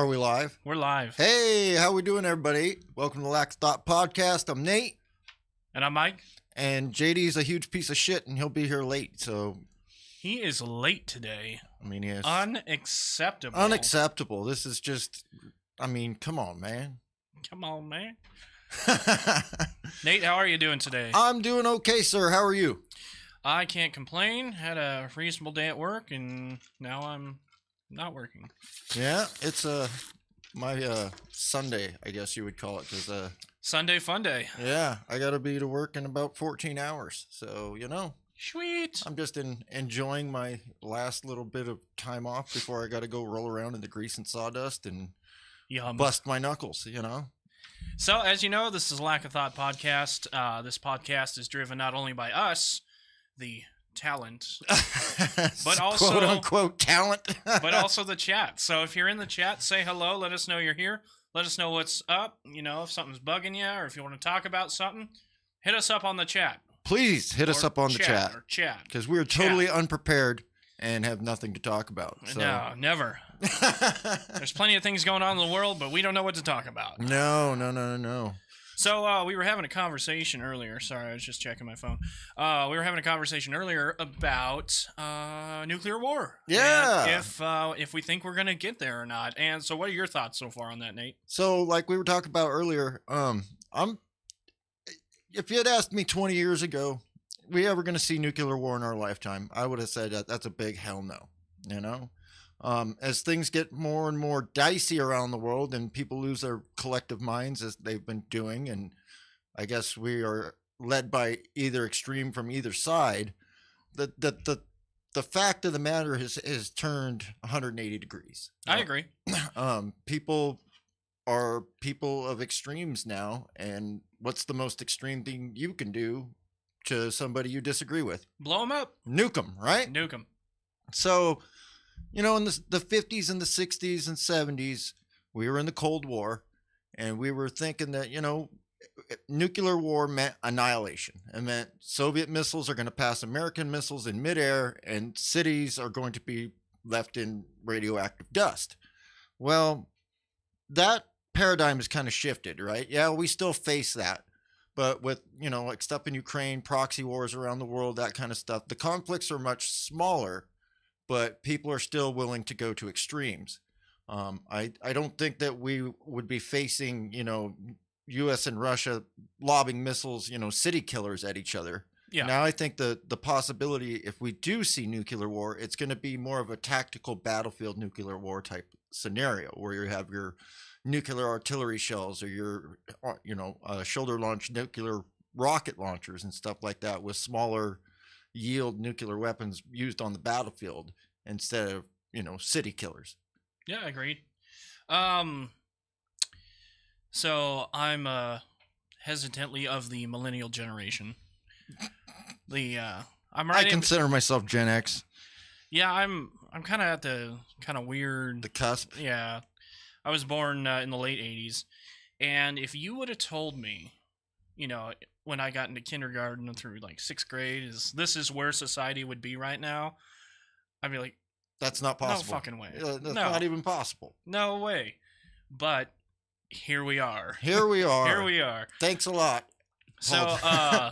Are we live? We're live. Hey, how we doing, everybody? Welcome to Lack of Thought Podcast. I'm Nate. And I'm Mike. And JD's a huge piece of shit, and he'll be here late, so... He is late today. I mean, he is... Unacceptable. Unacceptable. This is just... I mean, come on, man. Come on, man. Nate, how are you doing today? I'm doing okay, sir. How are you? I can't complain. Had a reasonable day at work, and now I'm not working. Yeah, it's my Sunday, I guess you would call it, because Sunday fun day. yeah, I gotta be to work in about 14 hours, so you know, Sweet. I'm just enjoying my last little bit of time off before I gotta go roll around in the grease and sawdust and Yum. bust my knuckles, you know. So, as you know, this is Lack of Thought Podcast. This podcast is driven not only by us, the talent, but also quote unquote talent, but also the chat. So if you're in the chat, say hello. Let us know you're here. Let us know what's up. You know, if something's bugging you, or if you want to talk about something, hit us up on the chat. Please hit us up on the chat. Or chat. Because we're totally unprepared and have nothing to talk about. So. No, never. There's plenty of things going on in the world, but we don't know what to talk about. No. So we were having a conversation earlier. Sorry, I was just checking my phone. We were having a conversation earlier about nuclear war. Yeah. And if we think we're gonna get there or not. And so, what are your thoughts so far on that, Nate? So, like we were talking about earlier, if you had asked me 20 years ago, we ever going to see nuclear war in our lifetime, I would have said that's a big hell no. You know, as things get more and more dicey around the world and people lose their collective minds as they've been doing, and I guess we are led by either extreme from either side, the fact of the matter has turned 180 degrees. I agree. People are people of extremes now, and what's the most extreme thing you can do to somebody you disagree with? Blow them up. Nuke them, right? Nuke them. So, you know, in the 50s and the 60s and 70s, we were in the Cold War, and we were thinking that, you know, nuclear war meant annihilation. It meant Soviet missiles are going to pass American missiles in midair, and cities are going to be left in radioactive dust. Well, that paradigm has kind of shifted, right? Yeah, we still face that. But with, you know, like stuff in Ukraine, proxy wars around the world, that kind of stuff, the conflicts are much smaller, but people are still willing to go to extremes. I don't think that we would be facing, you know, U.S. and Russia lobbing missiles, you know, city killers at each other. Yeah. Now, I think the possibility, if we do see nuclear war, it's going to be more of a tactical battlefield nuclear war type scenario where you have your nuclear artillery shells or your, you know, shoulder launched nuclear rocket launchers and stuff like that with smaller yield nuclear weapons used on the battlefield instead of, you know, city killers. Yeah, agreed. So I'm hesitantly of the millennial generation. I consider myself Gen X. Yeah, I'm kind of at the kind of weird. The cusp. Yeah, I was born in the late '80s, and if you would have told me, you know, when I got into kindergarten through like 6th grade, this is where society would be right now, I'd be like, that's not possible. No fucking way. That's not even possible. No way. But here we are. Here we are. Here we are. Thanks a lot. So,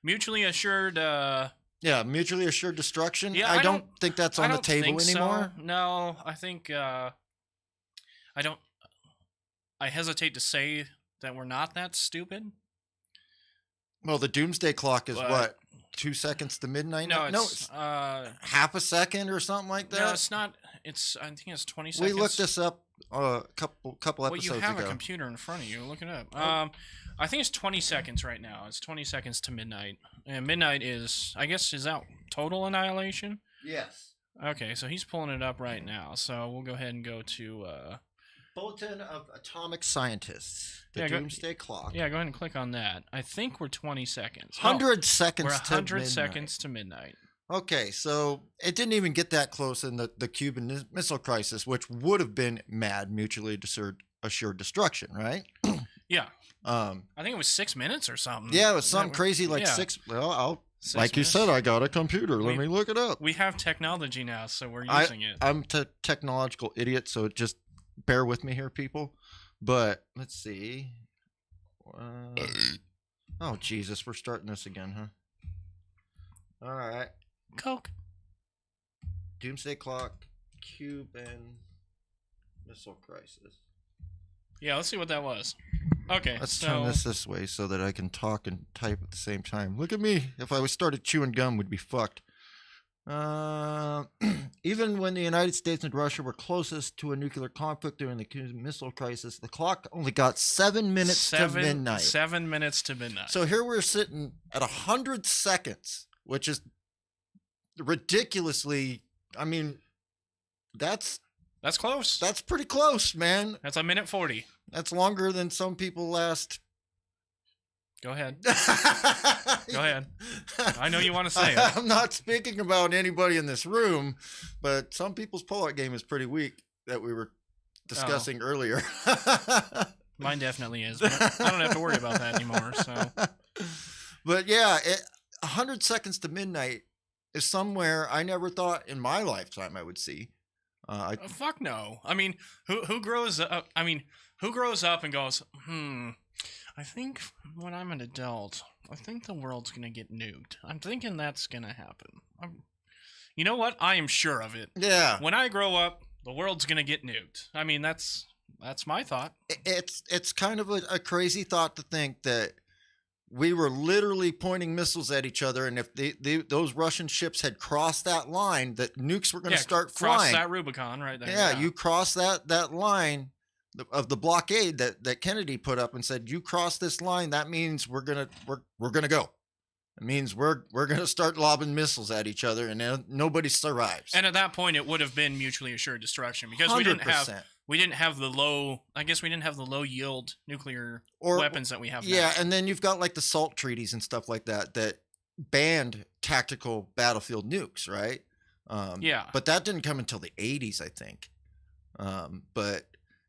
mutually assured. Yeah, mutually assured destruction. Yeah, I don't think that's on the table anymore. So. No, I think I hesitate to say that we're not that stupid. Well, the doomsday clock is what? 2 seconds to midnight? No, it's half a second or something like that. No, it's not. I think it's 20 seconds. We looked this up a couple episodes ago. Well, you have a computer in front of you. Look it up. I think it's 20 seconds right now. It's 20 seconds to midnight. And midnight is, I guess, is that total annihilation? Yes. Okay, so he's pulling it up right now. So we'll go ahead and go to Bulletin of Atomic Scientists. The Doomsday Clock. Yeah, go ahead and click on that. I think we're 20 seconds. 100 seconds we're 100 to midnight. seconds to midnight. Okay, so it didn't even get that close in the Cuban Missile Crisis, which would have been mad mutually assured destruction, right? Yeah. I think it was 6 minutes or something. Yeah, it was something crazy like 6. Well, like you said, I got a computer. Let me look it up. We have technology now, so we're using it. I'm technological idiot, so it just bear with me here, people. But let's see. Oh Jesus, we're starting this again, huh? All right. Coke. Doomsday Clock, Cuban Missile Crisis. Yeah, let's see what that was. Okay, Let's so turn this way so that I can talk and type at the same time. Look at me. If I started chewing gum, we'd be fucked. Even when the United States and Russia were closest to a nuclear conflict during the Cuban Missile Crisis, the clock only got 7 minutes to midnight. 7 minutes to midnight. So here we're sitting at 100 seconds, which is ridiculously. I mean, that's close. That's pretty close, man. That's a minute 40. That's longer than some people last. Go ahead. Go ahead. I know you want to say it. I'm not speaking about anybody in this room, but some people's pull-out game is pretty weak that we were discussing earlier. Mine definitely is, but I don't have to worry about that anymore. So, but yeah, 100 seconds to midnight is somewhere I never thought in my lifetime I would see. Fuck no. I mean, who grows up? I mean, who grows up and goes, I think when I'm an adult, I think the world's gonna get nuked. I'm thinking that's gonna happen. You know what? I am sure of it. Yeah. When I grow up, the world's gonna get nuked. I mean, that's my thought. It's kind of a crazy thought to think that we were literally pointing missiles at each other, and if those Russian ships had crossed that line, that nukes were going to start flying. Cross that Rubicon right there. Yeah, you cross that line of the blockade that Kennedy put up and said, you cross this line, that means we're gonna go. It means we're gonna start lobbing missiles at each other, and nobody survives. And at that point, it would have been mutually assured destruction because 100%. we didn't have the low. I guess we didn't have the low yield nuclear weapons that we have now. Yeah, and then you've got like the SALT treaties and stuff like that banned tactical battlefield nukes, right? Yeah. But that didn't come until the 80s, I think. But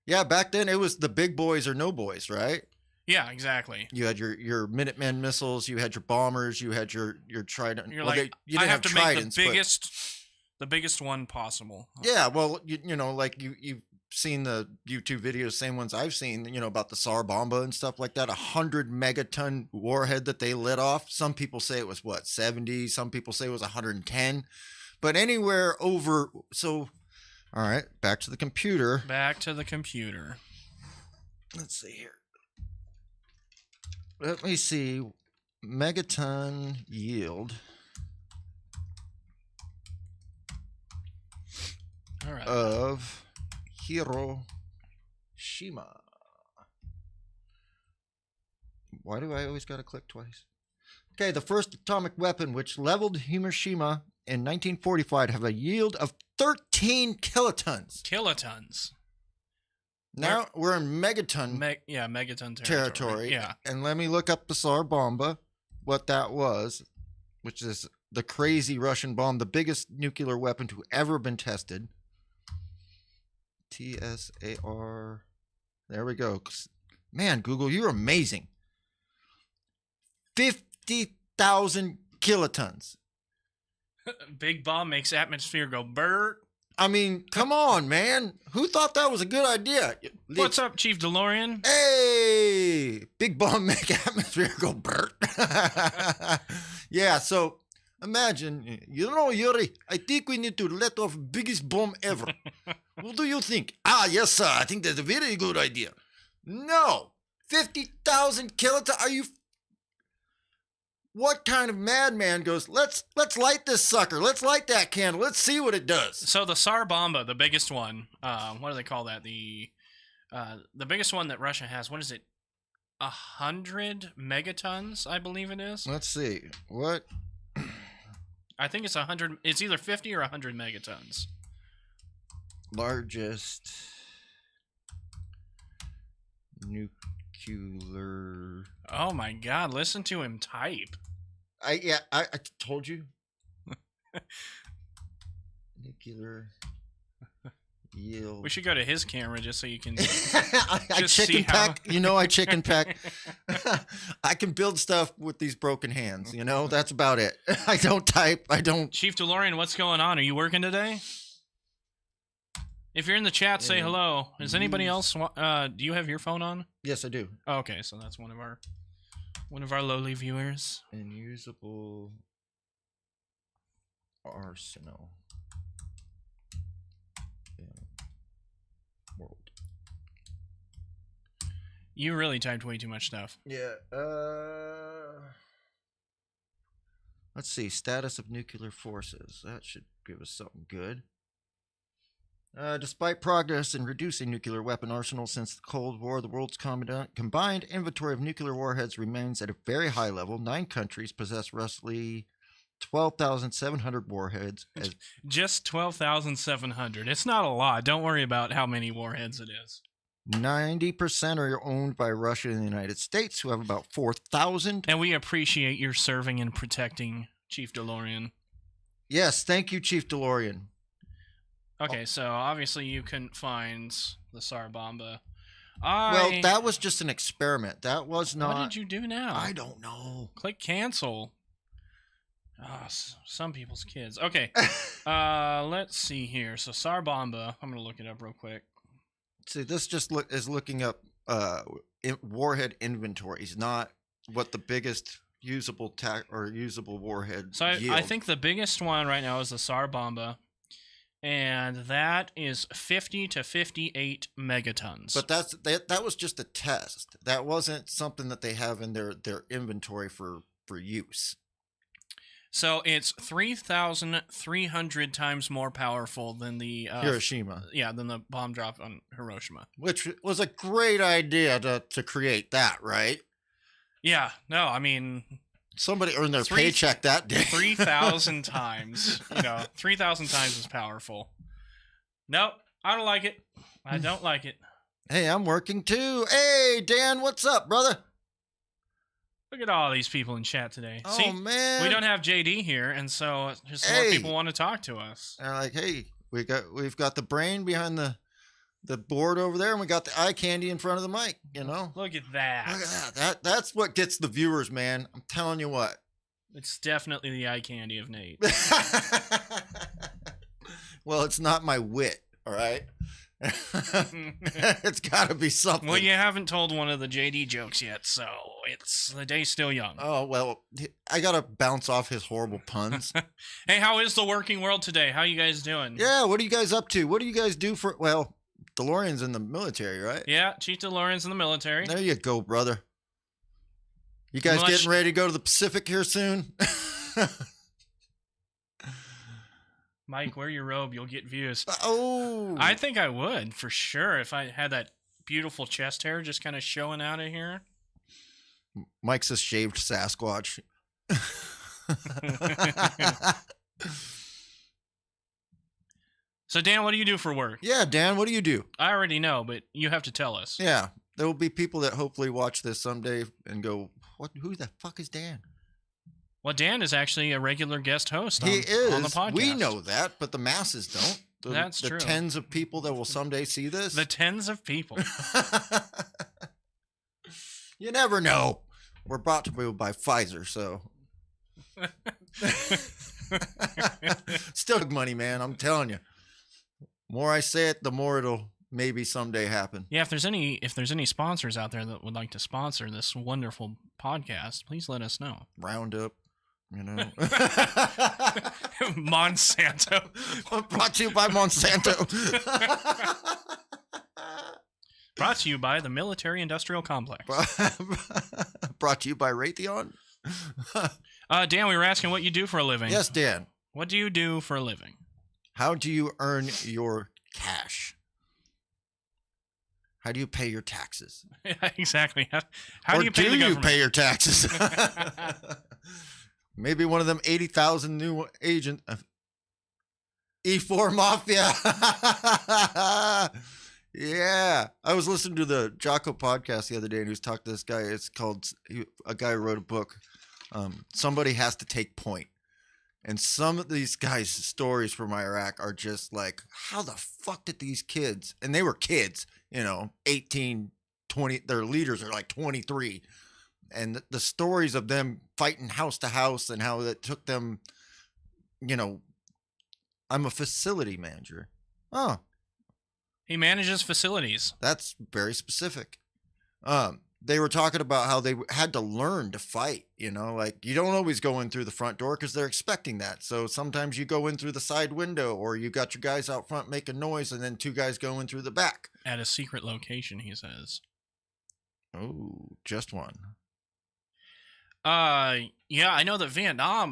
yeah, back then it was the big boys or no boys, right? Yeah, exactly. You had your Minuteman missiles, you had your bombers, you had your Trident. You're well, like, you didn't I have to Tridents, make the biggest one possible. Yeah, well, you know, like you've seen the YouTube videos, same ones I've seen, you know, about the Tsar Bomba and stuff like that, 100 megaton warhead that they lit off. Some people say it was 70, some people say it was 110, but anywhere over. So, all right, back to the computer. Let's see here. Let me see. Megaton yield. All right. Of Hiroshima. Why do I always got to click twice? Okay, the first atomic weapon, which leveled Hiroshima in 1945, have a yield of 13 kilotons. Now we're in megaton. Megaton territory. Yeah. And let me look up the Tsar Bomba, what that was, which is the crazy Russian bomb, the biggest nuclear weapon to ever been tested. TSAR. There we go. Man, Google, you're amazing. 50,000 kilotons. Big bomb makes atmosphere go burr. I mean, come on, man. Who thought that was a good idea? What's up, Chief DeLorean? Hey, big bomb make atmosphere go burr. Yeah, so imagine, Yuri, I think we need to let off biggest bomb ever. What do you think? Yes, sir. I think that's a very good idea. No, 50,000 kilotons. Are you? What kind of madman goes, let's light this sucker. Let's light that candle. Let's see what it does. So the Tsar Bomba, the biggest one, what do they call that? The biggest one that Russia has, what is it? 100 megatons, I believe it is. Let's see. What? I think it's 100. It's either 50 or 100 megatons. Largest nuclear. Oh my God! Listen to him type. I told you. Nuclear yield. We should go to his camera just so you can. I chicken peck. You know, I chicken peck. I can build stuff with these broken hands. You know, that's about it. I don't type. I don't. Chief DeLorean, what's going on? Are you working today? If you're in the chat, say And hello. Is anybody use- else? Do you have your phone on? Yes, I do. Oh, okay, so that's one of our lowly viewers. And usable arsenal. Yeah. World. You really typed way too much stuff. Yeah. Let's see. Status of nuclear forces. That should give us something good. Despite progress in reducing nuclear weapon arsenals since the Cold War, the world's combined inventory of nuclear warheads remains at a very high level. 9 countries possess roughly 12,700 warheads. Just 12,700. It's not a lot. Don't worry about how many warheads it is. 90% are owned by Russia and the United States, who have about 4,000. And we appreciate your serving and protecting, Chief DeLorean. Yes, thank you, Chief DeLorean. Okay, so obviously you couldn't find the Tsar Bomba. Well, that was just an experiment. That was not. What did you do now? I don't know. Click cancel. Some people's kids. Okay. Let's see here. So Tsar Bomba. I'm gonna look it up real quick. See, this just is looking up warhead inventories, not what the biggest usable usable warhead. So I yield. think the biggest one right now is the Tsar Bomba, and that is 50 to 58 megatons. But that was just a test. That wasn't something that they have in their inventory for use. So it's 3,300 times more powerful than the Hiroshima. Yeah, than the bomb drop on Hiroshima. Which was a great idea to create that, right? Yeah, no, I mean somebody earned their paycheck that day. 3,000 times. 3,000 times as powerful. Nope, I don't like it. I don't like it. Hey, I'm working too. Hey, Dan, what's up, brother? Look at all these people in chat today. Oh, See, man. we don't have JD here, and so just more people want to talk to us. And like, hey, we've got the brain behind the board over there, and we got the eye candy in front of the mic. Look at that. Look at that. That's what gets the viewers, man. I'm telling you what. It's definitely the eye candy of Nate. Well, it's not my wit. All right. It's got to be something. Well, you haven't told one of the JD jokes yet, so the day's still young. Oh, well, I got to bounce off his horrible puns. Hey, how is the working world today? How you guys doing? Yeah, what are you guys up to? What do you guys do for, well, DeLorean's in the military, right? Yeah, Chief DeLorean's in the military. There you go, brother. You guys getting ready to go to the Pacific here soon? Mike, wear your robe. You'll get views. Oh. I think I would, for sure, if I had that beautiful chest hair just kind of showing out of here. Mike's a shaved Sasquatch. So, Dan, what do you do for work? Yeah, Dan, what do you do? I already know, but you have to tell us. Yeah, there will be people that hopefully watch this someday and go, "What? Who the fuck is Dan?" Well, Dan is actually a regular guest host on He is. the podcast. We know that, but the masses don't. That's true. The tens of people that will someday see this. The tens of people. You never know. We're brought to you by Pfizer, so. Still money, man. I'm telling you. More I say it, the more it'll maybe someday happen. Yeah, if there's any sponsors out there that would like to sponsor this wonderful podcast, please let us know. Roundup, Monsanto. Brought to you by Monsanto. Brought to you by the Military Industrial Complex. Brought to you by Raytheon. Dan, we were asking what you do for a living. Yes, Dan. What do you do for a living? How do you earn your cash? How do you pay your taxes? Exactly. How do you pay the government? Pay your taxes? Maybe one of them 80,000 new agent E4 Mafia. Yeah. I was listening to the Jocko podcast the other day, and he was talking to this guy. It's called, a guy wrote a book, Somebody Has to Take Point. And some of these guys' stories from Iraq are just like, how the fuck did these kids, and they were kids, 18, 20, their leaders are like 23. And the stories of them fighting house to house and how it took them, I'm a facility manager. Oh, He manages facilities. That's very specific. They were talking about how they had to learn to fight. Like you don't always go in through the front door because they're expecting that. So sometimes you go in through the side window, or you got your guys out front making noise, and then two guys go in through the back. At a secret location, he says. Oh, just one. Yeah, I know that Vietnam,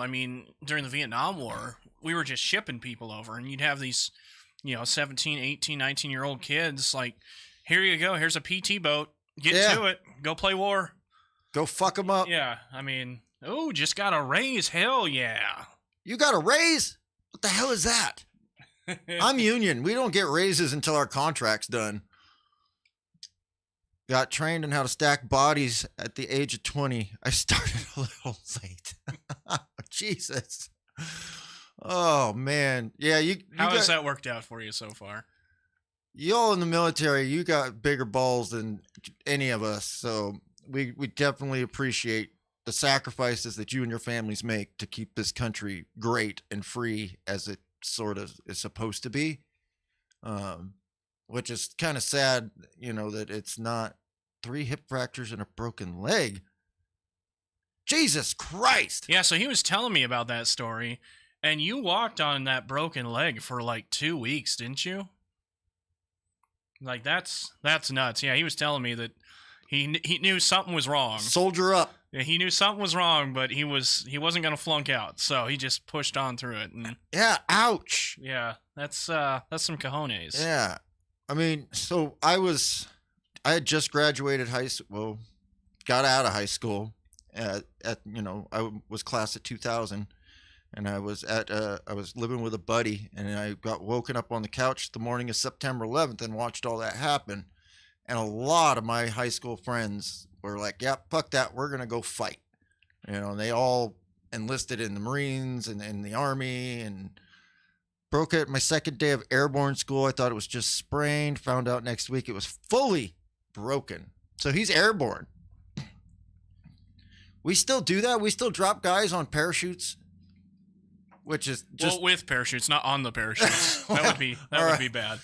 during the Vietnam War, we were just shipping people over, and you'd have these, 17, 18, 19-year-old kids, like, here you go, here's a PT boat, get to it, go play war. Go fuck them up. Yeah, just got a raise, hell yeah. You got a raise? What the hell is that? I'm union. We don't get raises until our contract's done. Got trained in how to stack bodies at the age of 20. I started a little late. Jesus. Oh, man. Yeah, How has that worked out for you so far? Y'all in the military, you got bigger balls than any of us. So we definitely appreciate the sacrifices that you and your families make to keep this country great and free as it sort of is supposed to be. Which is kind of sad, that it's not 3 hip fractures and a broken leg. Jesus Christ. Yeah, so he was telling me about that story, and you walked on that broken leg for like 2 weeks, didn't you? Like, that's nuts. Yeah, he was telling me that he knew something was wrong. Soldier up. Yeah, he knew something was wrong, but he wasn't going to flunk out, so he just pushed on through it. And yeah, ouch. Yeah, that's some cojones. Yeah. So I had just graduated high school, well, got out of high school I was class of 2000, and I was living with a buddy, and I got woken up on the couch the morning of September 11th and watched all that happen. And a lot of my high school friends were like, yeah, fuck that, we're going to go fight. And they all enlisted in the Marines and in the Army, and broke it my second day of airborne school. I thought it was just sprained. Found out next week it was fully broken. So he's airborne. We still do that. We still drop guys on parachutes, which is just with parachutes, not on the parachutes. That would be bad.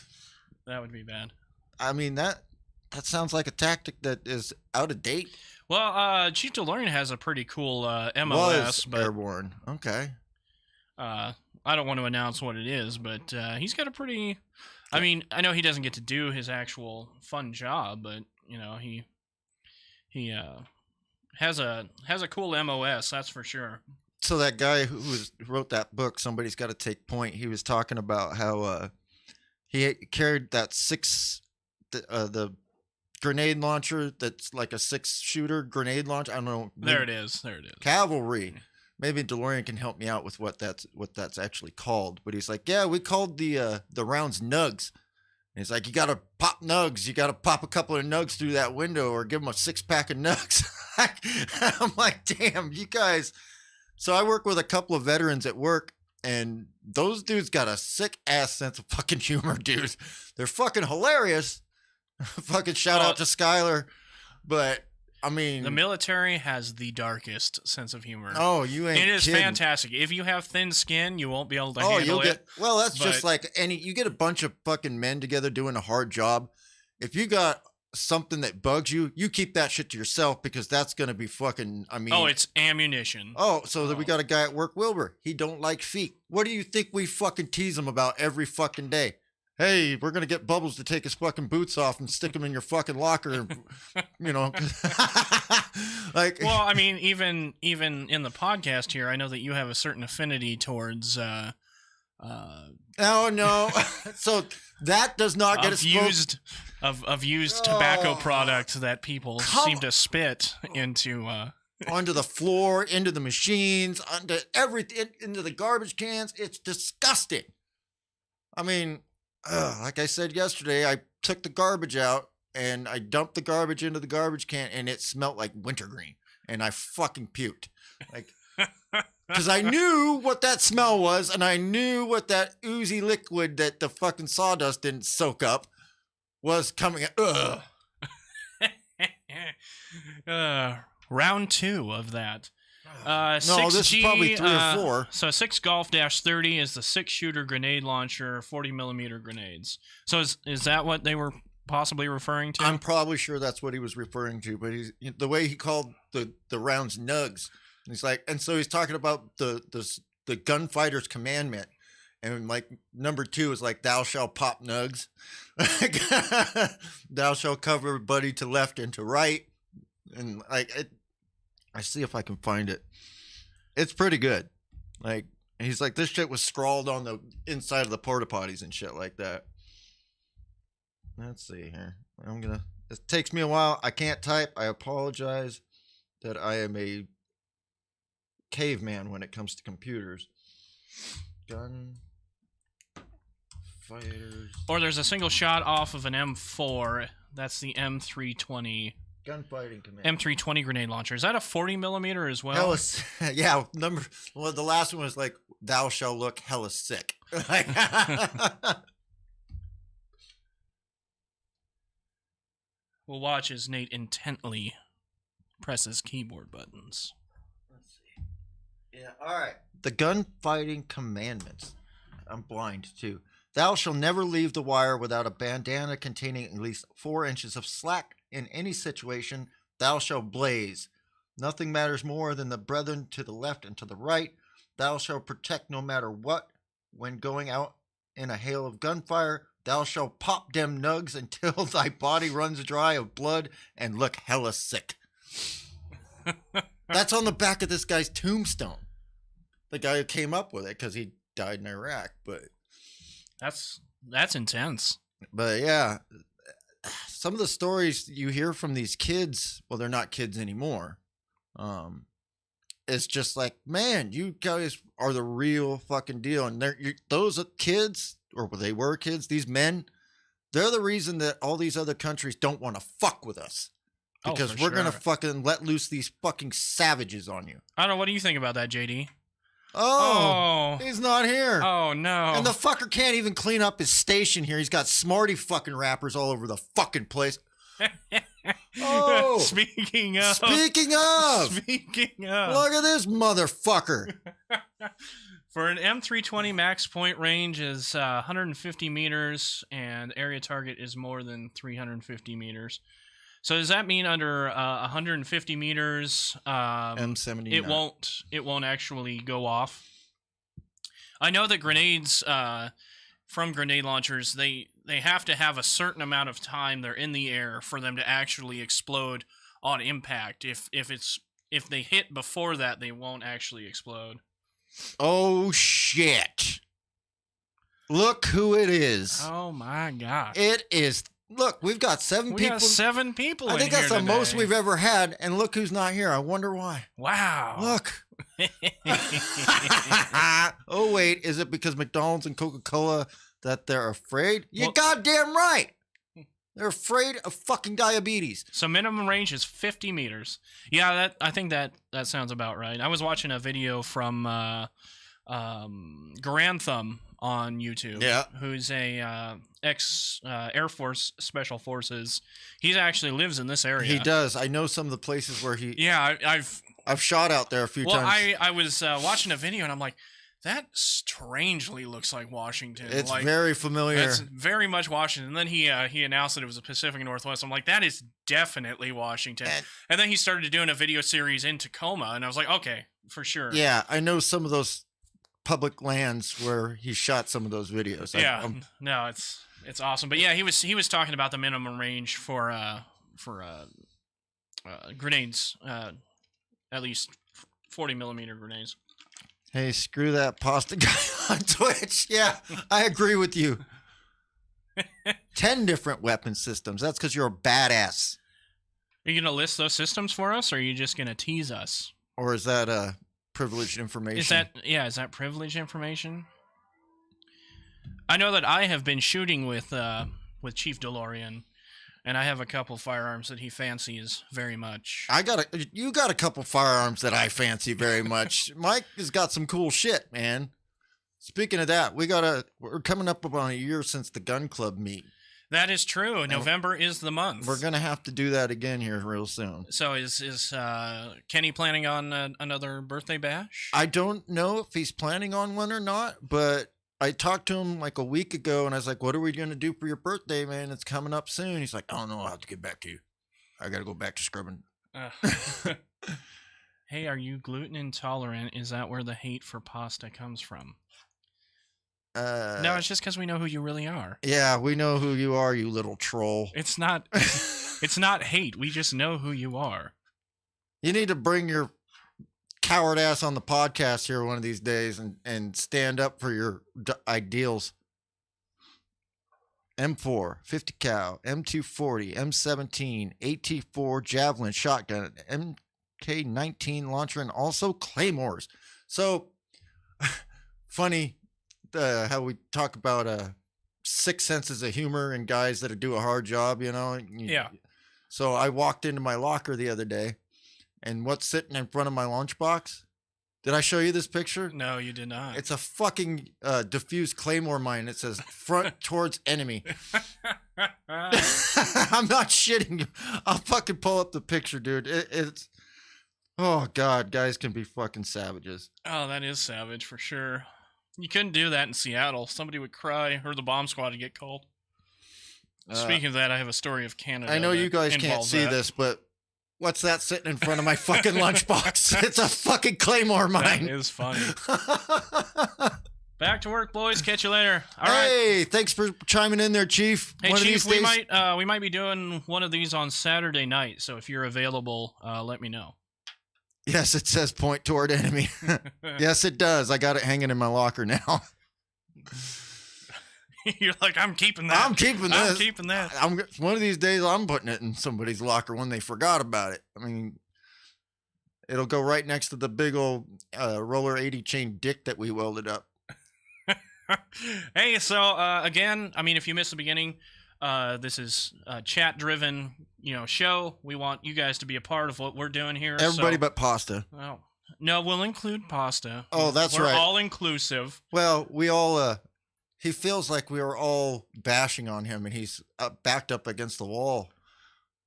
That would be bad. That sounds like a tactic that is out of date. Well, Chief DeLorean has a pretty cool MOS, was but airborne. Okay. I don't want to announce what it is, but he's got a pretty. I know he doesn't get to do his actual fun job, but he has a cool MOS, that's for sure. So that guy who wrote that book, Somebody's Got to Take Point, he was talking about how he carried that the grenade launcher that's like a 6-shooter grenade launcher. I don't know. There it is. Cavalry. Maybe DeLorean can help me out with what that's actually called. But he's like, yeah, we called the rounds nugs. And he's like, you got to pop nugs. You got to pop a couple of nugs through that window, or give them a 6-pack of nugs. I'm like, damn, you guys. So I work with a couple of veterans at work, and those dudes got a sick ass sense of fucking humor, dude. They're fucking hilarious. Fucking shout out to Skylar. But the military has the darkest sense of humor. Oh, you ain't It is kidding. fantastic. If you have thin skin, you won't be able to handle it. Just like you get a bunch of fucking men together doing a hard job. If you got something that bugs you, you keep that shit to yourself, because that's going to be fucking, it's ammunition. We got a guy at work, Wilbur. He don't like feet. What do you think we fucking tease him about every fucking day? Hey, we're going to get Bubbles to take his fucking boots off and stick them in your fucking locker. And, like, well, even in the podcast here, I know that you have a certain affinity towards, oh no. So that does not get us used tobacco products that people seem to spit into, onto the floor, into the machines, onto everything, into the garbage cans. It's disgusting. Like I said yesterday, I took the garbage out and I dumped the garbage into the garbage can, and it smelled like wintergreen, and I fucking puked. Like, because I knew what that smell was, and I knew what that oozy liquid that the fucking sawdust didn't soak up was coming. Round 2 of that. No, 6G, this is probably 3 or 4. So 6 Golf Dash 30 is the 6-shooter grenade launcher, 40 millimeter grenades. So is that what they were possibly referring to? I'm probably sure that's what he was referring to, but the way he called the rounds nugs. He's like, and so he's talking about the gunfighter's commandment, and like number 2 is like, thou shalt pop nugs, thou shalt cover buddy to left and to right, and like I see if I can find it. It's pretty good. Like, he's like, this shit was scrawled on the inside of the porta potties and shit like that. Let's see here. It takes me a while. I can't type. I apologize that I am a caveman when it comes to computers. Gun fighters. Or there's a single shot off of an M4. That's the M320. Gunfighting command. M320 grenade launcher. Is that a 40 millimeter as well? Hella, yeah. The last one was like, thou shall look hella sick. We'll watch as Nate intently presses keyboard buttons. Let's see. Yeah, all right. The gunfighting commandments. I'm blind too. Thou shall never leave the wire without a bandana containing at least 4 inches of slack. In any situation, thou shalt blaze. Nothing matters more than the brethren to the left and to the right. Thou shalt protect no matter what. When going out in a hail of gunfire, thou shalt pop dem nugs until thy body runs dry of blood and look hella sick. That's on the back of this guy's tombstone. The guy who came up with it, because he died in Iraq. But that's intense. But yeah, some of the stories you hear from these kids, well, they're not kids anymore. It's just like, man, you guys are the real fucking deal. And those kids, or they were kids, these men, they're the reason that all these other countries don't want to fuck with us. Because we're going to fucking let loose these fucking savages on you. I don't know. What do you think about that, JD? Oh, he's not here. Oh, no. And the fucker can't even clean up his station here. He's got Smarty fucking wrappers all over the fucking place. Oh, Speaking of. Look at this motherfucker. For an M320, max point range is 150 meters, and area target is more than 350 meters. So does that mean under 150 meters, M79, it won't actually go off? I know that grenades from grenade launchers, they have to have a certain amount of time they're in the air for them to actually explode on impact. If they hit before that, they won't actually explode. Oh shit! Look who it is. Oh my god! It is. Look, we've got 7 people. We got 7 people. I think that's the most we've ever had. And look who's not here. I wonder why. Wow. Look. Oh wait, is it because McDonald's and Coca-Cola that they're afraid? You're goddamn right. They're afraid of fucking diabetes. So minimum range is 50 meters. Yeah, I think that sounds about right. I was watching a video from Grantham on YouTube. Yeah. Who's a ex Air Force Special Forces. He actually lives in this area. He does. I know some of the places where he. Yeah, I've shot out there a few times. Well, I was watching a video and I'm like, that strangely looks like Washington. It's like, very familiar. It's very much Washington. And then he announced that it was the Pacific Northwest. I'm like, that is definitely Washington. And then he started doing a video series in Tacoma, and I was like, okay, for sure. Yeah, I know some of those public lands where he shot some of those videos. Yeah, no, it's awesome. But yeah, he was talking about the minimum range for grenades, at least 40 millimeter grenades. Hey, screw that pasta guy on Twitch. Yeah, I agree with you. 10 different weapon systems. That's because you're a badass. Are you going to list those systems for us, or are you just going to tease us? Or is that privileged information? Is that privileged information? I know that I have been shooting with Chief DeLorean, and I have a couple firearms that he fancies very much. You got a couple firearms that I fancy very much. Mike has got some cool shit, man. Speaking of that, we're coming up on a year since the gun club meet. That is true. November is the month. We're gonna have to do that again here real soon. So is Kenny planning on another birthday bash? I don't know if he's planning on one or not, but I talked to him like a week ago, and I was like, "What are we gonna do for your birthday, man? It's coming up soon." He's like, "I don't know. I'll have to get back to you. I gotta go back to scrubbing." Hey, are you gluten intolerant? Is that where the hate for pasta comes from? No, it's just because we know who you really are. Yeah, we know who you are, you little troll. It's not. It's not hate. We just know who you are. You need to bring your coward ass on the podcast here one of these days and stand up for your ideals. M4, 50 cal, M240, M17, AT4 Javelin shotgun, MK19 launcher, and also Claymores. So funny how we talk about six senses of humor and guys that do a hard job, you know? Yeah. So I walked into my locker the other day, and what's sitting in front of my lunchbox? Did I show you this picture? No, you did not. It's a fucking diffused Claymore mine. It says front towards enemy. I'm not shitting you. I'll fucking pull up the picture, dude. It's, oh God, guys can be fucking savages. Oh, that is savage for sure. You couldn't do that in Seattle. Somebody would cry, or the bomb squad would get called. Speaking of that, I have a story of Canada. I know you guys can't involves see that. this, but what's that sitting in front of my fucking lunchbox? It's a fucking Claymore mine. That is funny. Back to work, boys. Catch you later. All right. Hey, thanks for chiming in there, Chief. Hey, One of Chief, these we days- might be doing one of these on Saturday night. So if you're available, let me know. Yes, it says point toward enemy. Yes, it does. I got it hanging in my locker now. You're like, I'm keeping that. I'm keeping this. I'm keeping that. One of these days, I'm putting it in somebody's locker when they forgot about it. I mean, it'll go right next to the big old roller 80 chain dick that we welded up. Hey, so again, I mean, if you missed the beginning, this is a chat-driven, show. We want you guys to be a part of what we're doing here. Everybody so, but Pasta. oh, no, we'll include pasta. Oh, that's we're right. all inclusive. Well, we all, he feels like we are all bashing on him, and he's backed up against the wall,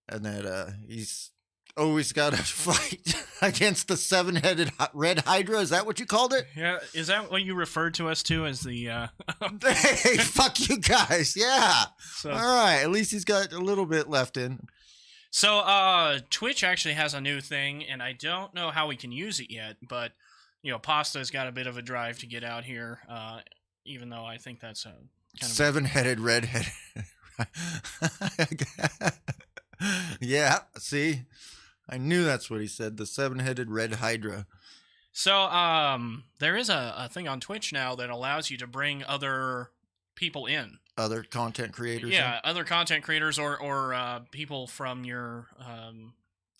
and that he's always got to fight against the seven-headed red hydra. Is that what you called it? Yeah, is that what you referred to us to as the? Hey, fuck you guys. Yeah. So, All right. At least he's got a little bit left in. So, Twitch actually has a new thing, and I don't know how we can use it yet, but, Pasta's got a bit of a drive to get out here, even though I think that's a kind of... Seven-headed redhead. Yeah, see? I knew that's what he said. The seven-headed red hydra. So, there is a thing on Twitch now that allows you to bring other people in. Other content creators. Yeah, other content creators or people from your, I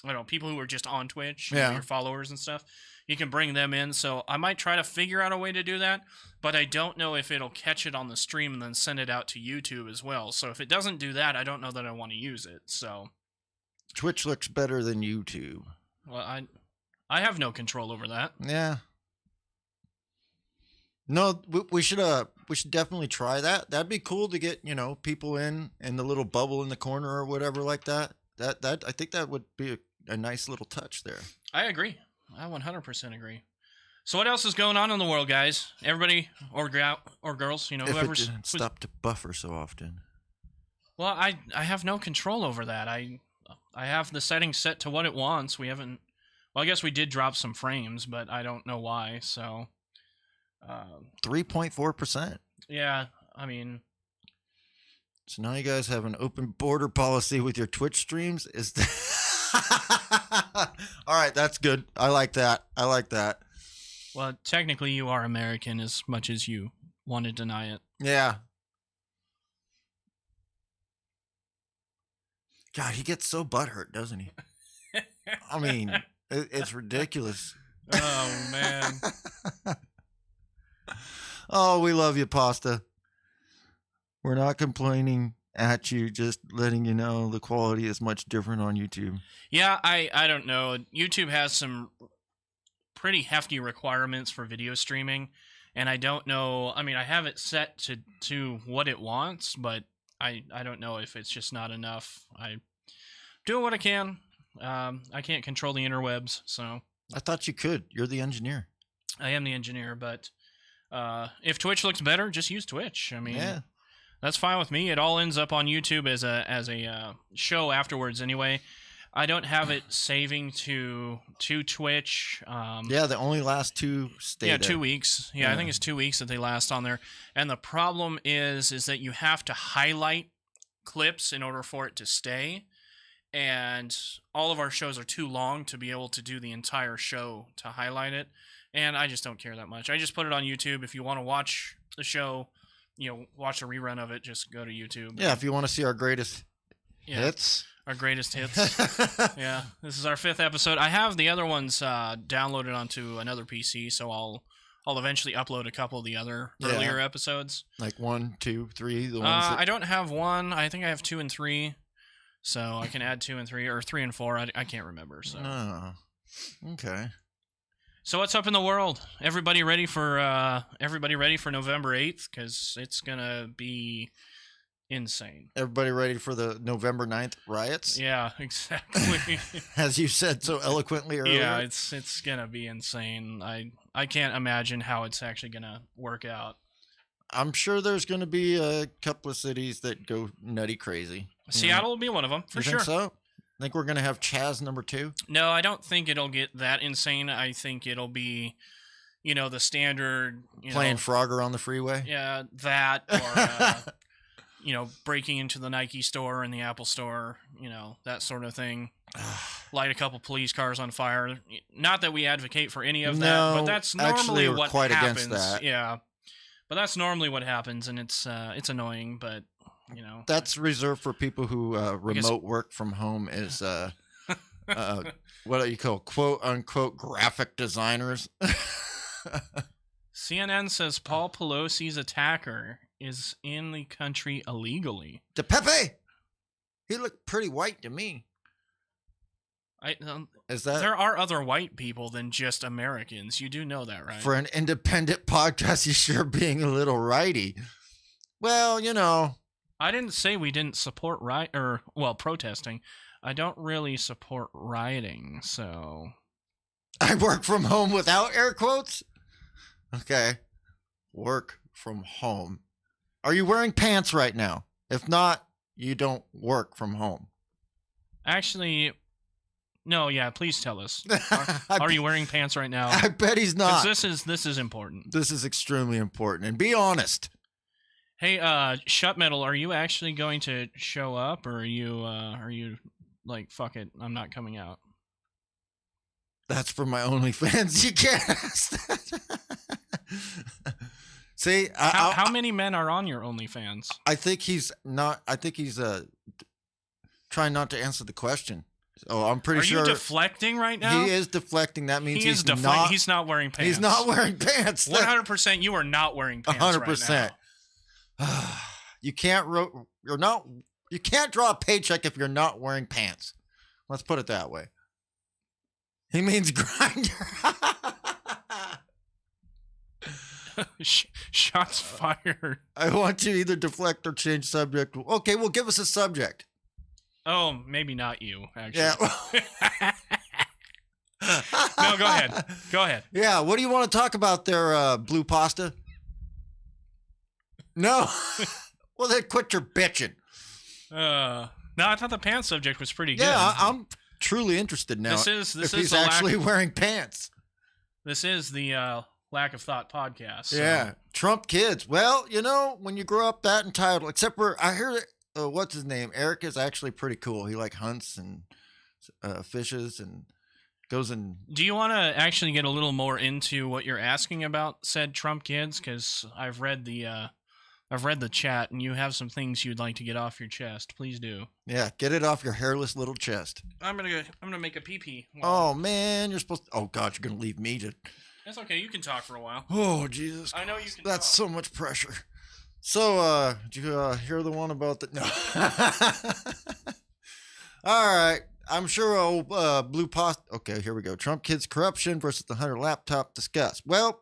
don't know, people who are just on Twitch, Yeah. your followers and stuff. You can bring them in. So I might try to figure out a way to do that, but I don't know if it'll catch it on the stream and then send it out to YouTube as well. So if it doesn't do that, I don't know that I want to use it. So Twitch looks better than YouTube. well, I have no control over that. Yeah. No, we should definitely try that. That'd be cool to get, people in the little bubble in the corner or whatever like that. That I think that would be a nice little touch there. I agree. I 100% agree. So what else is going on in the world, guys? Everybody or girls, If it whoever's didn't stop to buffer so often. Well, I have no control over that. I have the settings set to what it wants. We haven't. Well, I guess we did drop some frames, but I don't know why. So, 3.4%. yeah, I mean, So now you guys have an open border policy with your Twitch streams. Is all right? That's good. I like that. well, technically, you are American as much as you want to deny it. Yeah. God, he gets so butthurt, doesn't he? I mean, it's ridiculous. Oh man. Oh, we love you, Pasta. We're not complaining at you, just letting you know the quality is much different on YouTube. Yeah, I don't know. YouTube has some pretty hefty requirements for video streaming, and I don't know. I mean, I have it set to what it wants, but I don't know if it's just not enough. I doing what I can. I can't control the interwebs, so I thought you could. You're the engineer. I am the engineer. But if Twitch looks better, just use Twitch. I mean, Yeah. that's fine with me. It all ends up on YouTube as a show afterwards anyway. I don't have it saving to Twitch. Yeah, the only last two stay Yeah, there. 2 weeks. Yeah, I Yeah. think it's 2 weeks that they last on there. And the problem is that you have to highlight clips in order for it to stay. And all of our shows are too long to be able to do the entire show to highlight it. And I just don't care that much. I just put it on YouTube. If you want to watch the show, watch a rerun of it, just go to YouTube. Yeah, if you want to see our greatest Yeah, hits. our greatest hits. Yeah, this is our 5th episode. I have the other ones downloaded onto another PC, so I'll eventually upload a couple of the other earlier episodes. Like 1, 2, 3. The ones that... I don't have 1. I think I have 2 and 3, so I can add 2 and 3 or 3 and 4. I can't remember. So Oh, okay. So what's up in the world? Everybody ready for November 8th? Because it's gonna be insane. Everybody ready for the November 9th riots? Yeah, exactly. As you said so eloquently earlier. Yeah, it's gonna be insane. I can't imagine how it's actually gonna work out. I'm sure there's going to be a couple of cities that go nutty crazy. Seattle will be one of them, for You sure. think so? Think we're going to have Chaz number 2? No, I don't think it'll get that insane. I think it'll be, the standard, Playing Frogger on the freeway? yeah, that or breaking into the Nike store and the Apple store, that sort of thing. Light a couple police cars on fire. Not that we advocate for any of that, No, but that's actually, normally we're what quite happens. against that. Yeah, but that's normally what happens, and it's annoying. But That's reserved for people who remote work from home is what do you call quote unquote graphic designers. CNN says Paul Pelosi's attacker is in the country illegally. De Pepe, he looked pretty white to me. Is that There are other white people than just Americans. You do know that, right? for an independent podcast? He's sure being a little righty. Well, I didn't say we didn't support protesting. I don't really support rioting, so I work from home without air quotes. Okay, work from home. Are you wearing pants right now? If not, you don't work from home. actually, no. Yeah, please tell us. Are you wearing pants right now? I bet he's 'Cause not. this is important. This is extremely important. And be honest. Hey, Shut Metal, are you actually going to show up, or are you like, fuck it, I'm not coming out? That's for my OnlyFans. You can't ask that. See, How many men are on your OnlyFans? I think he's not. I think he's trying not to answer the question. Oh, I'm pretty Are sure you deflecting right now? he is deflecting. That means He is he's deflecting. not. He's not wearing pants. He's not wearing pants. 100%. You are not wearing pants. 100%. You can't. You're not. You can't draw a paycheck if you're not wearing pants. Let's put it that way. He means grinder. Shots fired. I want to either deflect or change subject. Okay, well, give us a subject. Oh, maybe not you, actually. Yeah. No, go ahead. Go ahead. Yeah, what do you want to talk about there, Blue Pasta? No. Well, then quit your bitching. No, I thought the pants subject was pretty good. Yeah, I'm truly interested now. This is if the he's actually wearing pants. This is the Lack of Thought podcast. So. Yeah, Trump kids. Well, when you grow up that entitled, except for I hear what's his name? Eric is actually pretty cool. He hunts and fishes and goes and. Do you want to actually get a little more into what you're asking about said Trump kids? Because I've read the chat, and you have some things you'd like to get off your chest. Please do. Yeah, get it off your hairless little chest. I'm gonna make a pee-pee. Oh man, you're supposed to. Oh God, you're gonna leave me to. That's okay. You can talk for a while. Oh Jesus. I know you can. That's talk. so much pressure. So, did you hear the one about the? No. All right. I'm sure old Blue Pasta. Okay, here we go. Trump kids corruption versus the Hunter laptop discussed. Well,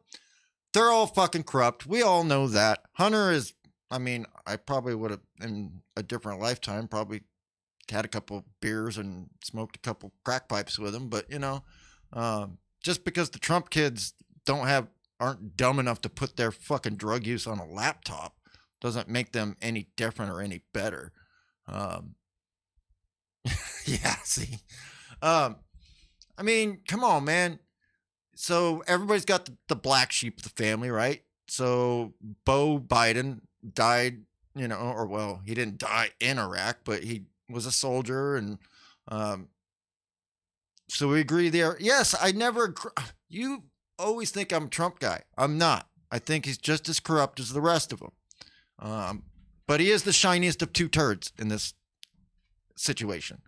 they're all fucking corrupt. We all know that. Hunter is I mean, I probably would have in a different lifetime probably had a couple beers and smoked a couple crack pipes with him. But just because the Trump kids aren't dumb enough to put their fucking drug use on a laptop doesn't make them any different or any better. Yeah, see. I mean, come on, man. So everybody's got the black sheep of the family, right? So Beau Biden died, or well, he didn't die in Iraq, but he was a soldier, and so we agree there. Yes, you always think I'm a Trump guy. I'm not. I think he's just as corrupt as the rest of them. But he is the shiniest of two turds in this situation.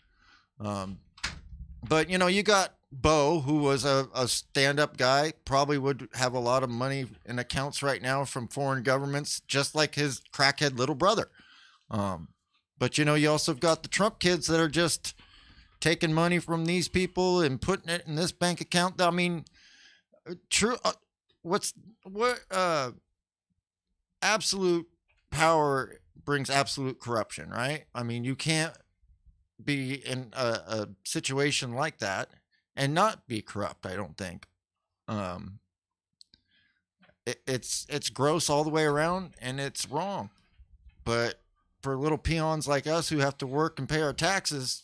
But you got Beau, who was a stand-up guy, probably would have a lot of money in accounts right now from foreign governments, just like his crackhead little brother. But you also got the Trump kids that are just taking money from these people and putting it in this bank account. I mean, true. Absolute power brings absolute corruption, right? I mean, you can't be in a situation like that and not be corrupt. I don't think. It's gross all the way around, and it's wrong. But for little peons like us who have to work and pay our taxes,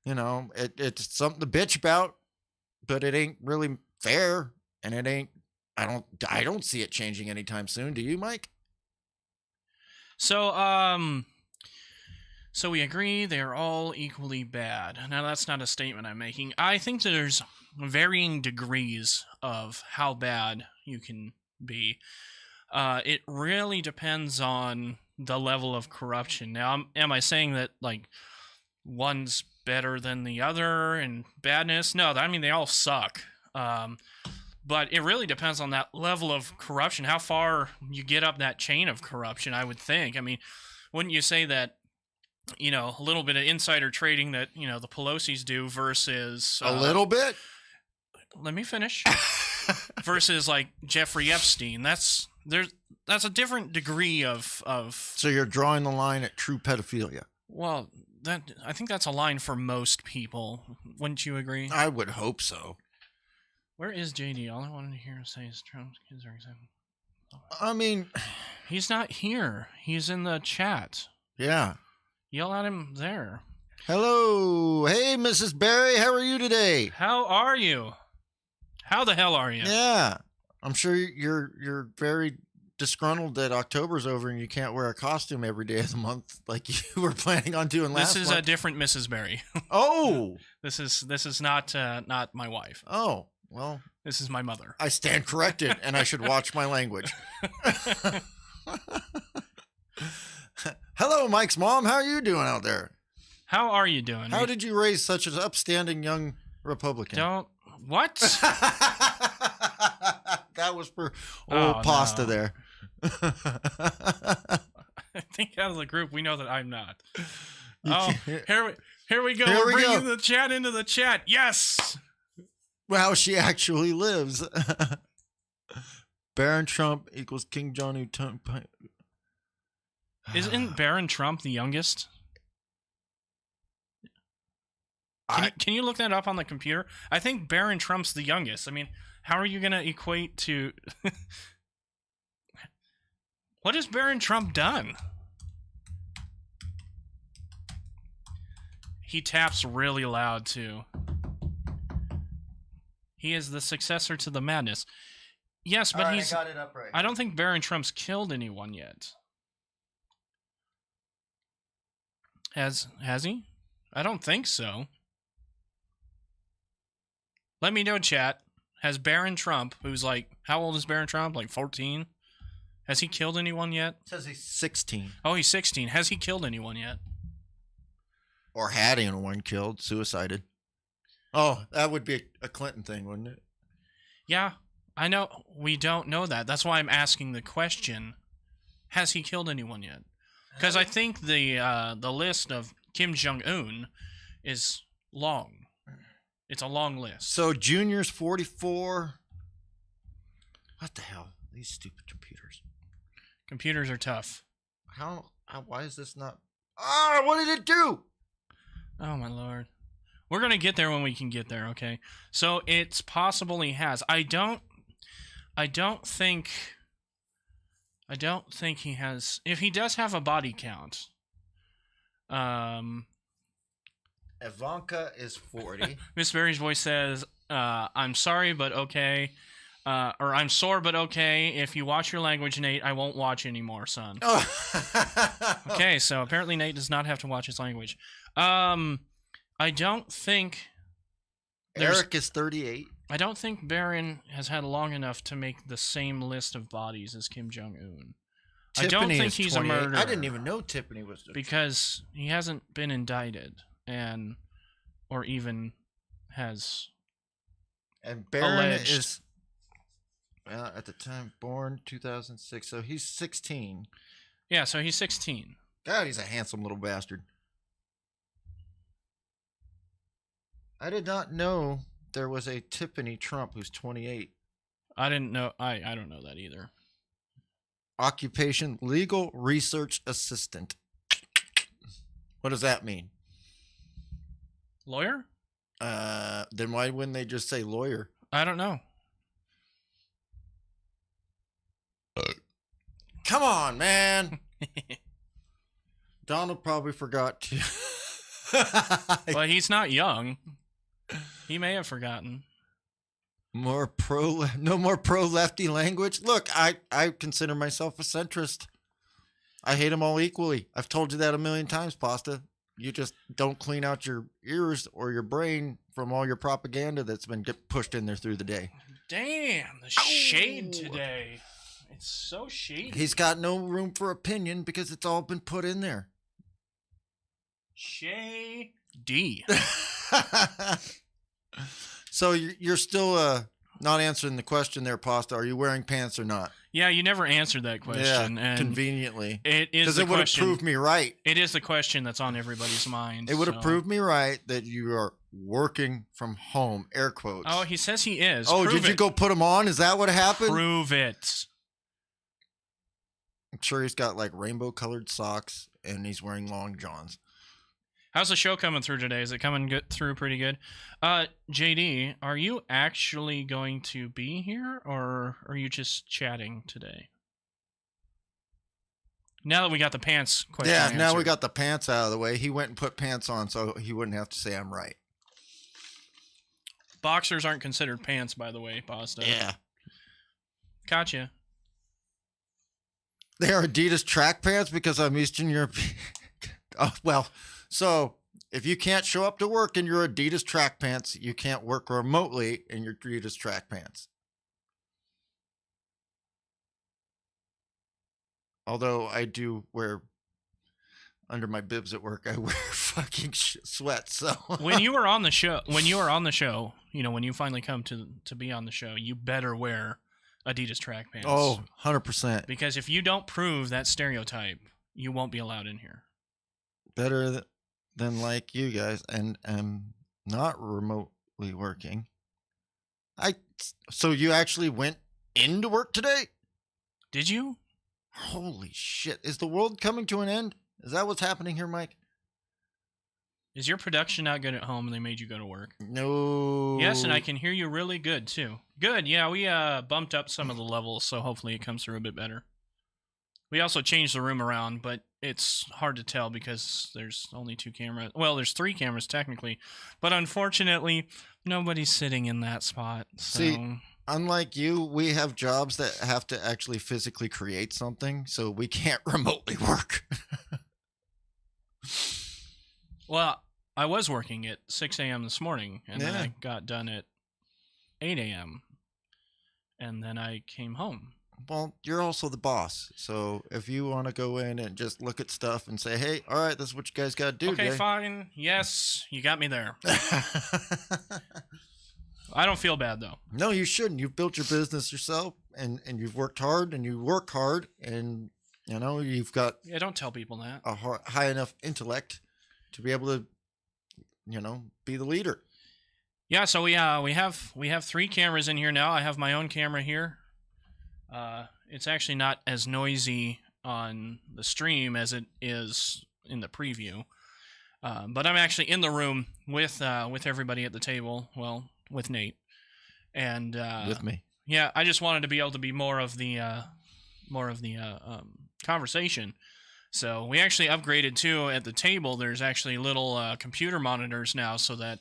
it's something to bitch about. But it ain't really fair, and it ain't. I don't see it changing anytime soon. Do you, Mike? So we agree they're all equally bad. Now, that's not a statement I'm making. I think there's varying degrees of how bad you can be. It really depends on the level of corruption. Now, am I saying that, like, one's better than the other in badness? No, I mean, they all suck. But it really depends on that level of corruption, how far you get up that chain of corruption, I would think. I mean, wouldn't you say that, a little bit of insider trading that, the Pelosi's do versus... a little bit? Let me finish. Versus, like, Jeffrey Epstein. That's a different degree of... So you're drawing the line at true pedophilia? Well, I think that's a line for most people. Wouldn't you agree? I would hope so. Where is JD? All I wanted to hear him say is Trump's kids are exempt. I mean... He's not here. He's in the chat. Yeah. Yell at him there. Hello. Hey, Mrs. Barry. How are you today? How are you? How the hell are you? Yeah. I'm sure you're very disgruntled that October's over and you can't wear a costume every day of the month like you were planning on doing last month. This is a different Mrs. Barry. Oh. This is not my wife. Oh. Well, this is my mother. I stand corrected, and I should watch my language. Hello, Mike's mom. How are you doing out there? How are you doing? How did you raise such an upstanding young Republican? What? That was for old pasta there. I think out of the group, we know that I'm not. Here we go. Here We're we bringing go. the chat into the chat. Yes. Well, she actually lives. Baron Trump equals King John. Isn't Baron Trump the youngest? Can you look that up on the computer? I think Baron Trump's the youngest. I mean, how are you going to equate to... What has Baron Trump done? He taps really loud, too. He is the successor to the madness. Yes, but I got it up right. I don't think Baron Trump's killed anyone yet. Has he? I don't think so. Let me know, chat. Has Baron Trump, who's like, how old is Baron Trump? Like 14? Has he killed anyone yet? It says he's 16. Oh, he's 16. Has he killed anyone yet? Or had anyone killed, suicided. Oh, that would be a Clinton thing, wouldn't it? Yeah, I know. We don't know that. That's why I'm asking the question. Has he killed anyone yet? Because I think the list of Kim Jong-un is long. It's a long list. So Junior's 44. What the hell? These stupid computers. Computers are tough. Why is this not? Ah, what did it do? Oh my lord. We're gonna get there when we can get there, okay? So it's possible he has. I don't think he has. If he does have a body count, Ivanka is 40. Miss Berry's voice says, "I'm sorry, but okay." Or I'm sore, but okay. If you watch your language, Nate, I won't watch anymore, son. Oh. Okay, so apparently Nate does not have to watch his language. I don't think Eric is 38. I don't think Barron has had long enough to make the same list of bodies as Kim Jong-un. I don't think he's a murderer. I didn't even know Tiffany was because he hasn't been indicted or even has. And Barron alleged. is at the time born 2006, so he's 16. Yeah, so he's 16. God, he's a handsome little bastard. I did not know there was a Tiffany Trump who's 28. I didn't know. I don't know that either. Occupation legal research assistant. What does that mean? Lawyer? Then why wouldn't they just say lawyer? I don't know. Come on, man. Donald probably forgot to. Well, he's not young. He may have forgotten. No more pro lefty language. Look, I consider myself a centrist. I hate them all equally. I've told you that a million times, Pasta. You just don't clean out your ears or your brain from all your propaganda that's been pushed in there through the day. Damn, the shade today. It's so shady. He's got no room for opinion because it's all been put in there. Shady. So you're still not answering the question there, Pasta. Are you wearing pants or not? Yeah, you never answered that question. Yeah, and conveniently. It is because it would have proved me right. It is the question that's on everybody's mind. It would have proved me right that you are working from home, air quotes. Oh, he says he is. Oh, Prove did you go put them on? Is that what happened? Prove it. I'm sure he's got like rainbow colored socks and he's wearing long johns. How's the show coming through today? Is it coming through pretty good? JD, are you actually going to be here, or are you just chatting today? Now that we got the pants question Yeah, answered. now we got the pants out of the way. He went and put pants on so he wouldn't have to say I'm right. Boxers aren't considered pants, by the way, Pasta. Yeah. Gotcha. They are Adidas track pants because I'm Eastern European. Oh, well, so if you can't show up to work in your Adidas track pants, you can't work remotely in your Adidas track pants. Although I do wear, under my bibs at work, I wear fucking sweats. So when you were on the show, when you finally come to be on the show, you better wear Adidas track pants. Oh, 100%. Because if you don't prove that stereotype, you won't be allowed in here. Better than like you guys, and am not remotely working. So you actually went into work today? Did you? Holy shit. Is the world coming to an end? Is that what's happening here, Mike? Is your production not good at home and they made you go to work? No. Yes, and I can hear you really good, too. Good, yeah, we bumped up some of the levels, so hopefully it comes through a bit better. We also changed the room around, but it's hard to tell because there's only 2 cameras. Well, there's 3 cameras technically, but unfortunately, nobody's sitting in that spot. So. See, unlike you, we have jobs that have to actually physically create something, so we can't remotely work. Well, I was working at 6 a.m. this morning, and then I got done at 8 a.m., and then I came home. Well, you're also the boss, so if you want to go in and just look at stuff and say, hey, all right, this is what you guys got to do okay, today. fine. Yes, you got me there. I don't feel bad, though. No, you shouldn't. You've built your business yourself, and you've worked hard, and you work hard, and, you've got Yeah, don't tell people that. a high enough intellect to be able to, be the leader. Yeah, so we have 3 cameras in here now. I have my own camera here. it's actually not as noisy on the stream as it is in the preview. But I'm actually in the room with everybody at the table. Well, with Nate and with me. Yeah, I just wanted to be able to be more of the conversation. So we actually upgraded too at the table. There's actually little computer monitors now, so that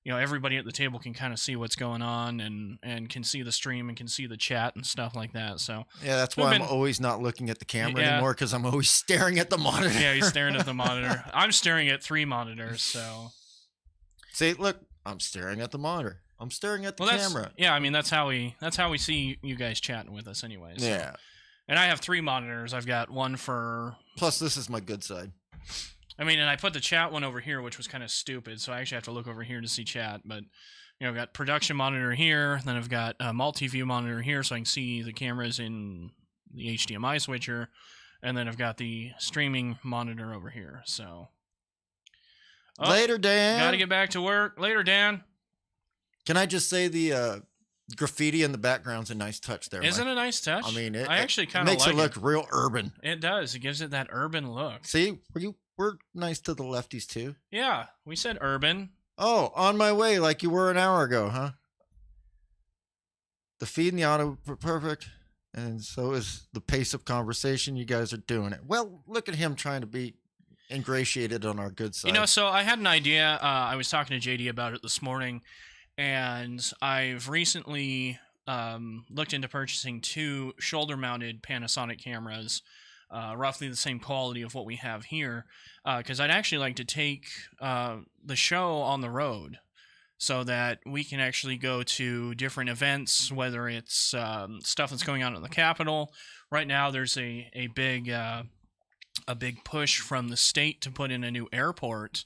everybody at the table can kind of see what's going on and can see the stream and can see the chat and stuff like that. So yeah, that's why I'm always not looking at the camera anymore, because I'm always staring at the monitor. Yeah, he's staring at the monitor. I'm staring at 3 monitors. So see, look, I'm staring at the monitor. I'm staring at the camera. Yeah, I mean that's how we see you guys chatting with us, anyways. So. Yeah. And I have 3 monitors. I've got one for. Plus, this is my good side. I mean, and I put the chat one over here, which was kind of stupid. So I actually have to look over here to see chat. But I've got production monitor here. Then I've got a multi-view monitor here, so I can see the cameras in the HDMI switcher. And then I've got the streaming monitor over here. So. Later, Dan. Got to get back to work. Later, Dan. Can I just say the graffiti in the background's a nice touch there? Isn't it a nice touch? I mean, I actually kind of makes like it look real urban. It does. It gives it that urban look. See, we're nice to the lefties too. Yeah, we said urban. Oh, on my way, like you were an hour ago, huh? The feed and the audio were perfect, and so is the pace of conversation. You guys are doing it well. Look at him trying to be ingratiated on our good side. So I had an idea. I was talking to JD about it this morning. And I've recently looked into purchasing 2 shoulder-mounted Panasonic cameras, roughly the same quality of what we have here, because I'd actually like to take the show on the road so that we can actually go to different events, whether it's stuff that's going on in the Capitol. Right now, there's a big push from the state to put in a new airport.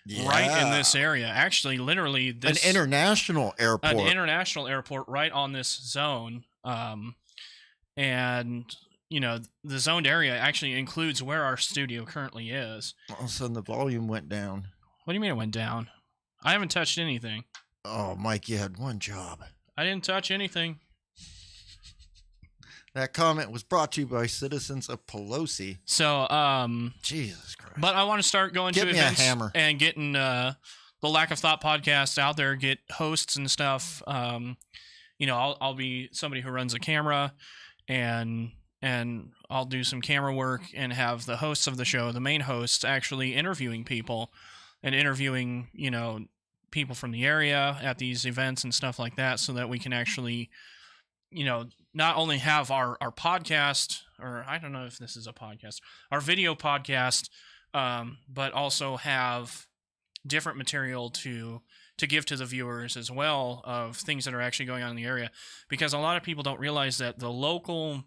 Yeah. Right in this area. Actually, literally an international airport. An international airport right on this zone. And, the zoned area actually includes where our studio currently is. All of a sudden, the volume went down. What do you mean it went down? I haven't touched anything. Oh, Mike, you had one job. I didn't touch anything. That comment was brought to you by citizens of Pelosi. So, Jesus Christ. But I want to start going to events a hammer. And getting the Lack of Thought podcast out there, get hosts and stuff. I'll be somebody who runs a camera and I'll do some camera work and have the hosts of the show, the main hosts, actually interviewing people and interviewing, people from the area at these events and stuff like that, so that we can actually, not only have our podcast, or I don't know if this is a podcast, our video podcast, but also have different material to give to the viewers as well of things that are actually going on in the area. Because a lot of people don't realize that the local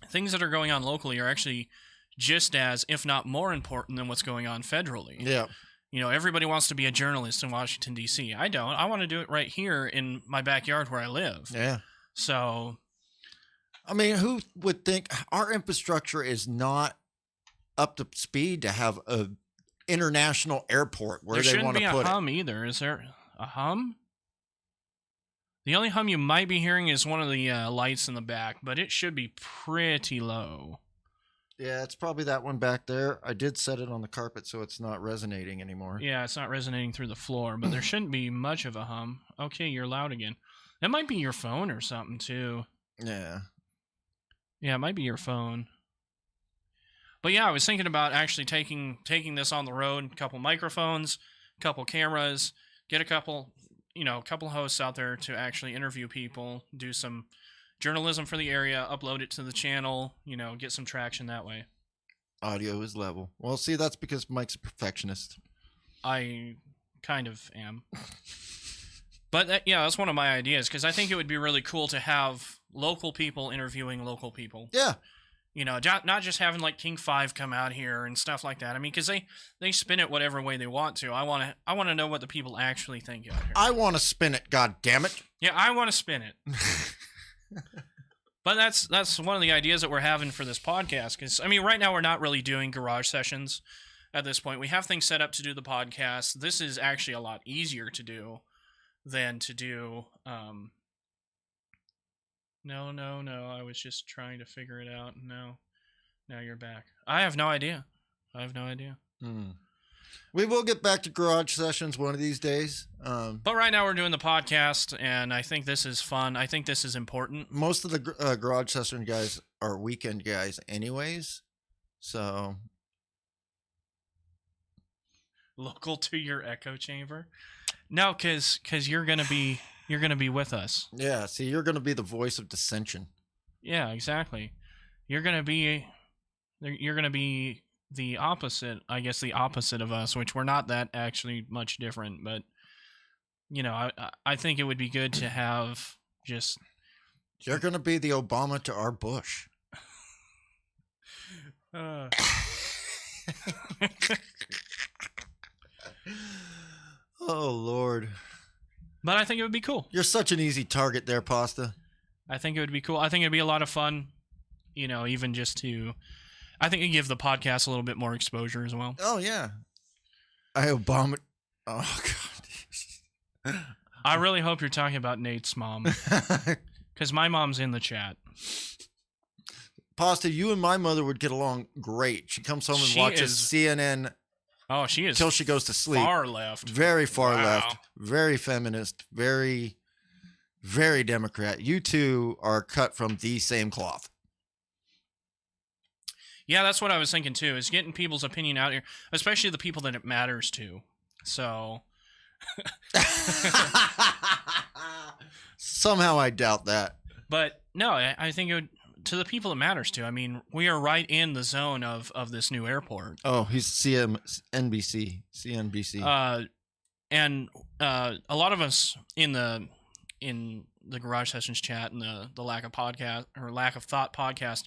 things that are going on locally are actually just as, if not more important than what's going on federally. Yeah. Everybody wants to be a journalist in Washington, D.C. I don't. I want to do it right here in my backyard where I live. Yeah. So, I mean, who would think our infrastructure is not up to speed to have a international airport where they want to put it? There shouldn't be a hum either. Is there a hum? The only hum you might be hearing is one of the lights in the back, but it should be pretty low. Yeah, it's probably that one back there. I did set it on the carpet so it's not resonating anymore. Yeah, it's not resonating through the floor, but there shouldn't be much of a hum. Okay, you're loud again. That might be your phone or something, too. Yeah. Yeah, it might be your phone. But yeah, I was thinking about actually taking this on the road, a couple microphones, a couple cameras, get a couple hosts out there to actually interview people, do some journalism for the area, upload it to the channel, get some traction that way. Audio is level. Well, see, that's because Mike's a perfectionist. I kind of am. But that's one of my ideas, because I think it would be really cool to have local people interviewing local people. Yeah. Not just having like King 5 come out here and stuff like that. I mean, because they spin it whatever way they want to. I want to know what the people actually think out here. I want to spin it, God damn it. Yeah, I want to spin it. But that's one of the ideas that we're having for this podcast. Because, I mean, right now we're not really doing garage sessions at this point. We have things set up to do the podcast. This is actually a lot easier to do than to do No, no, no. I was just trying to figure it out. No. Now you're back. I have no idea. I have no idea. We will get back to garage sessions one of these days. But right now we're doing the podcast, and I think this is fun. I think this is important. Most of the garage session guys are weekend guys, anyways. So Local to your echo chamber. No, because you're gonna be with us. yeah, see, you're going to be the voice of dissension. Yeah, exactly. You're gonna be the opposite. I guess the opposite of us, which we're not that actually much different. But I think it would be good to have just. You're going to be the Obama to our Bush. Oh, Lord. But I think it would be cool. You're such an easy target there, Pasta. I think it would be cool. I think it'd be a lot of fun, even just to. I think it'd give the podcast a little bit more exposure as well. Oh, yeah. Obama. Oh, God. I really hope you're talking about Nate's mom. Because my mom's in the chat. Pasta, you and my mother would get along great. She comes home and watches CNN. Oh, she is till she goes to sleep. Far left. Very far Wow. left. Very feminist. Very, very Democrat. You two are cut from the same cloth. Yeah, that's what I was thinking too, is getting people's opinion out here, especially the people that it matters to. So. Somehow I doubt that. But no, I think it would, to the people it matters to. I mean, we are right in the zone of this new airport. Oh, he's CNBC. And a lot of us in the Garage Sessions chat and the lack of podcast or lack of thought podcast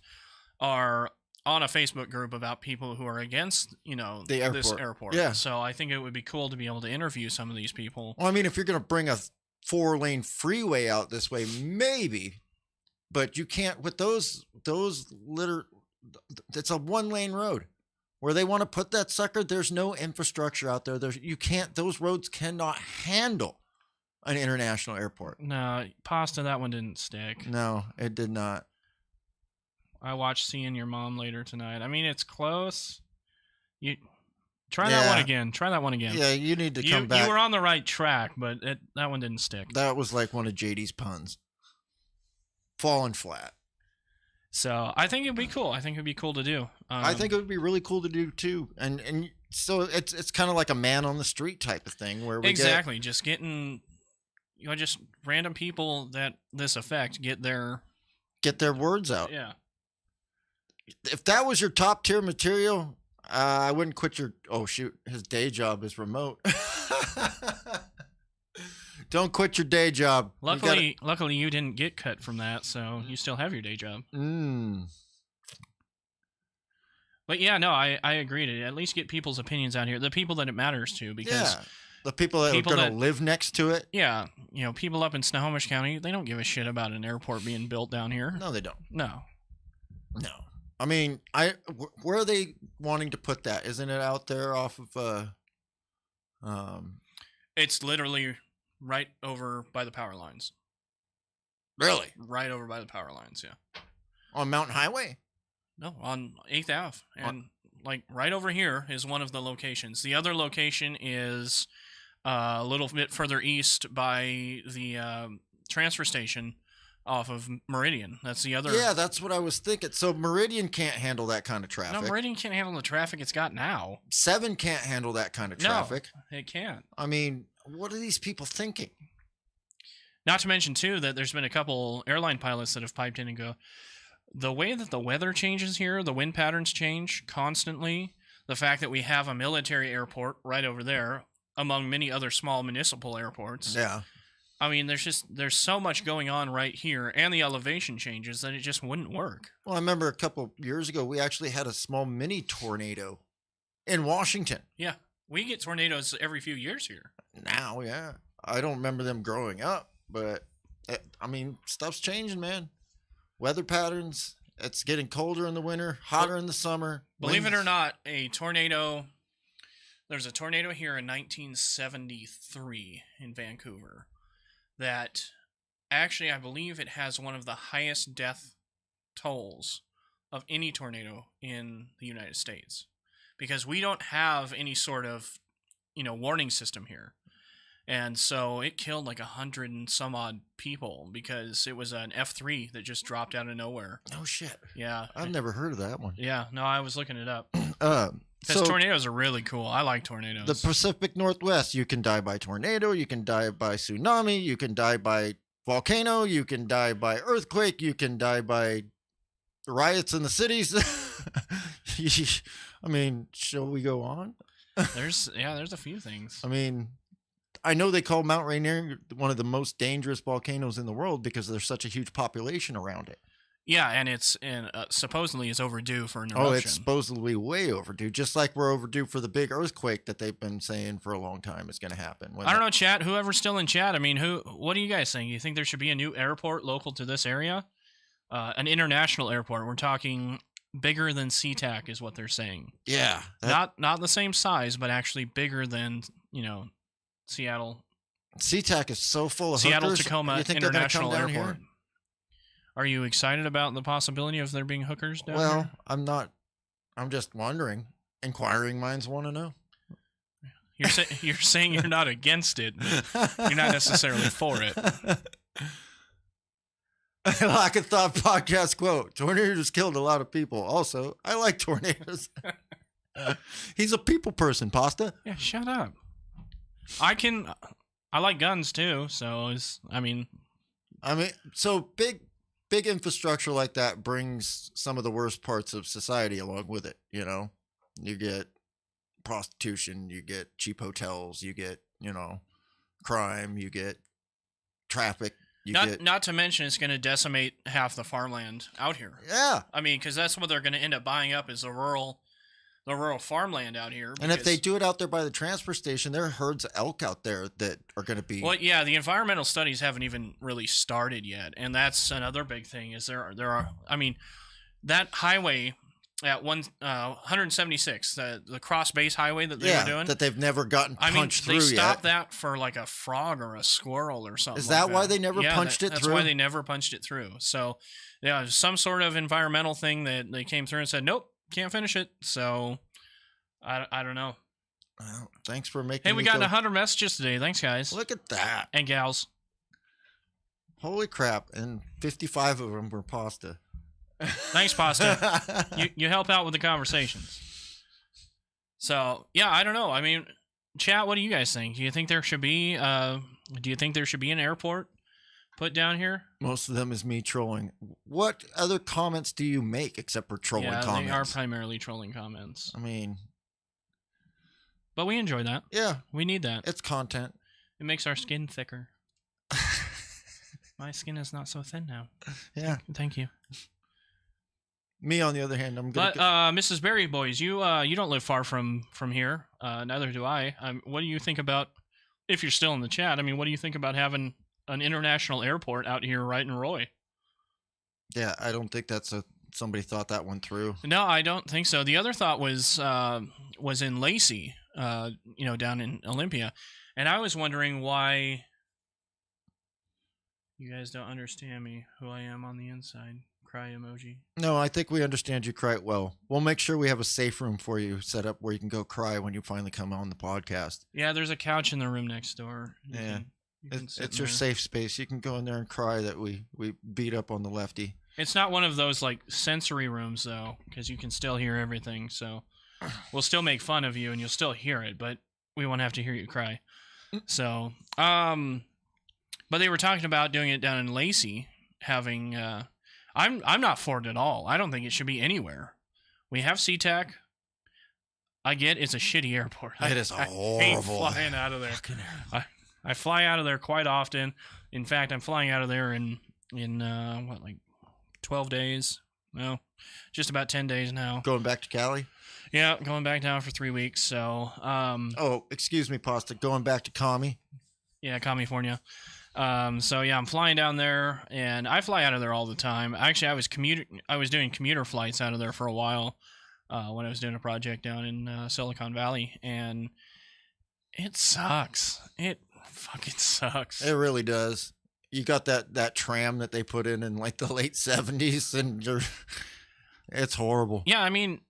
are on a Facebook group about people who are against this airport. Yeah. So I think it would be cool to be able to interview some of these people. Well, I mean, if you're going to bring a 4-lane freeway out this way, maybe. But you can't with those it's a 1-lane road. Where they want to put that sucker, there's no infrastructure out there. Those roads cannot handle an international airport. No, Pasta, that one didn't stick. No, it did not. I watched Seeing Your Mom later tonight. I mean, it's close. You try that one again. Try that one again. Yeah, you need to come back. You were on the right track, but that one didn't stick. That was like one of JD's puns. Falling flat. So I think it'd be cool. I think it'd be cool to do. I think it would be really cool to do too. And so it's kind of like a man on the street type of thing where we just getting just random people that this affect get their words out. Yeah. If that was your top tier material, I wouldn't quit your. Oh shoot, his day job is remote. Don't quit your day job. Luckily, you didn't get cut from that, so you still have your day job. But yeah, no, I agree to at least get people's opinions out here, the people that it matters to, because the people that are going to live next to it. Yeah, people up in Snohomish County, they don't give a shit about an airport being built down here. No, they don't. No. I mean, where are they wanting to put that? Isn't it out there off of? It's literally right over by the power lines. Really? Right over by the power lines, yeah. On Mountain Highway? No, on 8th Ave. And right over here is one of the locations. The other location is a little bit further east by the transfer station off of Meridian. That's the other. Yeah, that's what I was thinking. So Meridian can't handle that kind of traffic. No, Meridian can't handle the traffic it's got now. 7 can't handle that kind of traffic. No, it can't. I mean, what are these people thinking? Not to mention, too, that there's been a couple airline pilots that have piped in and go, the way that the weather changes here, the wind patterns change constantly, the fact that we have a military airport right over there, among many other small municipal airports. Yeah. I mean, there's so much going on right here, and the elevation changes that it just wouldn't work. Well, I remember a couple years ago, we actually had a small mini tornado in Washington. Yeah. We get tornadoes every few years here. Now, yeah. I don't remember them growing up, but, I mean, stuff's changing, man. Weather patterns, it's getting colder in the winter, hotter in the summer. Believe it or not, there's a tornado here in 1973 in Vancouver that actually, I believe it has one of the highest death tolls of any tornado in the United States, because we don't have any sort of, warning system here. And so it killed like 100 and some odd people because it was an F3 that just dropped out of nowhere. Oh shit. Yeah. I've never heard of that one. Yeah. No, I was looking it up. So Because tornadoes are really cool. I like tornadoes. the Pacific Northwest, you can die by tornado, you can die by tsunami, you can die by volcano, you can die by earthquake, you can die by riots in the cities. I mean, shall we go on? There's a few things. I mean, I know they call Mount Rainier one of the most dangerous volcanoes in the world because there's such a huge population around it. Yeah, and supposedly it's overdue for an eruption. Oh, it's supposedly way overdue, just like we're overdue for the big earthquake that they've been saying for a long time is going to happen. I don't know, chat. Whoever's still in chat, I mean, what do you guys think? You think there should be a new airport local to this area? An international airport. We're talking bigger than SeaTac is what they're saying. Yeah. Not the same size, but actually bigger than, Seattle. SeaTac is so full of Seattle hookers. Tacoma You think they're gonna come International down Airport. here? Are you excited about the possibility of there being hookers down Well, here? I'm not. I'm just wondering. Inquiring minds want to know. You're saying you're not against it. You're not necessarily for it. Like a Thought podcast quote: "Tornadoes killed a lot of people. Also, I like tornadoes." He's a people person, Pasta. Yeah, shut up. I like guns too, so I mean, so big infrastructure like that brings some of the worst parts of society along with it. You get prostitution, you get cheap hotels, you get crime, you get traffic. Not to mention it's going to decimate half the farmland out here. Yeah, I mean, because that's what they're going to end up buying up is the rural farmland out here. And if they do it out there by the transfer station, there are herds of elk out there that are going to be. Well, yeah, the environmental studies haven't even really started yet, and that's another big thing. Is there are I mean, that highway at 176, the cross base highway that they were doing, that they've never gotten punched through yet. They stopped that for like a frog or a squirrel or something. Is that why they never punched it through? That's why they never punched it through. So, yeah, some sort of environmental thing that they came through and said, nope, can't finish it. So, I don't know. Well, thanks for making. Hey, we got 100 messages today. Thanks, guys. Look at that. And gals. Holy crap! And 55 of them were Pasta. Thanks, Pasta. you help out with the conversations. So yeah, I don't know. I mean, chat. What do you guys think? Do you think there should be? Do you think there should be an airport put down here? Most of them is me trolling. What other comments do you make except for trolling comments? They are primarily trolling comments. I mean, but we enjoy that. Yeah, we need that. It's content. It makes our skin thicker. My skin is not so thin now. Yeah. Thank you. Me, on the other hand, I'm good. But Mrs. Berry Boys, you don't live far from here. Neither do I. What do you think about, if you're still in the chat? I mean, what do you think about having an international airport out here right in Roy? Yeah, I don't think somebody thought that one through. No, I don't think so. The other thought was in Lacey, down in Olympia, and I was wondering why. You guys don't understand me, who I am on the inside. Cry emoji. No, I think we understand you quite well. We'll make sure we have a safe room for you set up where you can go cry when you finally come on the podcast. Yeah, there's a couch in the room next door. It's your safe space. You can go in there and cry that we beat up on the lefty. It's not one of those like sensory rooms though, because you can still hear everything. So we'll still make fun of you and you'll still hear it, but we won't have to hear you cry. So, but they were talking about doing it down in Lacey, having. I'm not for it at all. I don't think it should be anywhere. We have SeaTac. I get it's a shitty airport. It is horrible. I hate flying out of there. I fly out of there quite often. In fact, I'm flying out of there in 12 days? No, just about 10 days now. Going back to Cali? Yeah, going back down for 3 weeks. So, oh, excuse me, Pasta. Going back to Commie? Yeah, California. So yeah, I'm flying down there, and I fly out of there all the time. Actually, I was doing commuter flights out of there for a while when I was doing a project down in Silicon Valley, and it sucks. It fucking sucks. It really does. you got that tram that they put in like the late 70s, and it's horrible. Yeah, I mean,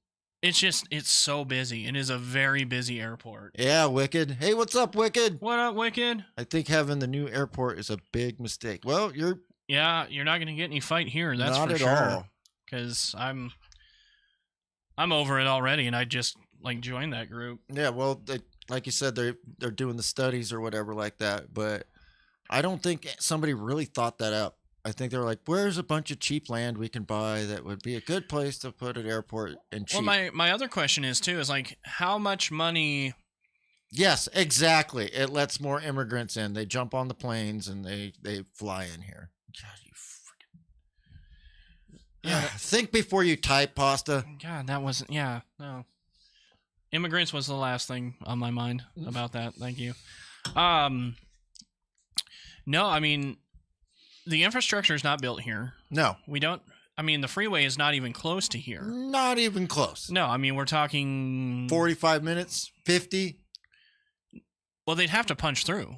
it's so busy. It is a very busy airport. Yeah, Wicked. Hey, what's up, Wicked? What up, Wicked? I think having the new airport is a big mistake. Well, you're you're not gonna get any fight here. That's not for at sure. all. Because I'm over it already, and I just like joined that group. Yeah, well, like you said, they're doing the studies or whatever like that, but I don't think somebody really thought that up. I think they're like, where's a bunch of cheap land we can buy that would be a good place to put an airport and cheap. Well, my other question is too, is like, how much money? Yes, exactly. It lets more immigrants in. They jump on the planes and they fly in here. God, you freaking. Yeah, think before you type, Pasta. God, that wasn't. Yeah, no. Immigrants was the last thing on my mind about that. Thank you. No, I mean, the infrastructure is not built here. No, We don't. I mean, the freeway is not even close to here. not even close. No, I mean, we're talking 45 minutes, 50. Well, they'd have to punch through.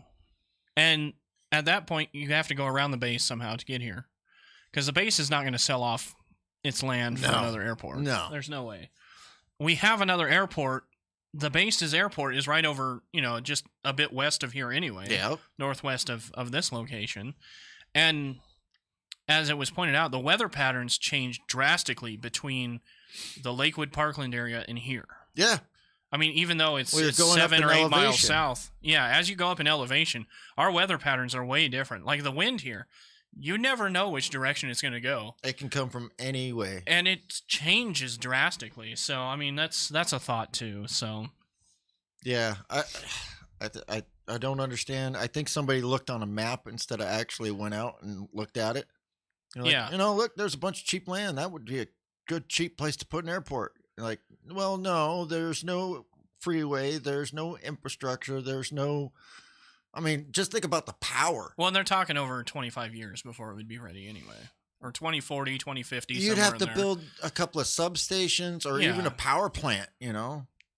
And at that point, you have to go around the base somehow to get here. Because the base is not going to sell off its land for No. another airport. No. There's no way. We have another airport. The base's airport is right over, just a bit west of here anyway. Yeah. Northwest of this location. And as it was pointed out, the weather patterns changed drastically between the Lakewood Parkland area and here. Yeah. I mean, even though it's, Well, you're it's going up 7 in or 8 miles elevation. south. Yeah, as you go up in elevation, our weather patterns are way different. Like the wind here, you never know which direction it's going to go. It can come from any way. And it changes drastically. So, I mean, that's a thought too. So, Yeah. I don't understand. I think somebody looked on a map instead of actually went out and looked at it. You're like, Yeah. Look, there's a bunch of cheap land. That would be a good, cheap place to put an airport. You're like, well, no, there's no freeway. There's no infrastructure. There's no, I mean, just think about the power. well, and they're talking over 25 years before it would be ready anyway. Or 2040, 2050. You'd somewhere have in to there. build a couple of substations or even Yeah. a power plant,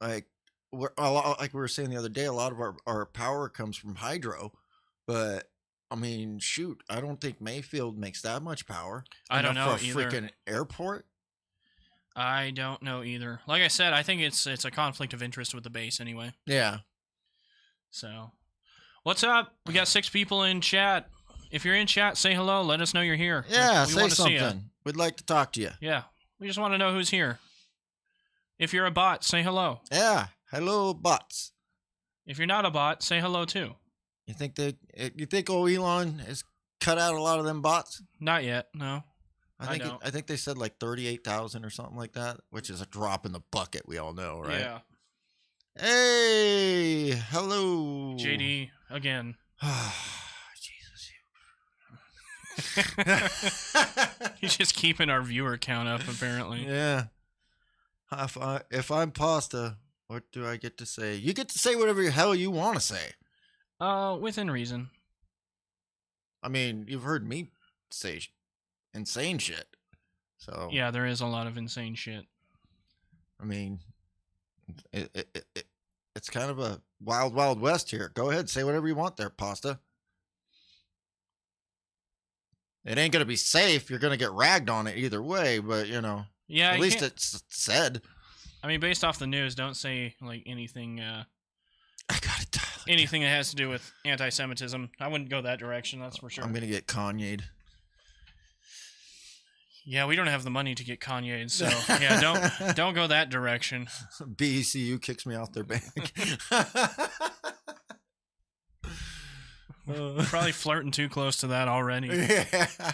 like like we were saying the other day, a lot of our power comes from hydro, but I mean, shoot, I don't think Mayfield makes that much power. I don't Enough know for a either. freaking airport. I don't know either. Like I said, I think it's a conflict of interest with the base anyway. Yeah. So, what's up? We got 6 people in chat. If you're in chat, say hello. Let us know you're here. Yeah, we say wanna see ya. something. We'd like to talk to you. Yeah, we just want to know who's here. If you're a bot, say hello. Yeah. Hello, bots. If you're not a bot, say hello too. You think old Elon has cut out a lot of them bots? Not yet, no. I don't. I think they said like 38,000 or something like that, which is a drop in the bucket. We all know, right? Yeah. Hey, hello, JD again. Jesus, He's just keeping our viewer count up, apparently. yeah. If I'm Pasta, what do I get to say? You get to say whatever the hell you want to say. Within reason. I mean, you've heard me say insane shit. So Yeah, there is a lot of insane shit. I mean, it's kind of a wild, wild west here. Go ahead, say whatever you want there, Pasta. It ain't gonna be safe. You're gonna get ragged on it either way, but Yeah, at you least can't- it's said. I mean, based off the news, don't say like anything. I got it. Anything that has to do with anti-Semitism. I wouldn't go that direction. That's for sure. I'm gonna get Kanye'd. Yeah, we don't have the money to get Kanye, so yeah, don't go that direction. BECU kicks me off their bank. Probably flirting too close to that already. Yeah.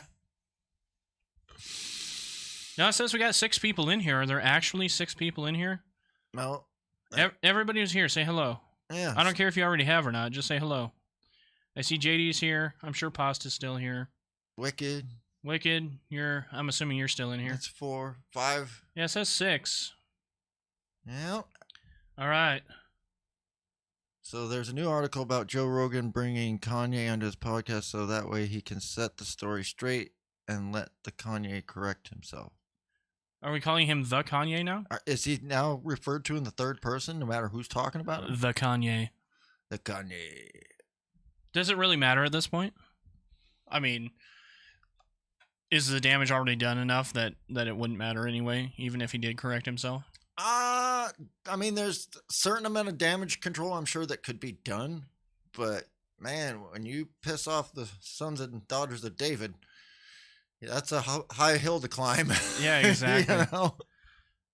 Now it says we got 6 people in here. Are there actually 6 people in here? No. Everybody who's here, say hello. Yeah. I don't care if you already have or not. Just say hello. I see JD's here. I'm sure Pasta's still here. Wicked. Wicked, I'm assuming you're still in here. That's 4, 5. Yeah, it says 6. Yeah. All right. So there's a new article about Joe Rogan bringing Kanye onto his podcast so that way he can set the story straight and let the Kanye correct himself. Are we calling him the Kanye now? Is he now referred to in the third person no matter who's talking about him? The Kanye. The Kanye. Does it really matter at this point? I mean, is the damage already done enough that it wouldn't matter anyway, even if he did correct himself? I mean, there's a certain amount of damage control I'm sure that could be done, but man, when you piss off the sons and daughters of David, that's a high hill to climb. Yeah, exactly. You know?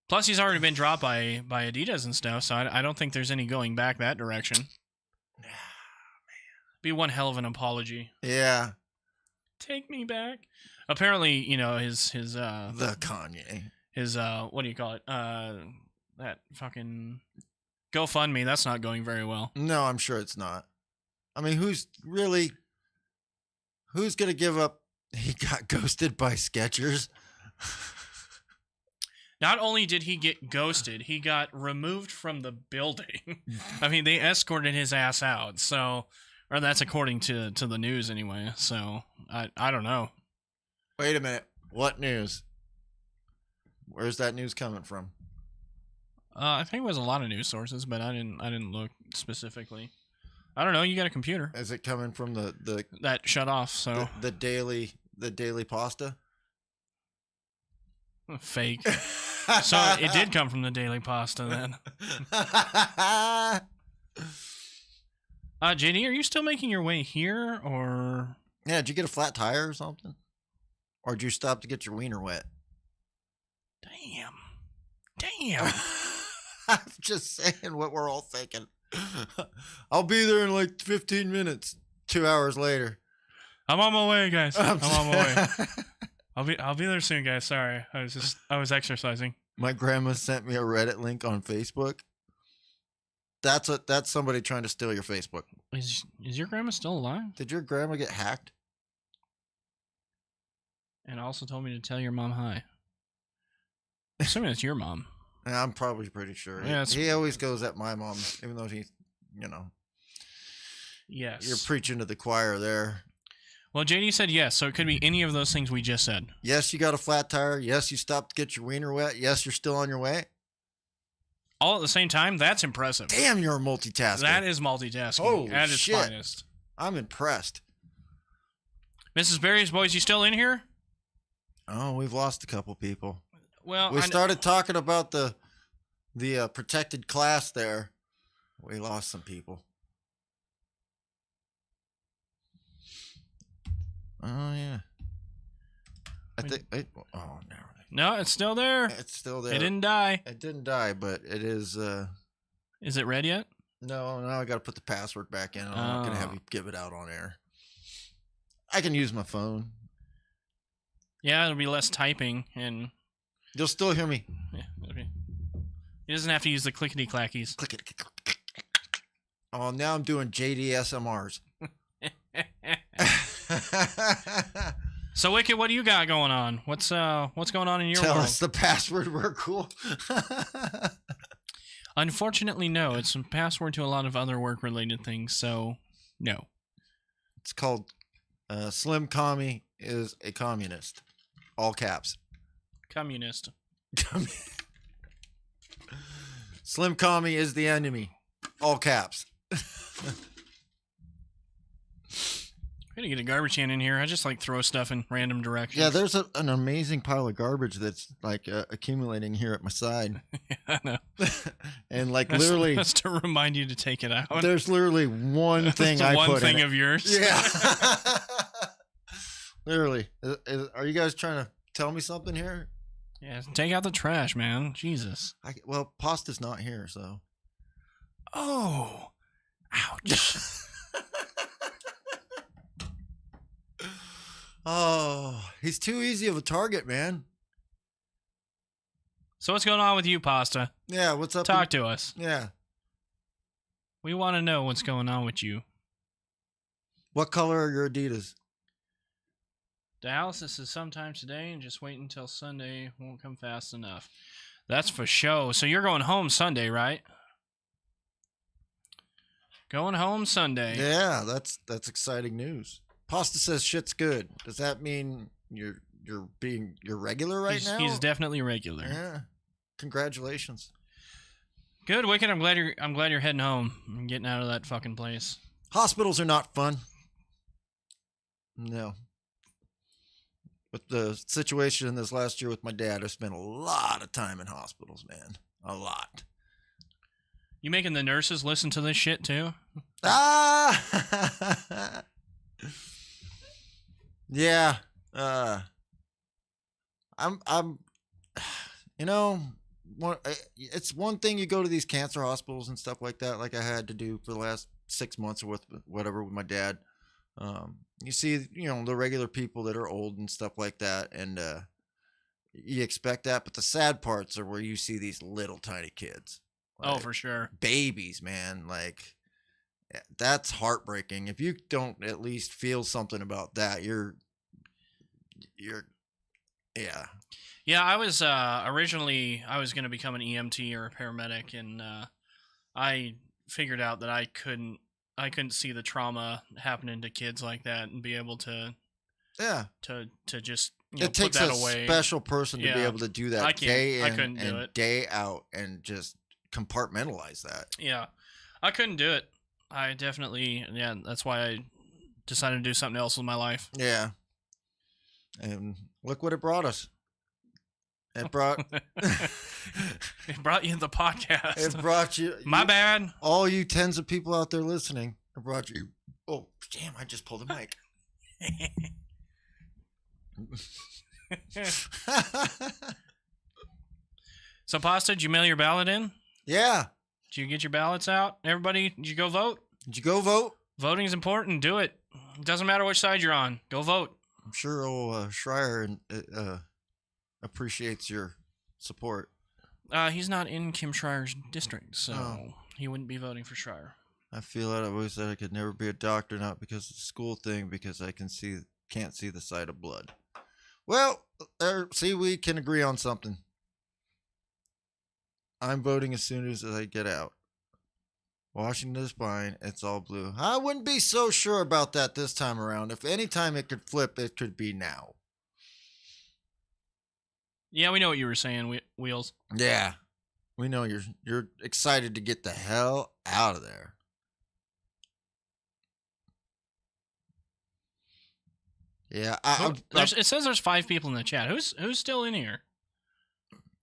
Plus, he's already been dropped by Adidas and stuff, so I don't think there's any going back that direction. Be one hell of an apology. Yeah. Take me back. Apparently, you know, his the Kanye. His what do you call it? That fucking GoFundMe, that's not going very well. No, I'm sure it's not. I mean, who's going to give up? He got ghosted by Skechers. Not only did he get ghosted, he got removed from the building. I mean, they escorted his ass out. So, or that's according to the news anyway. So, I don't know. Wait a minute. What news? Where's that news coming from? I think it was a lot of news sources, but I didn't look specifically. I don't know. You got a computer. Is it coming from the that shut off? So the daily pasta? Fake. So it did come from the Daily Pasta then. JD, are you still making your way here, or? Yeah, did you get a flat tire or something? Or did you stop to get your wiener wet? Damn. I'm just saying what we're all thinking. I'll be there in like 15 minutes. 2 hours later. I'm on my way, guys. I'm on my way. I'll be there soon, guys. Sorry. I was exercising. My grandma sent me a Reddit link on Facebook. That's somebody trying to steal your Facebook. Is your grandma still alive? Did your grandma get hacked? And also told me to tell your mom hi. I'm assuming it's your mom. Yeah, I'm probably pretty sure. Yeah, he always goes at my mom, even though he's, Yes. You're preaching to the choir there. Well, JD said yes, so it could be any of those things we just said. Yes, you got a flat tire. Yes, you stopped to get your wiener wet. Yes, you're still on your way. All at the same time? That's impressive. Damn, you're a multitasker. That is multitasking Holy at its shit. finest. I'm impressed. Mrs. Barry's boys, you still in here? Oh, we've lost a couple people. Well, we started talking about the protected class there. We lost some people. Oh yeah. I think. Oh no. No, it's still there. It's still there. It didn't die. It didn't die, but it is. Is it red yet? No. Now I got to put the password back in. I'm not gonna have you give it out on air. I can use my phone. Yeah, it'll be less typing, and you'll still hear me. Yeah. Okay. He doesn't have to use the clickety clackies. Oh, now I'm doing JDSMRs. So, Wicked, what do you got going on? What's going on in your Tell world? us the password. We're cool. Unfortunately, no. It's a password to a lot of other work-related things, so no. It's called Slim Commie is a communist. All caps. Communist. Slim Commie is the enemy. All caps. I'm gonna get a garbage can in here. I just throw stuff in random directions. Yeah, there's an amazing pile of garbage that's accumulating here at my side. Yeah, I know. And literally, that's to remind you to take it out. There's literally one thing I put in. One thing of yours. Yeah. Literally. Are you guys trying to tell me something here? Yeah, take out the trash, man. Jesus. Well, Pasta's not here, so. Oh. Ouch. Oh, he's too easy of a target, man. So what's going on with you, Pasta? Yeah, what's up? Talk to us. Yeah. We want to know what's going on with you. What color are your Adidas? Dialysis is sometime today, and just wait until Sunday. Won't come fast enough. That's for show. So you're going home Sunday, right? Going home Sunday. Yeah, that's exciting news. Pasta says shit's good. Does that mean you're regular right now? He's definitely regular. Yeah. Congratulations. Good, Wicked. I'm glad you're heading home and getting out of that fucking place. Hospitals are not fun. No. with the situation in this last year with my dad, I spent a lot of time in hospitals, man. A lot. You making the nurses listen to this shit too? Ah! Yeah. I'm, you know, it's one thing you go to these cancer hospitals and stuff like that, like I had to do for the last 6 months or with whatever with my dad. You see, the regular people that are old and stuff like that, and you expect that, but the sad parts are where you see these little tiny kids. Oh, Like, for sure. babies, man. Like, that's heartbreaking. If you don't at least feel something about that, you're yeah. Yeah, I was originally I was going to become an EMT or a paramedic, and I figured out that I couldn't see the trauma happening to kids like that and be able to Yeah. just It put takes that a away. special person to be Yeah. able to do that I can't- day I in couldn't do and it. day out and just compartmentalize that. Yeah, I couldn't do it. I definitely that's why I decided to do something else with my life. Yeah. And look what it brought us. It brought It brought you the podcast. it brought you My bad. all you tens of people out there listening. It brought you. Oh, damn, I just pulled the mic. So, Pasta, did you mail your ballot in? Yeah. Did you get your ballots out? Everybody, did you go vote? Did you go vote? Voting is important. Do it. It doesn't matter which side you're on. Go vote. I'm sure old Schreier appreciates your support. He's not in Kim Schreier's district, so Oh. he wouldn't be voting for Schreier. I feel that I always said I could never be a doctor, not because of the school thing, because I can't see the sight of blood. Well, see, we can agree on something. I'm voting as soon as I get out. Washington is fine. It's all blue. I wouldn't be so sure about that this time around. If any time it could flip, it could be now. Yeah, we know what you were saying, Wheels. Yeah, we know you're excited to get the hell out of there. Yeah, It says there's 5 people in the chat. Who's still in here?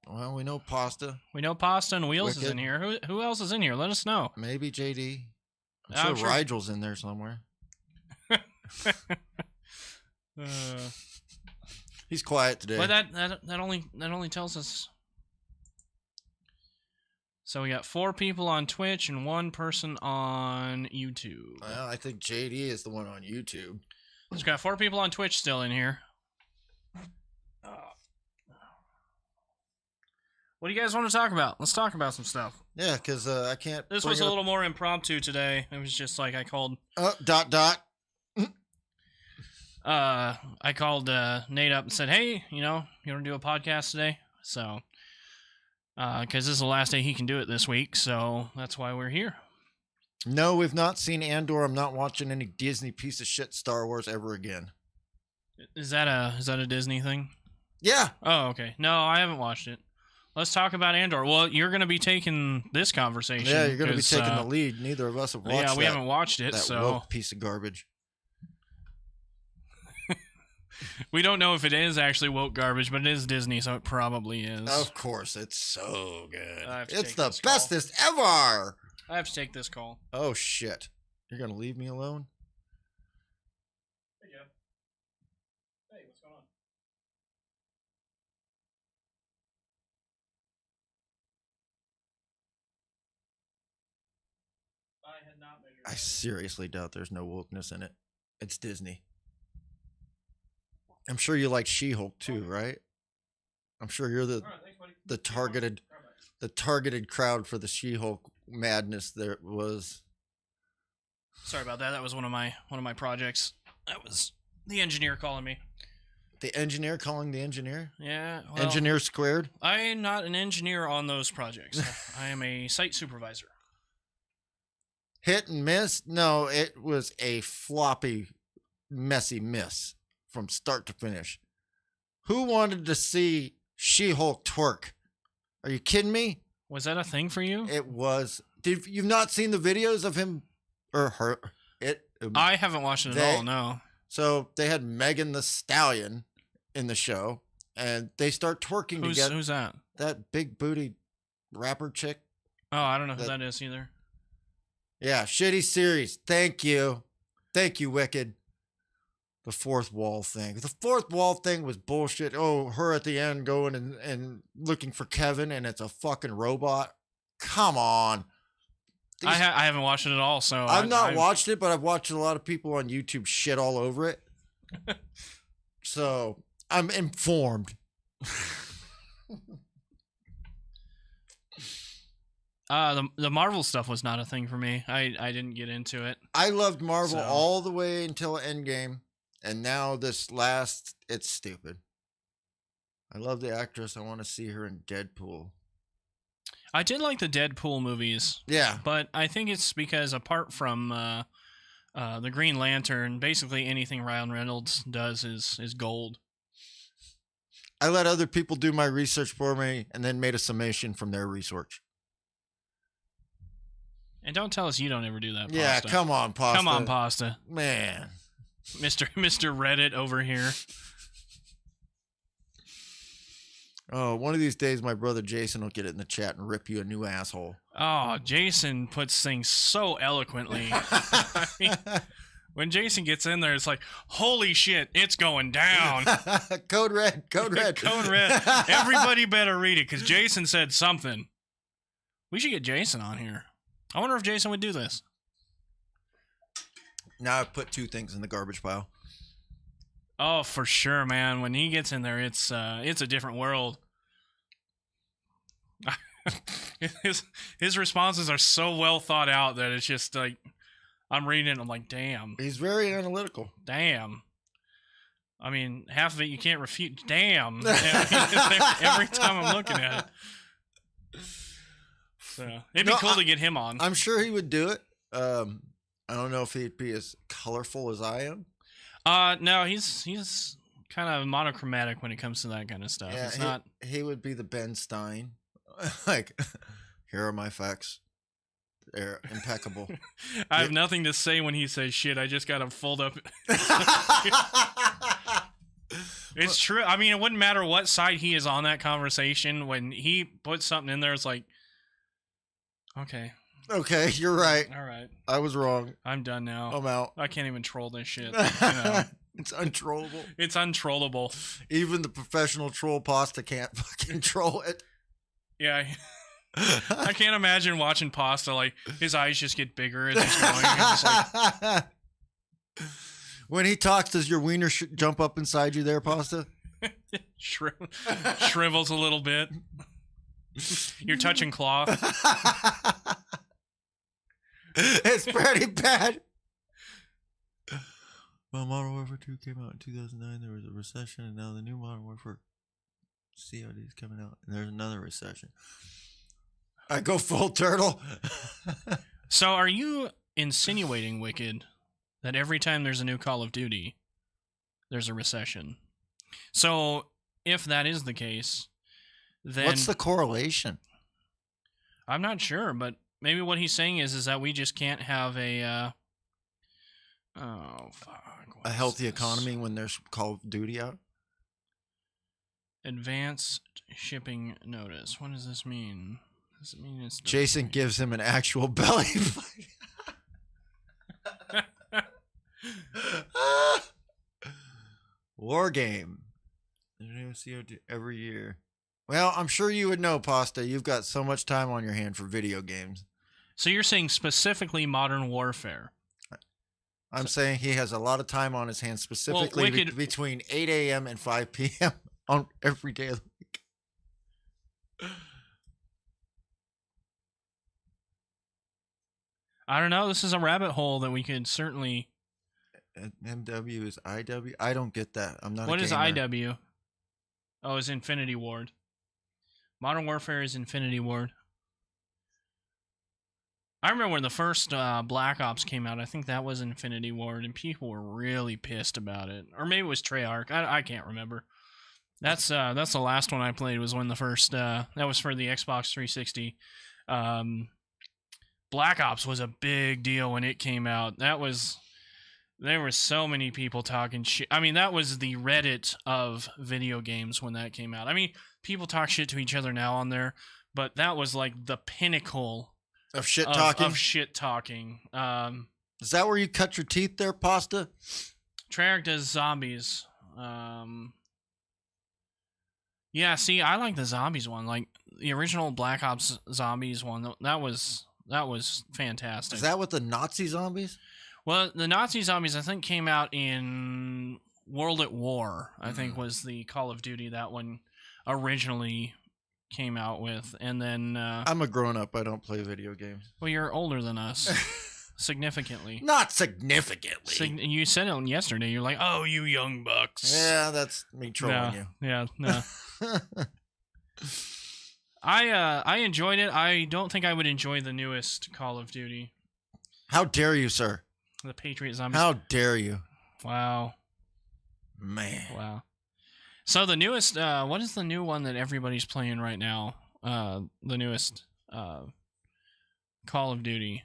well, we know Pasta, We know Pasta and Wheels is Wicked. in here. Who else is in here? Let us know. maybe JD. I'm I'm sure- sure Rigel's in there somewhere. He's quiet today. Well, that only tells us. So we got 4 people on Twitch and 1 person on YouTube. Well, I think JD is the one on YouTube. So we got 4 people on Twitch still in here. What do you guys want to talk about? Let's talk about some stuff. Yeah, because I can't. This bring was a up- little more impromptu today. It was just like I called. I called Nate up and said, "Hey, you want to do a podcast today?" So, because this is the last day he can do it this week, so that's why we're here. No, we've not seen Andor. I'm not watching any Disney piece of shit Star Wars ever again. Is that a Disney thing? Yeah. Oh, okay. No, I haven't watched it. Let's talk about Andor. Well, you're going to be taking this conversation. Yeah, you're going to be 'cause, taking the lead. Neither of us have watched Yeah, we that, haven't watched it, that so woke piece of garbage. we don't know if it is actually woke garbage, but it is Disney, so it probably is. Of course, it's so good. I have to It's take the this call. bestest ever. I have to take this call. Oh, shit. You're going to leave me alone? Hey, Jeff. Hey, what's going on? I had not measured. I seriously doubt there's no wokeness in it. It's Disney. I'm sure you like She-Hulk too, right? I'm sure you're All right, thanks, buddy. the targeted All right. the targeted crowd for the She-Hulk madness there was. Sorry about that. That was one of my projects. That was the engineer calling me. The engineer calling the engineer? Yeah. Well, Engineer squared? I am not an engineer on those projects. I am a site supervisor. Hit and miss? No, it was a floppy, messy miss from start to finish. Who wanted to see She-Hulk twerk? Are you kidding me? Was that a thing for you? It was. You've not seen the videos of him or her? I haven't watched it at They- all. No. So they had Megan the Stallion in the show, and they start twerking together. Who's that? That big booty rapper chick. Oh, I don't know who that is either. Yeah, shitty series. Thank you, Wicked. The fourth wall thing. The fourth wall thing was bullshit. Oh, her at the end going and looking for Kevin, and it's a fucking robot. Come on. I haven't watched it at all, so I've not watched it, but I've watched a lot of people on YouTube shit all over it. So I'm informed. The Marvel stuff was not a thing for me. I didn't get into it. I loved Marvel all the way until Endgame, and now this last, it's stupid. I love the actress. I want to see her in Deadpool. I did like the Deadpool movies. Yeah. But I think it's because apart from the Green Lantern, basically anything Ryan Reynolds does is gold. I let other people do my research for me and then made a summation from their research. And don't tell us you don't ever do that, Pasta. Yeah, come on, Pasta. Come on, Pasta. Man. Mr. Reddit over here. Oh, one of these days my brother Jason will get it in the chat and rip you a new asshole. Oh, Jason puts things so eloquently. I mean, when Jason gets in there, it's like, holy shit, it's going down. Code red. Code red. Everybody better read it, because Jason said something. We should get Jason on here. I wonder if Jason would do this. Now I've put two things in the garbage pile. Oh, for sure, man. When he gets in there, it's a different world. his responses are so well thought out that it's just like, I'm reading it and I'm like, damn. He's very analytical. Damn. I mean, half of it you can't refute. Damn. Every time I'm looking at it. So it'd be cool to get him on. I'm sure he would do it. I don't know if he'd be as colorful as I am. No, he's kind of monochromatic when it comes to that kind of stuff. Yeah, he would be the Ben Stein. Like, here are my facts. They're impeccable. I have nothing to say when he says shit. I just got to fold up. It's true. I mean, it wouldn't matter what side he is on that conversation. When he puts something in there, it's like, okay. Okay, you're right. All right. I was wrong. I'm done now. I'm out. I can't even troll this shit. You know? It's untrollable. It's untrollable. Even the professional troll Pasta can't fucking troll it. Yeah. I can't imagine watching Pasta, like, his eyes just get bigger as he's going. It's like... When he talks, does your wiener jump up inside you there, Pasta? Shrivels a little bit. You're touching cloth. It's pretty bad. Well, Modern Warfare 2 came out in 2009. There was a recession, and now the new Modern Warfare COD is coming out, and there's another recession. I go full turtle. So are you insinuating, Wicked, that every time there's a new Call of Duty, there's a recession? So if that is the case, then... What's the correlation? I'm not sure, but maybe what he's saying is that we just can't have a... a healthy economy when there's Call of Duty out? Advanced shipping notice. What does this mean? Does it mean it's... Jason gives him an actual belly fight. War game. New COD every year. Well, I'm sure you would know, Pasta. You've got so much time on your hand for video games. So you're saying specifically Modern Warfare? I'm saying he has a lot of time on his hands, specifically between 8 a.m. and 5 p.m. on every day of the week. I don't know. This is a rabbit hole that we could certainly... MW is IW? I don't get that. I'm not What a is gamer. IW? Oh, it's Infinity Ward. Modern Warfare is Infinity Ward. I remember when the first Black Ops came out, I think that was Infinity Ward, and people were really pissed about it. Or maybe it was Treyarch. I can't remember. That's the last one I played, was when the first... that was for the Xbox 360. Black Ops was a big deal when it came out. That was... There were so many people talking shit. I mean, that was the Reddit of video games when that came out. I mean, people talk shit to each other now on there, but that was like the pinnacle Of shit talking. of shit talking. Is that where you cut your teeth there, Pasta? Treyarch does zombies. Yeah, see, I like the zombies one. Like the original Black Ops Zombies one. That was fantastic. Is that with the Nazi zombies? Well, the Nazi zombies I think came out in World at War. I think was the Call of Duty that one originally came out with, and then I'm a grown up. I don't play video games. well, you're older than us significantly. Not significantly. You said it yesterday. You're like, "Oh, you young bucks." Yeah, that's me trolling you. Yeah, no. I enjoyed it. I don't think I would enjoy the newest Call of Duty, How dare you, sir? the Patriot Zombies. How dare you? Wow. Man. Wow. So the newest, what is the new one that everybody's playing right now? The newest Call of Duty.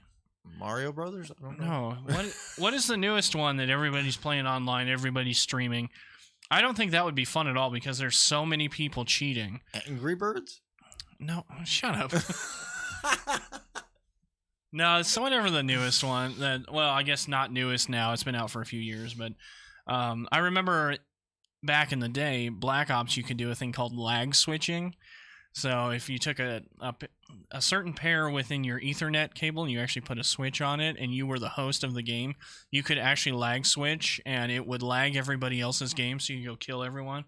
Mario Brothers? I don't know. No. What is the newest one that everybody's playing online, everybody's streaming? I don't think that would be fun at all because there's so many people cheating. Angry Birds? No, shut up. No, it's whatever the newest one. Well, I guess not newest now. It's been out for a few years, but I remember back in the day, Black Ops, you could do a thing called lag switching. So if you took a certain pair within your Ethernet cable and you actually put a switch on it and you were the host of the game, you could actually lag switch and it would lag everybody else's game so you could go kill everyone.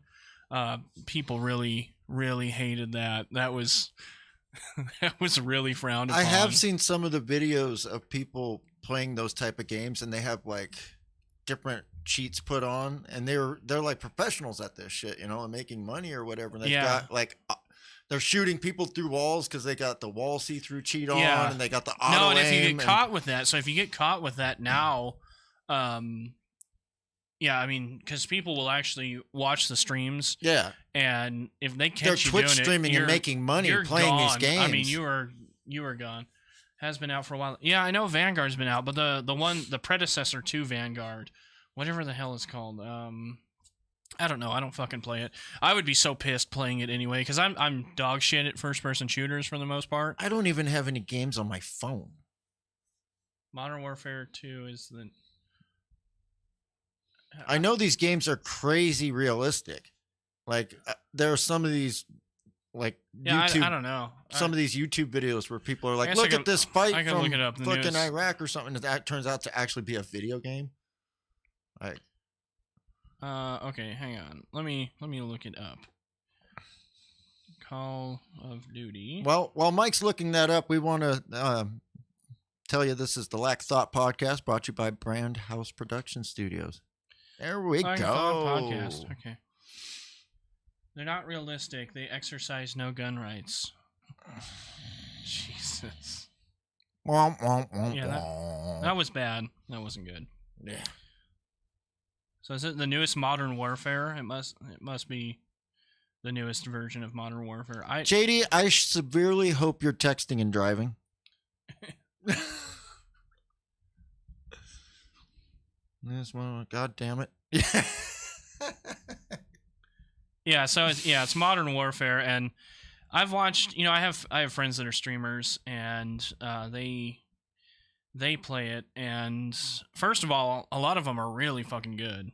People really, really hated that. That was that was really frowned upon. I have seen some of the videos of people playing those type of games, and they have like different cheats put on, and they're like professionals at this shit, you know, and making money or whatever. And they've got like they're shooting people through walls because they got the wall see-through cheat on, and they got the auto No, and if you aim get caught with that, so if you get caught with that now, yeah, I mean, because people will actually watch the streams. Yeah. And if they catch they're you Twitch doing it, streaming and making money you're playing gone. these games. I mean, you were gone. Has been out for a while. Yeah, I know Vanguard's been out, but the predecessor to Vanguard, whatever the hell it's called, I don't know. I don't fucking play it. I would be so pissed playing it anyway because I'm dog shit at first person shooters for the most part. I don't even have any games on my phone. Modern Warfare 2 is the. I know these games are crazy realistic. Like there are some of these, like YouTube. I don't know. Some of these YouTube videos where people are like, guess "Look at this fight I can from look it up, the fucking newest. Iraq or something." That turns out to actually be a video game. Like, Okay, hang on. Let me look it up. Call of Duty. well, while Mike's looking that up, we want to tell you this is the Lack Thought podcast brought to you by Brand House Production Studios. There we Lack go. Thought podcast. Okay. They're not realistic. They exercise no gun rights. Jesus. Womp, womp, womp, Yeah, womp. That was bad. That wasn't good. Yeah. So is it the newest Modern Warfare? It must be the newest version of Modern Warfare. JD, I severely hope you're texting and driving. This one, God damn it. Yeah. Yeah, so it's Modern Warfare, and I've watched. I have friends that are streamers, and they play it. And first of all, a lot of them are really fucking good.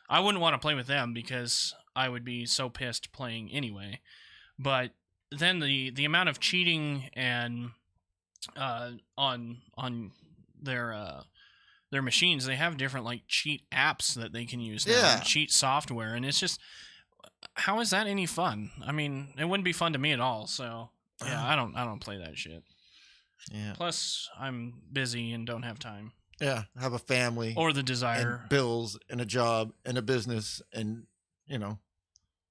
I wouldn't want to play with them because I would be so pissed playing anyway. But then the amount of cheating and on their machines, they have different like cheat apps that they can use now, Yeah. cheat software, and it's just. How is that any fun? I mean, it wouldn't be fun to me at all. So yeah, I don't play that shit. Yeah. Plus, I'm busy and don't have time Yeah. Have a family. or the desire. And bills and a job and a business and,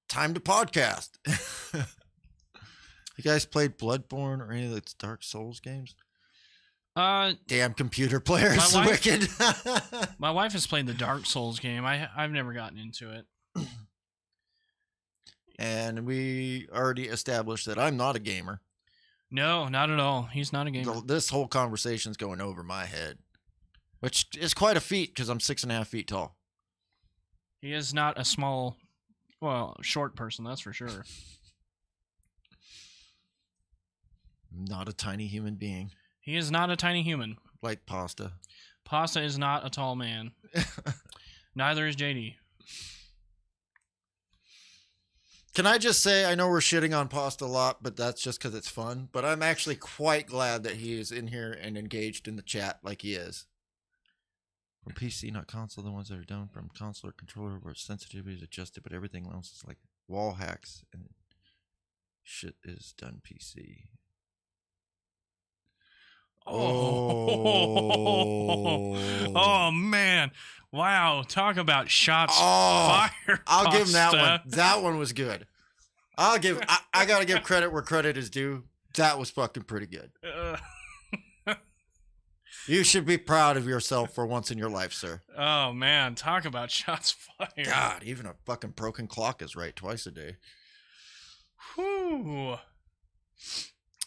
time to podcast. You guys played Bloodborne or any of the Dark Souls games? Damn computer players. My wife- Wicked. My wife has played the Dark Souls game. I've never gotten into it. And we already established that I'm not a gamer. No, not at all. He's not a gamer. This whole conversation's going over my head. which is quite a feat because I'm 6.5 feet tall. He is not a short person, that's for sure. Not a tiny human being. He is not a tiny human. Like Pasta. Pasta is not a tall man. Neither is JD. Can I just say, I know we're shitting on Pasta a lot, but that's just because it's fun. But I'm actually quite glad that he is in here and engaged in the chat like he is. From PC, not console, the ones that are done from console or controller where sensitivity is adjusted, but everything else is like wall hacks and shit is done PC. Oh man. Wow. Talk about shots fired. I'll give him that Pasta. one. That one was good. I gotta give credit where credit is due. That was fucking pretty good. You should be proud of yourself for once in your life, sir. Oh man, talk about shots fired. God, even a fucking broken clock is right twice a day. Whew.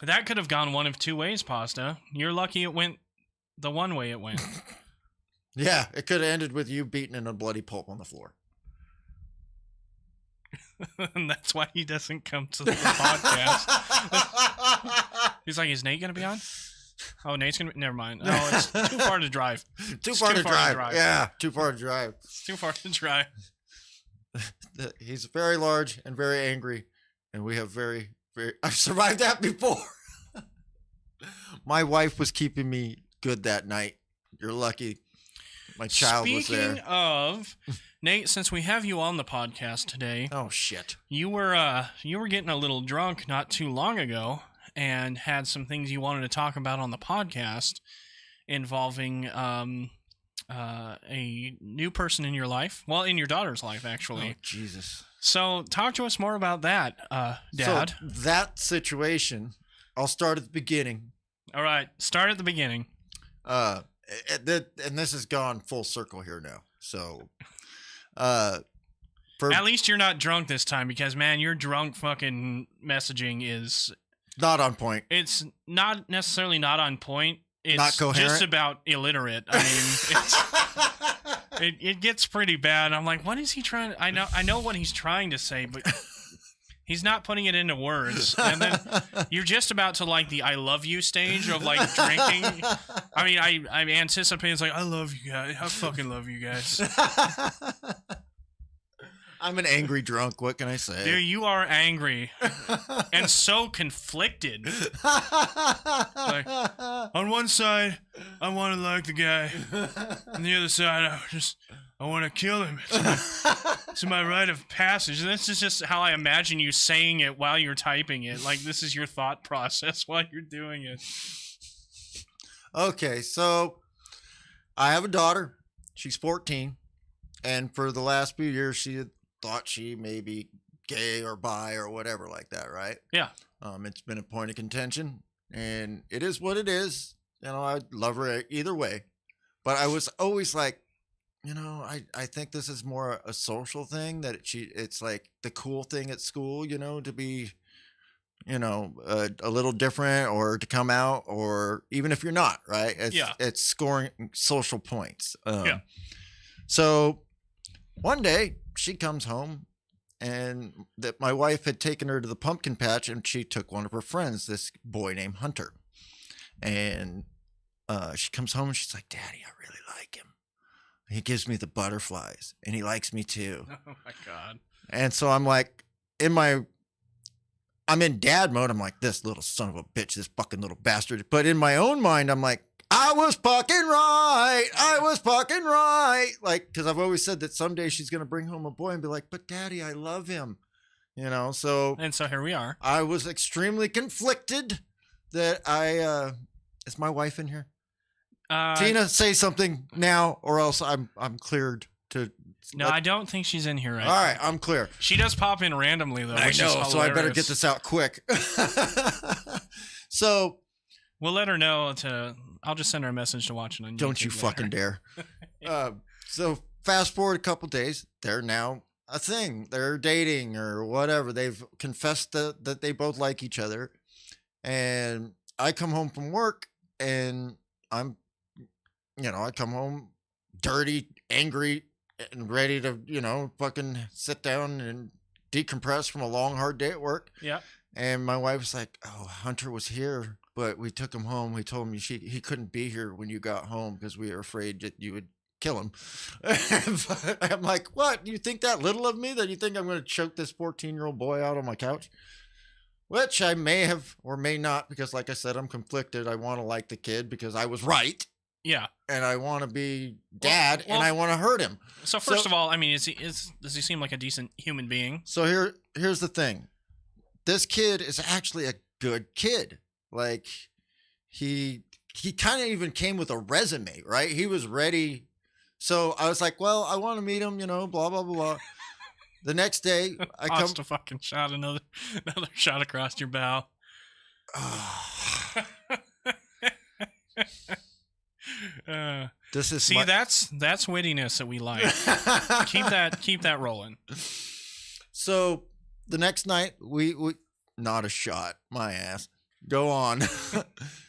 That could have gone one of two ways, Pasta. You're lucky it went the one way it went. Yeah, it could have ended with you beaten in a bloody pulp on the floor. And that's why he doesn't come to the podcast. He's like, is Nate going to be on? Oh, Nate's going to be... Never mind. Oh, it's too far to drive. Too far to drive. Yeah, too far to drive. It's too far to drive. He's very large and very angry, and we have very... I've survived that before. My wife was keeping me good that night. You're lucky. My child was there. Speaking of, Nate, since we have you on the podcast today, oh shit, you were getting a little drunk not too long ago and had some things you wanted to talk about on the podcast involving a new person in your life. Well, in your daughter's life, actually. Oh, Jesus. So, talk to us more about that, Dad. So, that situation, I'll start at the beginning. All right, start at the beginning. And this has gone full circle here now. So, at least you're not drunk this time because, man, your drunk fucking messaging is not on point. It's not necessarily not on point. It's not coherent. Just about illiterate. I mean, it gets pretty bad. I'm like, what is he trying? I know what he's trying to say, but he's not putting it into words. And then you're just about to like the "I love you" stage of like drinking. I mean, I anticipate it's like, I love you guys. I fucking love you guys. I'm an angry drunk. What can I say? Dude, you are angry and so conflicted. Like, on one side, I want to like the guy. On the other side, I want to kill him. It's my rite of passage. And this is just how I imagine you saying it while you're typing it. Like, this is your thought process while you're doing it. Okay, so I have a daughter. She's 14. And for the last few years, she had thought she may be gay or bi or whatever like that, right? Yeah. It's been a point of contention, and it is what it is. You know, I love her either way. But I was always like, you know, I think this is more a social thing, that it's like the cool thing at school, you know, to be, you know, a little different or to come out, or even if you're not, right? It's scoring social points. Yeah. So one day she comes home, and that my wife had taken her to the pumpkin patch, and she took one of her friends, this boy named Hunter. And she comes home and she's like, Daddy, I really like him. He gives me the butterflies and he likes me too. Oh my God. And so I'm like, I'm in dad mode. I'm like, this little son of a bitch, this fucking little bastard. But in my own mind, I'm like, I was fucking right. Like, because I've always said that someday she's going to bring home a boy and be like, but Daddy, I love him. You know, so. And so here we are. I was extremely conflicted that is my wife in here? Tina, say something now or else I'm cleared to. No, I don't think she's in here right now. All right, I'm clear. She does pop in randomly, though. I know, so I better get this out quick. So. We'll let her know I'll just send her a message to watch it on YouTube. Don't you fucking dare. So fast forward a couple days, they're now a thing. They're dating or whatever. They've confessed that they both like each other. And I come home from work and I'm, I come home dirty, angry, and ready to, fucking sit down and decompress from a long, hard day at work. Yeah. And my wife was like, "Oh, Hunter was here, but we took him home. We told him he couldn't be here when you got home because we were afraid that you would kill him." But I'm like, "What? You think that little of me? That you think I'm going to choke this 14-year-old boy out on my couch?" Which I may have or may not, because like I said, I'm conflicted. I want to like the kid because I was right, Yeah. and I want to be dad, Well, and I want to hurt him. So first of all, I mean, does he seem like a decent human being? So here's the thing. This kid is actually a good kid. Like he kind of even came with a resume, right? He was ready. So I was like, well, I want to meet him, blah, blah, blah, blah. The next day I come Tossed a fucking shot, another shot across your bow. This is See, that's wittiness that we like. keep that rolling. So the next night we not a shot, my ass. Go on.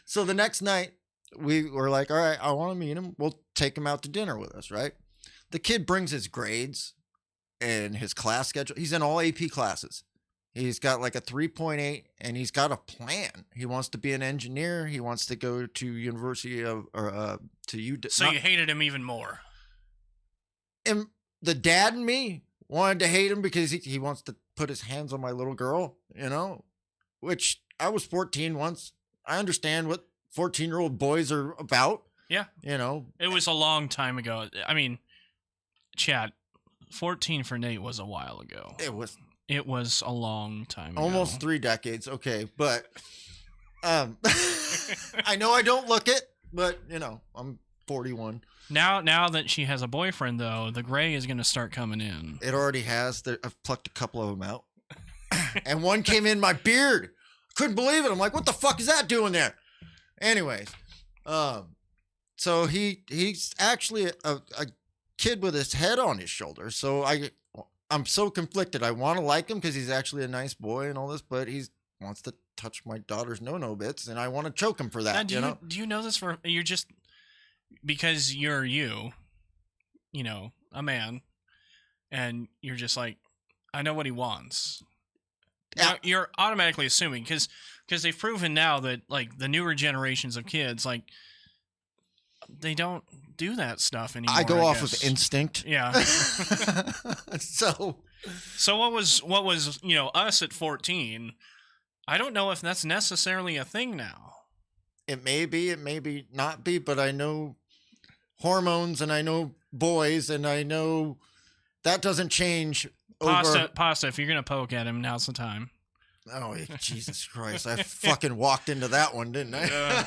So the next night we were like, all right, I want to meet him. We'll take him out to dinner with us, right? The kid brings his grades and his class schedule. He's in all AP classes. He's got like a 3.8 and he's got a plan. He wants to be an engineer. He wants to go to University of to U. So you hated him even more. And the dad and me wanted to hate him because he wants to put his hands on my little girl, which I was 14 once. I understand what 14-year-old boys are about. Yeah. It was a long time ago. I mean, Chad, 14 for Nate was a while ago. It was a long time ago. Almost 3 decades. Okay. But, I know I don't look it, but I'm 41. Now that she has a boyfriend, though, the gray is going to start coming in. It already has. I've plucked a couple of them out. And one came in my beard. Couldn't believe it. I'm like, what the fuck is that doing there? Anyways, so he's actually a kid with his head on his shoulder. So I'm so conflicted. I want to like him because he's actually a nice boy and all this, but he wants to touch my daughter's no bits, and I want to choke him for that. Now, do you know this you're just because you're a man, and you're just like, I know what he wants. Yeah. You're automatically assuming because they've proven now that like the newer generations of kids, like, they don't do that stuff anymore. I go off of instinct. Yeah. So what was us at 14? I don't know if that's necessarily a thing now. It may be not be, but I know hormones and I know boys and I know that doesn't change. Pasta, if you're going to poke at him, now's the time. Oh, Jesus Christ. I fucking walked into that one, didn't I?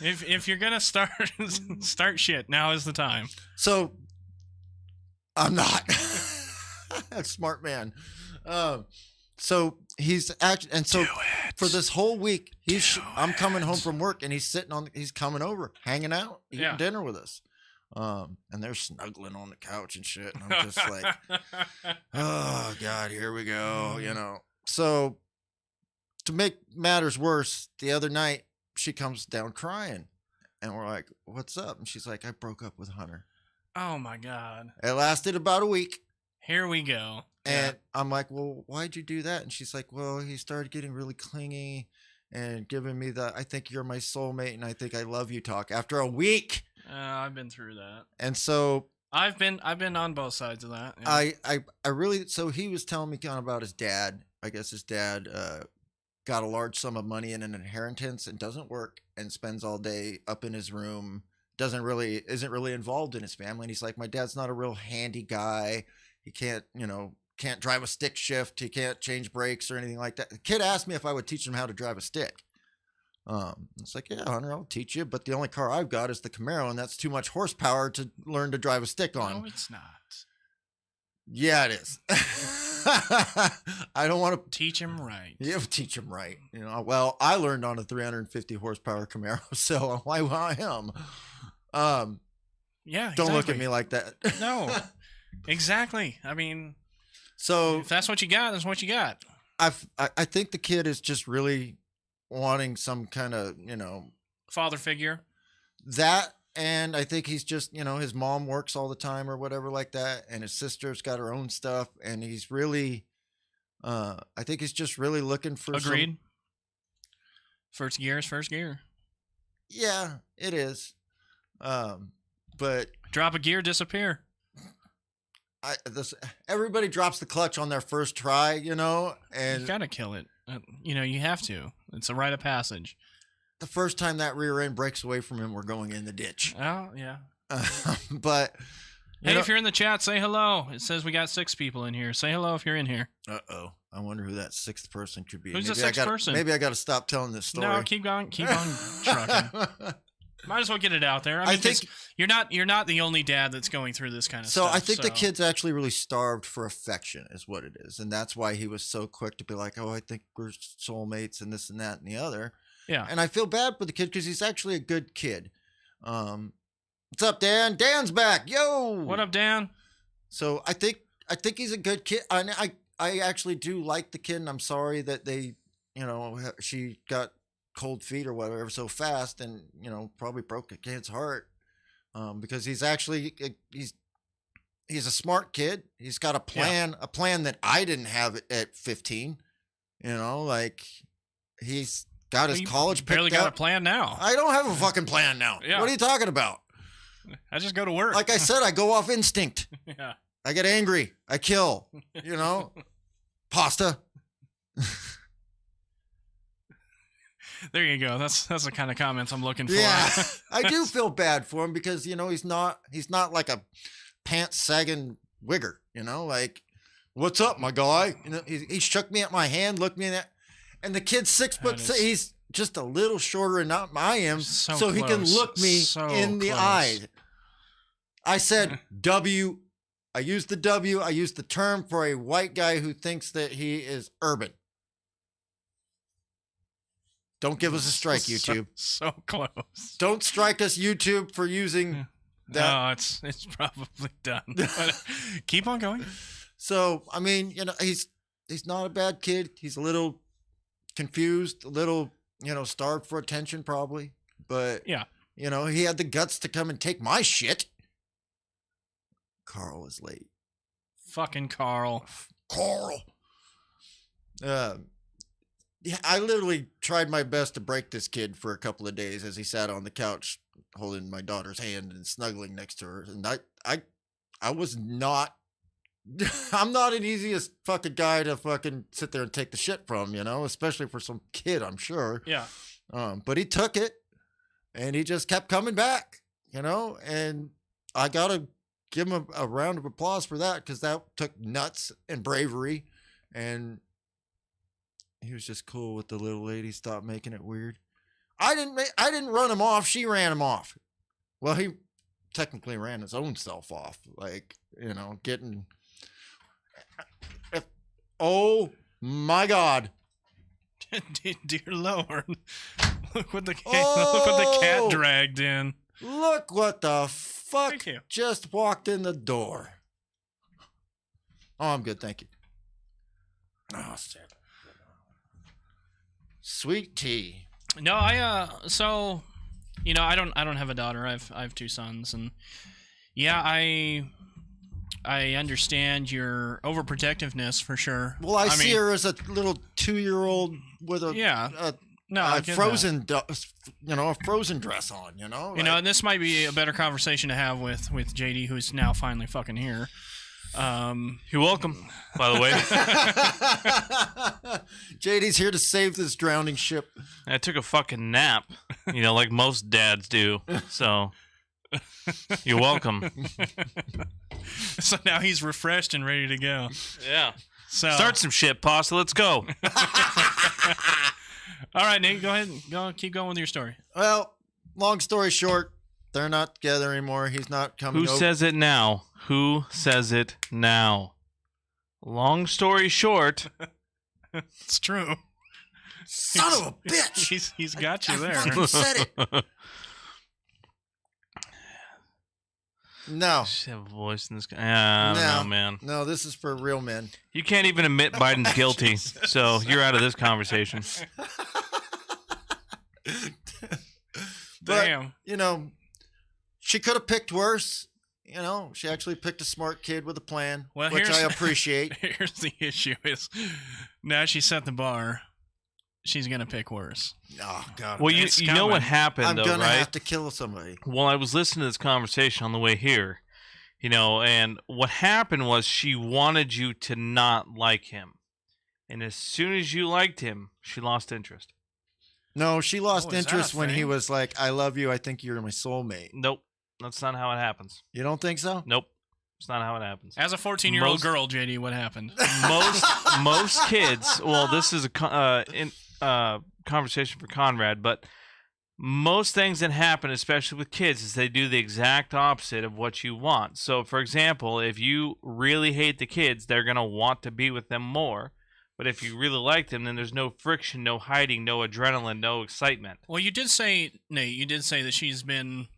If you're going to start shit, now is the time. So, I'm not. Smart man. So, he's actually, and so for this whole week, I'm coming home from work and he's coming over, hanging out, eating dinner with us. And they're snuggling on the couch and shit. And I'm just like, oh God, here we go. So to make matters worse, the other night she comes down crying and we're like, what's up? And she's like, I broke up with Hunter. Oh my God. It lasted about a week. Here we go. And I'm like, well, why'd you do that? And she's like, well, he started getting really clingy and giving me the, I think you're my soulmate and I think I love you talk after a week. I've been through that. And so I've been on both sides of that. Yeah. I really, so he was telling me kind of about his dad. I guess his dad got a large sum of money in an inheritance and doesn't work and spends all day up in his room. Isn't really involved in his family. And he's like, my dad's not a real handy guy. He can't drive a stick shift. He can't change brakes or anything like that. The kid asked me if I would teach him how to drive a stick. It's like, yeah, Hunter, I'll teach you. But the only car I've got is the Camaro, and that's too much horsepower to learn to drive a stick on. No, it's not. Yeah, it is. I don't want to teach him right. Yeah, teach him right. Well, I learned on a 350 horsepower Camaro, so why him? Yeah, don't look at me like that. No, exactly. I mean, so if that's what you got, that's what you got. I think the kid is just really wanting some kind of, father figure. That and I think he's just, his mom works all the time or whatever like that, and his sister's got her own stuff, and he's really, I think he's just really looking for Agreed. First gear is first gear. Yeah, it is. But drop a gear, disappear. Everybody drops the clutch on their first try, and you gotta kill it. You have to. It's a rite of passage. The first time that rear end breaks away from him, we're going in the ditch. Oh yeah. But hey, if you're in the chat, say hello. It says we got 6 people in here. Say hello if you're in here. Uh-oh. I wonder who that 6th person could be. Who's the 6th person? Maybe I got to stop telling this story. No, keep on trucking. Might as well get it out there. I think you're not the only dad that's going through this kind of stuff. So I think the kid's actually really starved for affection is what it is. And that's why he was so quick to be like, oh, I think we're soulmates and this and that and the other. Yeah. And I feel bad for the kid because he's actually a good kid. What's up, Dan? Dan's back. Yo. What up, Dan? So I think he's a good kid. I actually do like the kid, and I'm sorry that they, she got cold feet or whatever so fast, and probably broke the kid's heart. Because he's actually he's a smart kid. He's got a plan, a plan that I didn't have at 15. Like he's got his college picked barely got a plan now. I don't have a fucking plan now. Yeah. What are you talking about? I just go to work. Like I said, I go off instinct. Yeah. I get angry. I kill. Pasta. There you go. That's the kind of comments I'm looking for. Yeah. I do feel bad for him because, he's not like a pants sagging wigger, like, what's up, my guy? He shook me at my hand, looked me in that, and the kid's 6 foot. He's just a little shorter than I am, so he can look me in the eye. I said W. I used the W. I used the term for a white guy who thinks that he is urban. Don't give us a strike, YouTube. So close. Don't strike us, YouTube, for using that. No, it's probably done. But keep on going. So, I mean, he's not a bad kid. He's a little confused, a little, starved for attention probably. But, yeah, he had the guts to come and take my shit. Carl is late. Fucking Carl. Yeah, I literally tried my best to break this kid for a couple of days as he sat on the couch holding my daughter's hand and snuggling next to her. And I was not, I'm not an easiest fucking guy to fucking sit there and take the shit from, especially for some kid, I'm sure. Yeah. But he took it and he just kept coming back, and I got to give him a round of applause for that because that took nuts and bravery, and he was just cool with the little lady. Stop making it weird. I didn't run him off. She ran him off. Well, he technically ran his own self off. Like, getting. Oh my God. Dear Lord. Look what the cat dragged in. Look what the fuck Thank you. just walked in the door. Oh, I'm good. Thank you. Oh, shit. Sweet tea. No, I don't have a daughter. I have 2 sons, and yeah, I understand your overprotectiveness for sure. Well, I see her as a little 2-year-old with a frozen a frozen dress on, and this might be a better conversation to have with JD, who's now finally fucking here. You're welcome, by the way. JD's here to save this drowning ship. I took a fucking nap, like most dads do. So, you're welcome. So now he's refreshed and ready to go. Yeah. So start some shit, pasta. Let's go. All right, Nate, go ahead. Keep going with your story. Well, long story short, they're not together anymore. He's not coming over. Who says it now? Who says it now? Long story short. It's true. Son of a bitch! He's got you there. I fucking said it. No. Should have a voice in this guy. I don't know, man. No, this is for real men. You can't even admit Biden's guilty, so you're out of this conversation. But, Damn. She could have picked worse. You know, she actually picked a smart kid with a plan, Well, which I here's- appreciate. Here's the issue: is now she set the bar. She's gonna pick worse. Oh God. Well, man. It's you know what coming. happened I'm though, gonna right? have to kill somebody. Well, I was listening to this conversation on the way here, and what happened was she wanted you to not like him. And as soon as you liked him, she lost interest. No, she lost Oh, is that a interest when he thing? was like, "I love you. I think you're my soulmate." Nope. That's not how it happens. You don't think so? Nope. It's not how it happens. As a 14-year-old Most- girl, JD, what happened? Most kids, well, this is a conversation for Conrad, but most things that happen, especially with kids, is they do the exact opposite of what you want. So, for example, if you really hate the kids, they're going to want to be with them more. But if you really like them, then there's no friction, no hiding, no adrenaline, no excitement. Well, you did say, Nate. You did say that she's been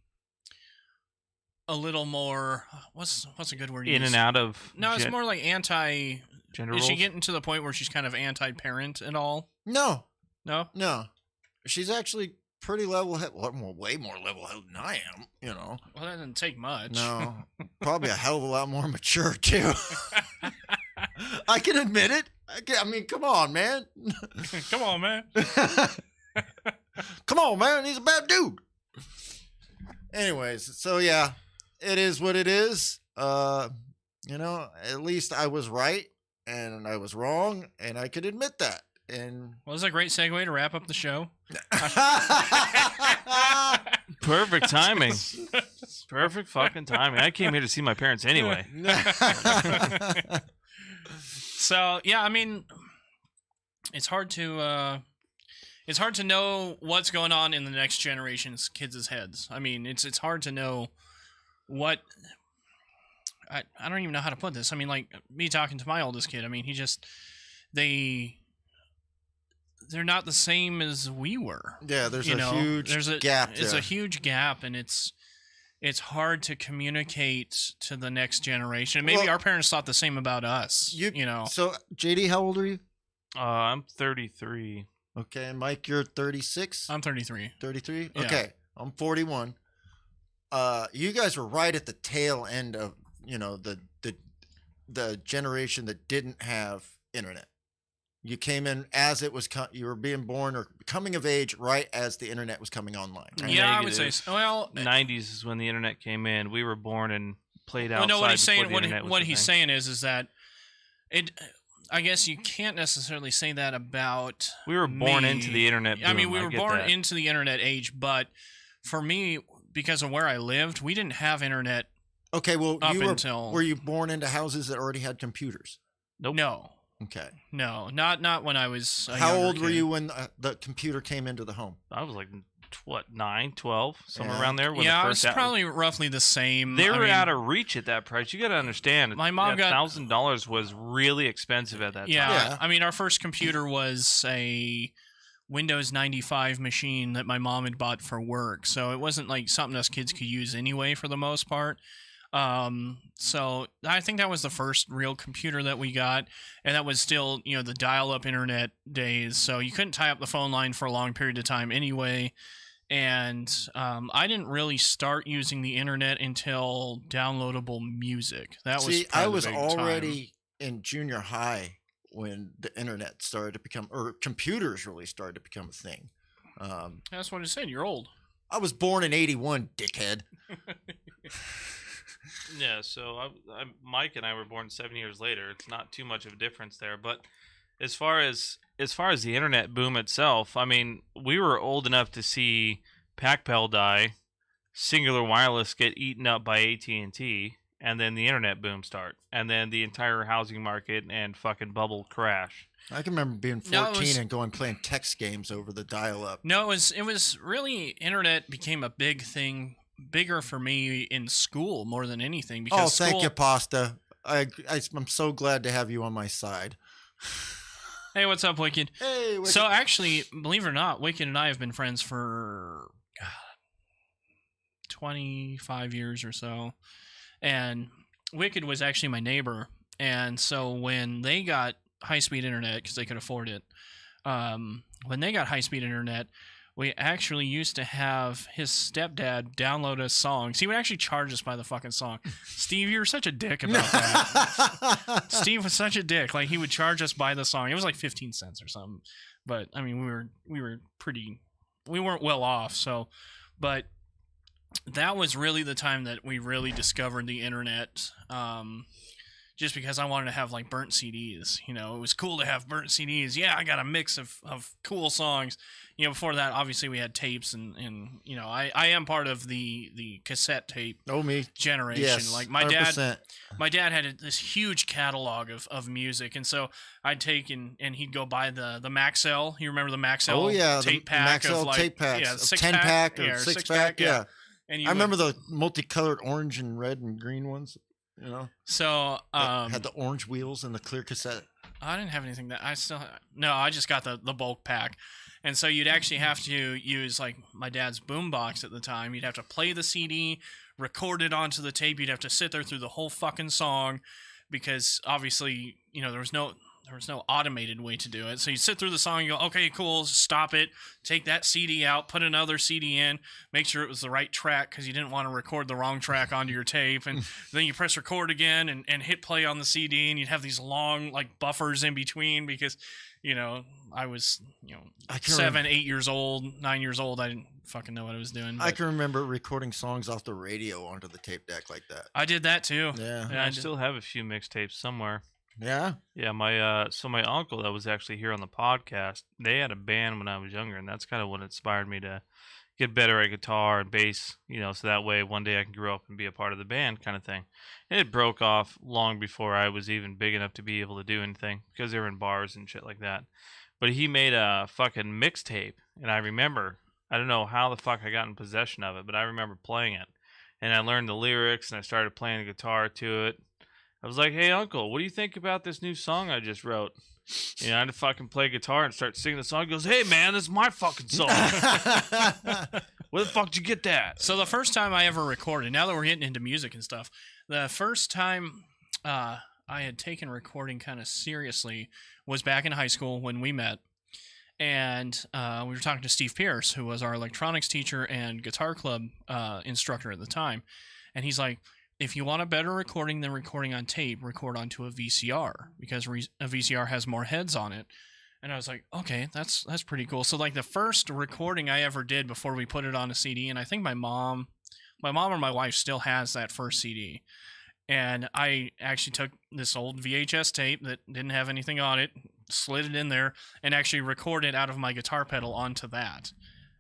a little more. What's a good word? to In use? and out of No, it's more like anti. gender Is she roles. getting to the point where she's kind of anti-parent at all? No, No. no. She's actually pretty level-headed. Well, way more level-headed than I am. You know. Well, that doesn't take much. No, probably a hell of a lot more mature too. I can admit it. I mean, come on, man. Come on, man. Come on, man. He's a bad dude. Anyways, so yeah, it is what it is. You know, at least I was right and I was wrong, and I could admit that. And Well, this is a great segue to wrap up the show. Perfect timing. Perfect fucking timing. I came here to see my parents anyway. So yeah, I mean, it's hard to know what's going on in the next generation's kids' heads. I mean, it's hard to know what. I don't even know how to put this. I mean, like me talking to my oldest kid. I mean, they're not the same as we were. Yeah, there's You a know, huge there's a gap It's there. a huge gap, and it's hard to communicate to the next generation. And maybe Well, our parents thought the same about us. You know, So, JD, how old are you? I'm 33. Okay, and Mike, you're 36? I'm 33. 33? Yeah. Okay, I'm 41. You guys were right at the tail end of, you know, the generation that didn't have internet. You came in as it was, you were being born or coming of age right as the internet was coming online. Right? Yeah, I would say. Negative. So. Well, 90s is when the internet came in. We were born and played well, outside. no. What he's before saying, the internet was what a he's thing. saying is that it. I guess you can't necessarily say that about. We were born me. into the internet. I mean, boom, we were get born that. into the internet age, but for me, because of where I lived, we didn't have internet. Okay, well, Up you until- were you born into houses that already had computers? Nope. No, Okay. not when I was. A How younger old were kid. you when the computer came into the home? I was like, what, 9, 12, somewhere Yeah. around there. When Yeah, the I first was probably roughly the same. They I were mean, out of reach at that price. You got to understand. My mom got- $1,000 was really expensive at that Yeah, time. Yeah. I mean, our first computer was a Windows 95 machine that my mom had bought for work, so it wasn't like something us kids could use anyway for the most part. So I think that was the first real computer that we got, and that was still, you know, the dial-up internet days, so you couldn't tie up the phone line for a long period of time anyway. And I didn't really start using the internet until downloadable music. That was See, probably I the was big already in junior high when the internet started to become, or computers really started to become a thing. time. That's what I said. You're old. I was born in '81, dickhead. Yeah, so Mike and I were born 7 years later. It's not too much of a difference there. But as far as the internet boom itself, I mean, we were old enough to see PacPal die, Singular Wireless get eaten up by AT&T, and then the internet boom start, and then the entire housing market and fucking bubble crash. I can remember being No, 14 it was- and going playing text games over the dial-up. No, it was really internet became a big thing, bigger for me in school more than anything. Oh, Because thank school, you, Pasta. I'm so glad to have you on my side. Hey, what's up, Wicked? Hey, Wicked. So actually, believe it or not, Wicked and I have been friends for 25 years or so, and Wicked was actually my neighbor. And so when they got high-speed internet, because they could afford it, when they got high-speed internet, we actually used to have his stepdad download us songs. He would actually charge us by the fucking song. Steve, you were such a dick about that. Steve was such a dick. Like, he would charge us by the song. It was like 15 cents or something. But I mean, we weren't well off. So, but that was really the time that we really discovered the internet. Just because I wanted to have like burnt CDs, you know, it was cool to have burnt CDs. Yeah, I got a mix of cool songs. You know, before that, obviously we had tapes, and you know, I am part of the cassette tape Me. generation. Yes. Like 100%. my dad had this huge catalog of music, and so I'd take and he'd go buy the Maxell. You remember the Maxell? Oh yeah, tape the pack Maxell of like tape packs, yeah, of 6 10-pack or yeah, 6-pack. Yeah. And I remember the multicolored orange and red and green ones. You know, so that had the orange wheels and the clear cassette. I didn't have anything that I still no, I just got the bulk pack. And so you'd actually have to use like my dad's boombox at the time. You'd have to play the CD, record it onto the tape. You'd have to sit there through the whole fucking song because obviously, you know, there was no automated way to do it. So you sit through the song, you go, okay, cool, stop it, take that CD out, put another CD in, make sure it was the right track because you didn't want to record the wrong track onto your tape. And then you press record again and hit play on the CD, and you'd have these long like buffers in between because, you know, I was, you know, 7, 8 years old, 9 years old. I didn't fucking know what I was doing. I can remember recording songs off the radio onto the tape deck like that. I did that too. Yeah. Yeah, I still have a few mixtapes somewhere. Yeah. Yeah, my uncle that was actually here on the podcast, they had a band when I was younger, and that's kind of what inspired me to get better at guitar and bass, you know, so that way one day I can grow up and be a part of the band kind of thing. And it broke off long before I was even big enough to be able to do anything because they were in bars and shit like that. But he made a fucking mixtape, and I remember, I don't know how the fuck I got in possession of it, but I remember playing it. And I learned the lyrics, and I started playing the guitar to it. I was like, hey, Uncle, what do you think about this new song I just wrote? You know, I had to fucking play guitar and start singing the song. He goes, hey, man, this is my fucking song. Where the fuck did you get that? So the first time I ever recorded, now that we're getting into music and stuff, the first time I had taken recording kind of seriously was back in high school when we met. And we were talking to Steve Pierce, who was our electronics teacher and guitar club instructor at the time. And he's like, if you want a better recording than recording on tape, record onto a VCR because a VCR has more heads on it. And I was like, okay, that's pretty cool. So like the first recording I ever did before we put it on a CD, and I think my mom or my wife still has that first CD. And I actually took this old VHS tape that didn't have anything on it, slid it in there, and actually recorded out of my guitar pedal onto that.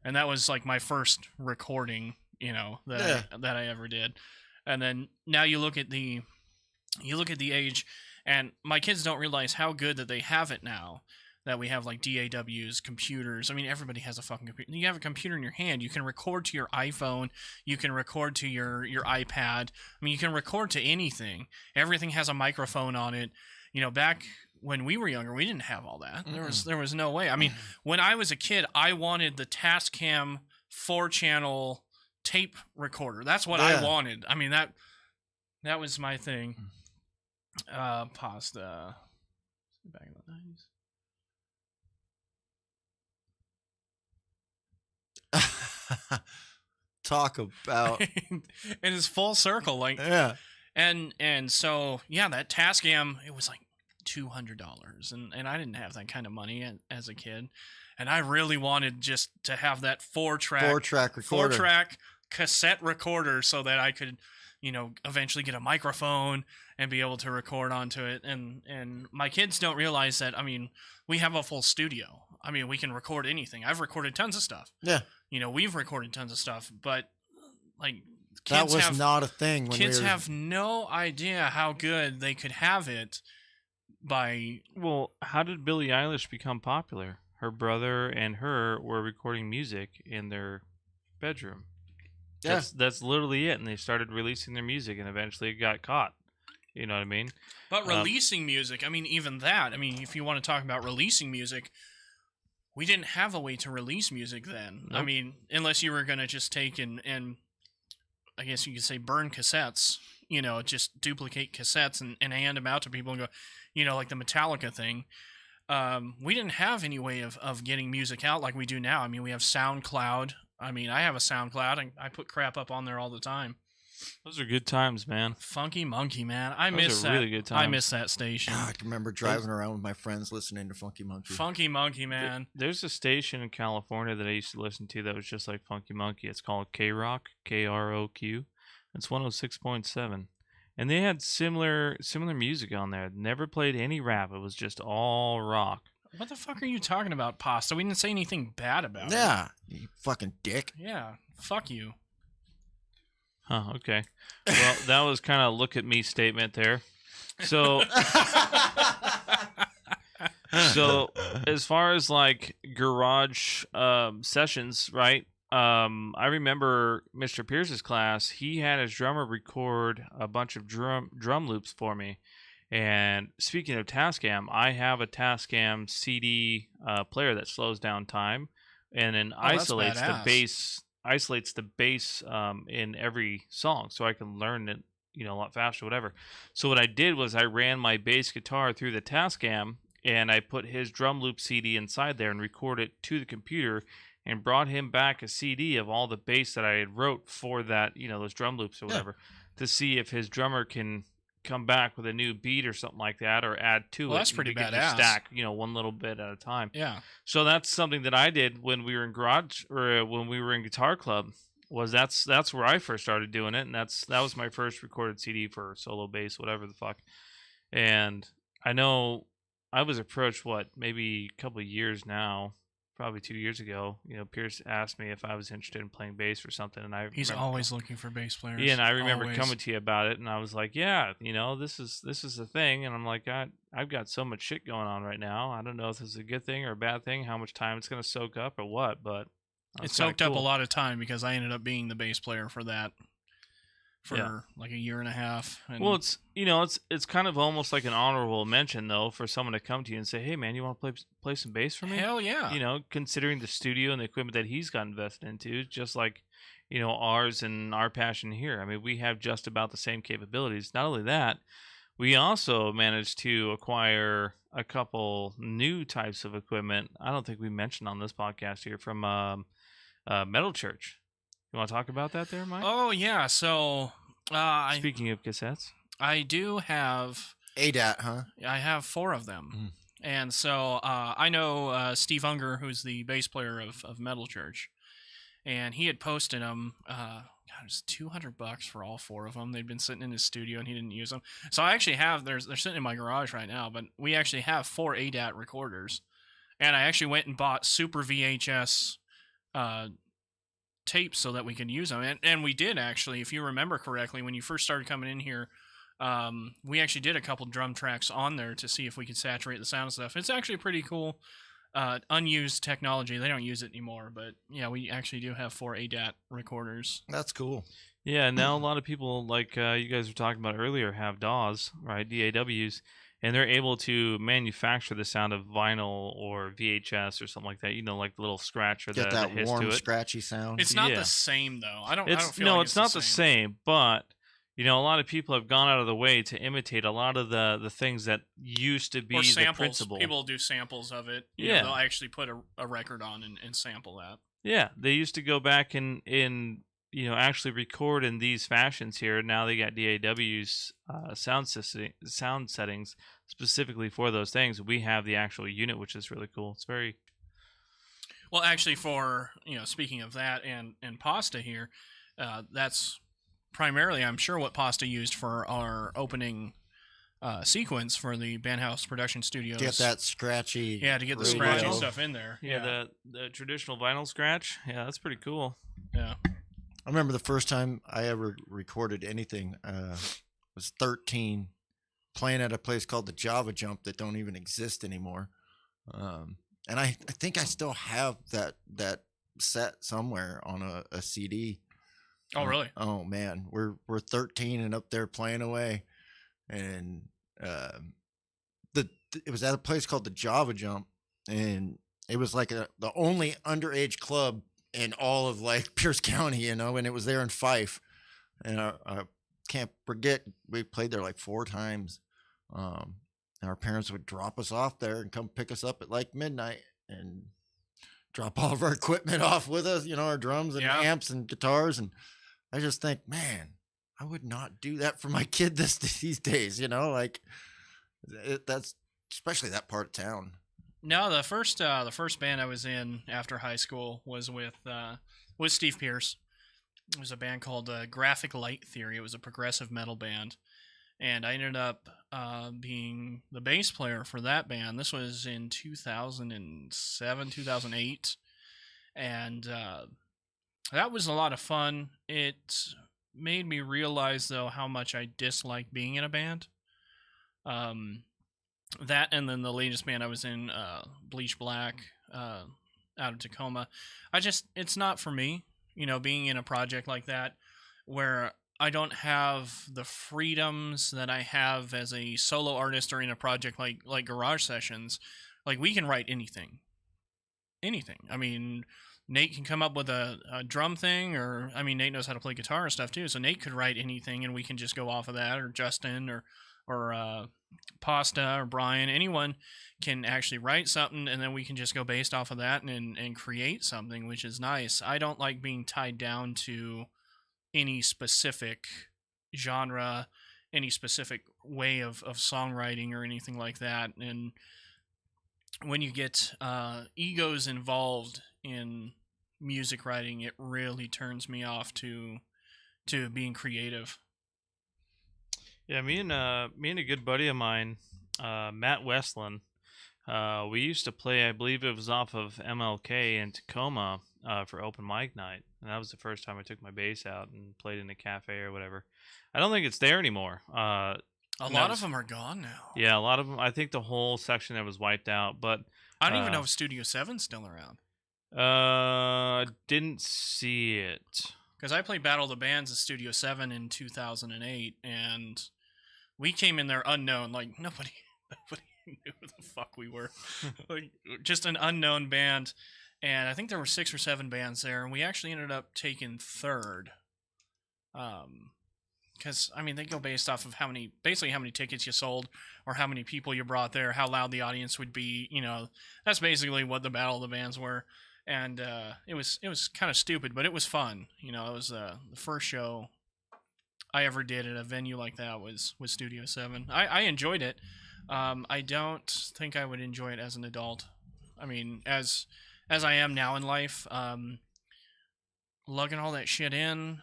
And that was like my first recording, you know, that I ever did. And then now you look at the age, and my kids don't realize how good that they have it now. That we have like DAWs, computers. I mean, everybody has a fucking computer. You have a computer in your hand. You can record to your iPhone. You can record to your iPad. I mean, you can record to anything. Everything has a microphone on it. You know, back when we were younger, we didn't have all that. There was no way. I mean, when I was a kid, I wanted the Tascam 4-channel tape recorder. That's what I wanted. I mean, that was my thing. Pause the back in the 90s. Talk about And it's full circle, like and so yeah, that Tascam, it was like $200, and I didn't have that kind of money as a kid, and I really wanted just to have that 4-track recorder, 4-track cassette recorder, so that I could, you know, eventually get a microphone and be able to record onto it. And my kids don't realize that. I mean, we have a full studio. I mean, we can record anything. I've recorded tons of stuff. Yeah. You know, we've recorded tons of stuff, but like kids that was not a thing. When kids have no idea how good they could have it by. Well, how did Billie Eilish become popular? Her brother and her were recording music in their bedroom. Yeah. That's literally it. And they started releasing their music, and eventually it got caught. You know what I mean? But releasing music, I mean, even that. I mean, if you want to talk about releasing music, we didn't have a way to release music then. Nope. I mean, unless you were going to just take and I guess you could say burn cassettes, you know, just duplicate cassettes and hand them out to people and go, you know, like the Metallica thing. we didn't have any way of getting music out like we do now. I mean, we have SoundCloud. I mean, I have a SoundCloud and I put crap up on there all the time. Those are good times, man. Funky Monkey, man. I Those miss are that. really good I times. miss that station. God, I can remember driving around with my friends listening to Funky Monkey. Funky Monkey, man. There's a station in California that I used to listen to that was just like Funky Monkey. It's called K-Rock, KROQ. It's 106.7. And they had similar music on there. Never played any rap. It was just all rock. What the fuck are you talking about, Pasta? We didn't say anything bad about it. Yeah, you fucking dick. Yeah. Fuck you. Huh, okay. Well, that was kind of a look at me statement there. So so as far as like garage sessions, right? I remember Mr. Pierce's class, he had his drummer record a bunch of drum loops for me. And speaking of Tascam, I have a Tascam CD player that slows down time and then that's isolates the badass. bass in every song, so I can learn it, a lot faster, whatever. So what I did was I ran my bass guitar through the Tascam, and I put his drum loop CD inside there and recorded it to the computer, and brought him back a CD of all the bass that I had wrote for that, those drum loops or whatever, to see if his drummer can come back with a new beat or something like that, or add to Well, it. that's pretty We could badass. just stack, one little bit at a time. Yeah. So that's something that I did when we were in garage, or when we were in guitar club. That's where I first started doing it, and that was my first recorded CD for solo bass, whatever the fuck. And I know I was approached maybe a couple of years now, probably 2 years ago. Pierce asked me if I was interested in playing bass or something, and He's remember- always looking for bass players. yeah, and I remember Always. coming to you about it, and I was like, yeah, this is the thing, and I'm like, I've got so much shit going on right now. I don't know if this is a good thing or a bad thing, how much time it's gonna soak up or what, but It that's kinda soaked up a cool. lot of time because I ended up being the bass player for that for Yeah. like a year and a half. And Well, it's kind of almost like an honorable mention though for someone to come to you and say, hey man, you want to play some bass for me? hell yeah. Considering the studio and the equipment that he's got invested into, just like ours and our passion here. I mean, we have just about the same capabilities. Not only that, we also managed to acquire a couple new types of equipment. I don't think we mentioned on this podcast here from Metal Church. You want to talk about that there, Mike? Oh yeah. So Speaking of cassettes. I do have ADAT, huh? I have 4 of them. And so I know Steve Unger, who's the bass player of Metal Church, and he had posted them. God, it was $200 for all 4 of them. They'd been sitting in his studio, and he didn't use them. So I actually have they're sitting in my garage right now. But we actually have 4 ADAT recorders, and I actually went and bought Super VHS tapes so that we could use them. And we did actually, if you remember correctly, when you first started coming in here. We actually did a couple drum tracks on there to see if we could saturate the sound and stuff. It's actually pretty cool, unused technology. They don't use it anymore, but yeah, we actually do have 4 ADAT recorders. That's cool. Yeah, now a lot of people, like you guys were talking about earlier, have DAWs, right? DAWs, and they're able to manufacture the sound of vinyl or VHS or something like that. Like the little scratch or Get the that hiss warm, to it. scratchy sound. It's not Yeah. the same though. I don't It's feel no, like it's not the same. same, but a lot of people have gone out of the way to imitate a lot of the things that used to be Or the samples. principle. People do samples of it. Yeah. They'll actually put a record on and sample that. Yeah, they used to go back and actually record in these fashions here. Now they got DAW's sound settings specifically for those things. We have the actual unit, which is really cool. It's very Well, actually, for speaking of that and Pasta here, that's primarily, I'm sure, what Pasta used for our opening sequence for the Bandhouse Production Studios. Get that scratchy. Yeah, to get the radio. scratchy stuff in there. the traditional vinyl scratch. Yeah, that's pretty cool. Yeah. I remember the first time I ever recorded anything was 13, playing at a place called the Java Jump that don't even exist anymore. And I think I still have that set somewhere on a CD. Oh, really? Oh man, we're 13 and up there playing away, and it was at a place called the Java Jump, and it was like the only underage club in all of like Pierce County, and it was there in Fife, and I can't forget we played there like 4 times, and our parents would drop us off there and come pick us up at like midnight and drop all of our equipment off with us, our drums and Yeah. amps and guitars. And I just think, man, I would not do that for my kid these days, like that's especially that part of town. No, the first band I was in after high school was with Steve Pierce. It was a band called Graphic Light Theory. It was a progressive metal band, and I ended up being the bass player for that band. This was in 2007, 2008, and that was a lot of fun. It made me realize, though, how much I dislike being in a band. That, and then the latest band I was in, Bleach Black, out of Tacoma. It's not for me, being in a project like that where I don't have the freedoms that I have as a solo artist or in a project like Garage Sessions. Like, we can write anything. I mean, Nate can come up with a drum thing, or, I mean, Nate knows how to play guitar and stuff too, so Nate could write anything and we can just go off of that, or Justin, or Pasta, or Brian. Anyone can actually write something, and then we can just go based off of that and create something, which is nice. I don't like being tied down to any specific genre, any specific way of songwriting or anything like that. And when you get egos involved in music writing, it really turns me off to being creative. Yeah, me and a good buddy of mine, Matt Westland, we used to play, I believe it was off of MLK in Tacoma for open mic night, and that was the first time I took my bass out and played in a cafe or whatever. I don't think it's there anymore. A lot of them are gone now. Yeah, a lot of them. I think the whole section there was wiped out, but I don't even know if Studio 7's still around. Didn't see it. Because I played Battle of the Bands at Studio 7 in 2008, and we came in there unknown. Like, nobody knew who the fuck we were. Like, just an unknown band. And I think there were 6 or 7 bands there, and we actually ended up taking third. Because, I mean, they go based off of how many tickets you sold, or how many people you brought there, how loud the audience would be. That's basically what the Battle of the Bands were. And it was kind of stupid, but it was fun. It was the first show I ever did at a venue like that was Studio 7. I enjoyed it. I don't think I would enjoy it as an adult. I mean, as I am now in life, lugging all that shit in,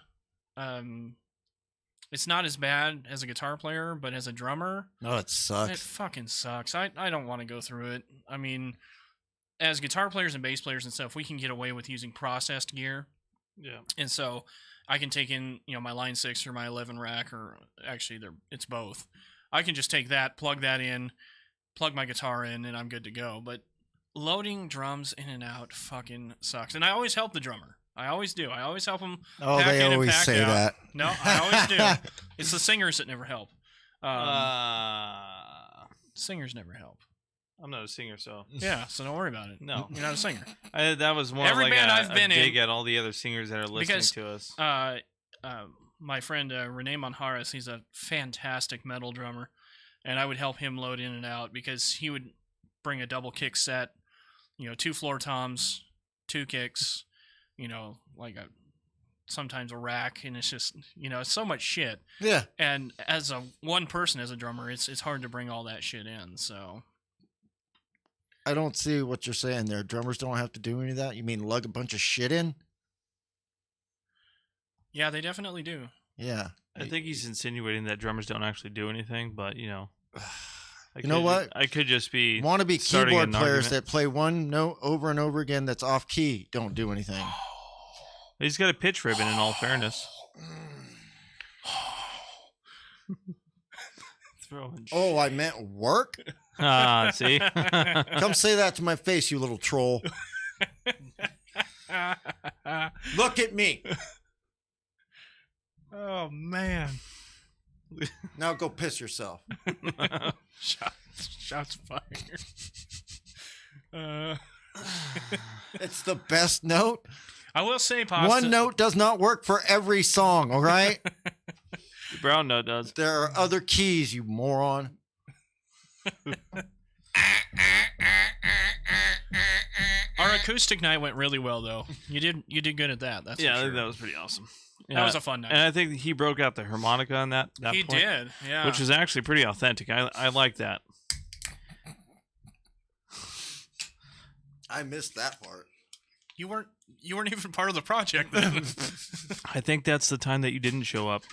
it's not as bad as a guitar player, but as a drummer, No, it sucks. it fucking sucks. I don't want to go through it. I mean, as guitar players and bass players and stuff, we can get away with using processed gear. Yeah. And so I can take in, my Line 6 or my 11 rack, or actually it's both. I can just take that, plug that in, plug my guitar in, and I'm good to go. But loading drums in and out fucking sucks. And I always help the drummer. I always do. I always help him Oh, pack they in and always pack say out. that. No, I always do. It's the singers that never help. Singers never help. I'm not a singer, so Yeah, so don't worry about it. No. You're not a singer. that was more Every like band a, I've been a dig in- at all the other singers that are listening Because, to us. My friend Rene Monjaras, he's a fantastic metal drummer, and I would help him load in and out because he would bring a double kick set, 2 floor toms, 2 kicks, sometimes a rack, and it's just, it's so much shit. Yeah. And as one person as a drummer, it's hard to bring all that shit in. So I don't see what you're saying there. Drummers don't have to do any of that. You mean lug a bunch of shit in? yeah, they definitely do. Yeah. I think he's insinuating that drummers don't actually do anything, but You know what? I could just be Wannabe starting keyboard an players argument. that play one note over and over again that's off key don't do anything. He's got a pitch ribbon. In all fairness, throwing. Oh, I meant work? See, Come say that to my face, you little troll. Look at me. Oh man. Now go piss yourself. Shots fired. It's the best note. I will say, Pasta. One note does not work for every song, all right? the brown note does. There are other keys, you moron. Our acoustic night went really well, though. You did good at that. That's Yeah, for I sure. think that was pretty awesome. That was a fun night. And I think he broke out the harmonica on that He point, did, yeah. which is actually pretty authentic. I like that. I missed that part. You weren't even part of the project then. I think that's the time that you didn't show up.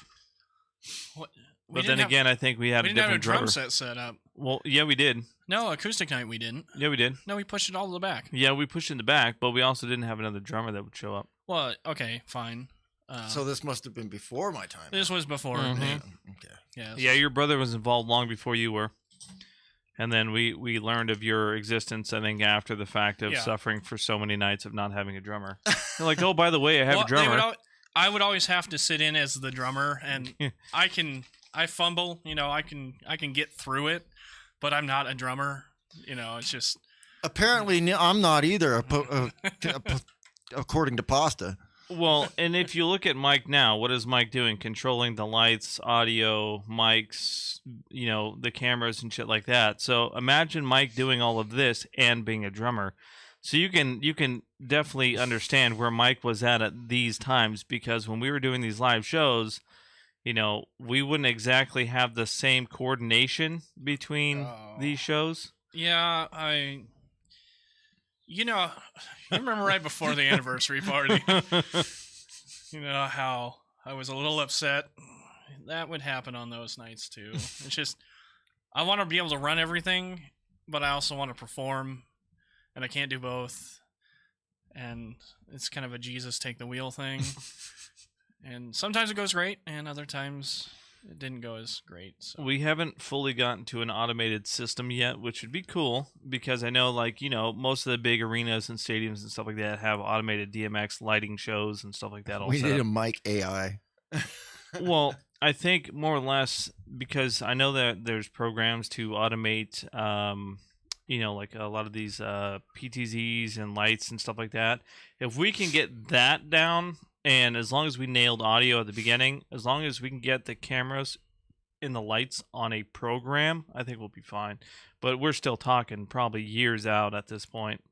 What? But then again, I think we had we a didn't have a different drum drummer. set set up. Well, yeah, we did. No, acoustic night we didn't. Yeah, we did. No, we pushed it all to the back. Yeah, we pushed in the back, but we also didn't have another drummer that would show up. Well, okay, fine. So this must have been before my time. this was before. Mhm. me. Okay. Yes. Yeah, your brother was involved long before you were. And then we learned of your existence, I think, after the fact of Yeah. suffering for so many nights of not having a drummer. They're like, oh, by the way, I have Well, a drummer. I would always have to sit in as the drummer, and I fumble. I can get through it, but I'm not a drummer. It's just Apparently, I'm not either, according to Pasta. Well, and if you look at Mike now, what is Mike doing? Controlling the lights, audio, mics, the cameras and shit like that. So imagine Mike doing all of this and being a drummer. So you can definitely understand where Mike was at these times, because when we were doing these live shows, we wouldn't exactly have the same coordination between these shows. yeah. You remember right before the anniversary party, how I was a little upset. That would happen on those nights too. It's just I want to be able to run everything, but I also want to perform, and I can't do both. And it's kind of a Jesus take the wheel thing. And sometimes it goes great, and other times it didn't go as great. So. We haven't fully gotten to an automated system yet, which would be cool, because I know, most of the big arenas and stadiums and stuff like that have automated DMX lighting shows and stuff like that. We need a mic AI. Well, I think more or less, because I know that there's programs to automate, like a lot of these PTZs and lights and stuff like that. If we can get that down, and as long as we nailed audio at the beginning, as long as we can get the cameras and the lights on a program, I think we'll be fine. But we're still talking probably years out at this point.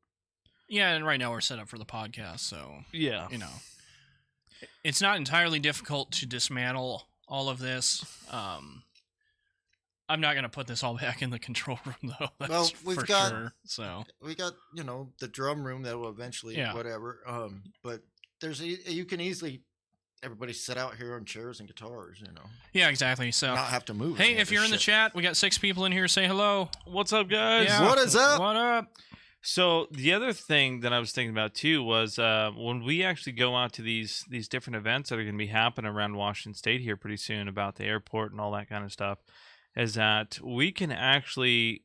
Yeah, and right now we're set up for the podcast, so Yeah. it's not entirely difficult to dismantle all of this. I'm not going to put this all back in the control room, though. That's Well, we've for got- sure. So We got, the drum room that will eventually, Yeah. whatever. But you can easily, everybody sit out here on chairs and guitars, yeah, exactly. So not have to move. hey, any of if you're this in the shit. chat, we got 6 people in here. Say hello. What's up, guys? Yeah. What is up? What up? So the other thing that I was thinking about too was when we actually go out to these different events that are going to be happening around Washington State here pretty soon about the airport and all that kind of stuff, is that we can actually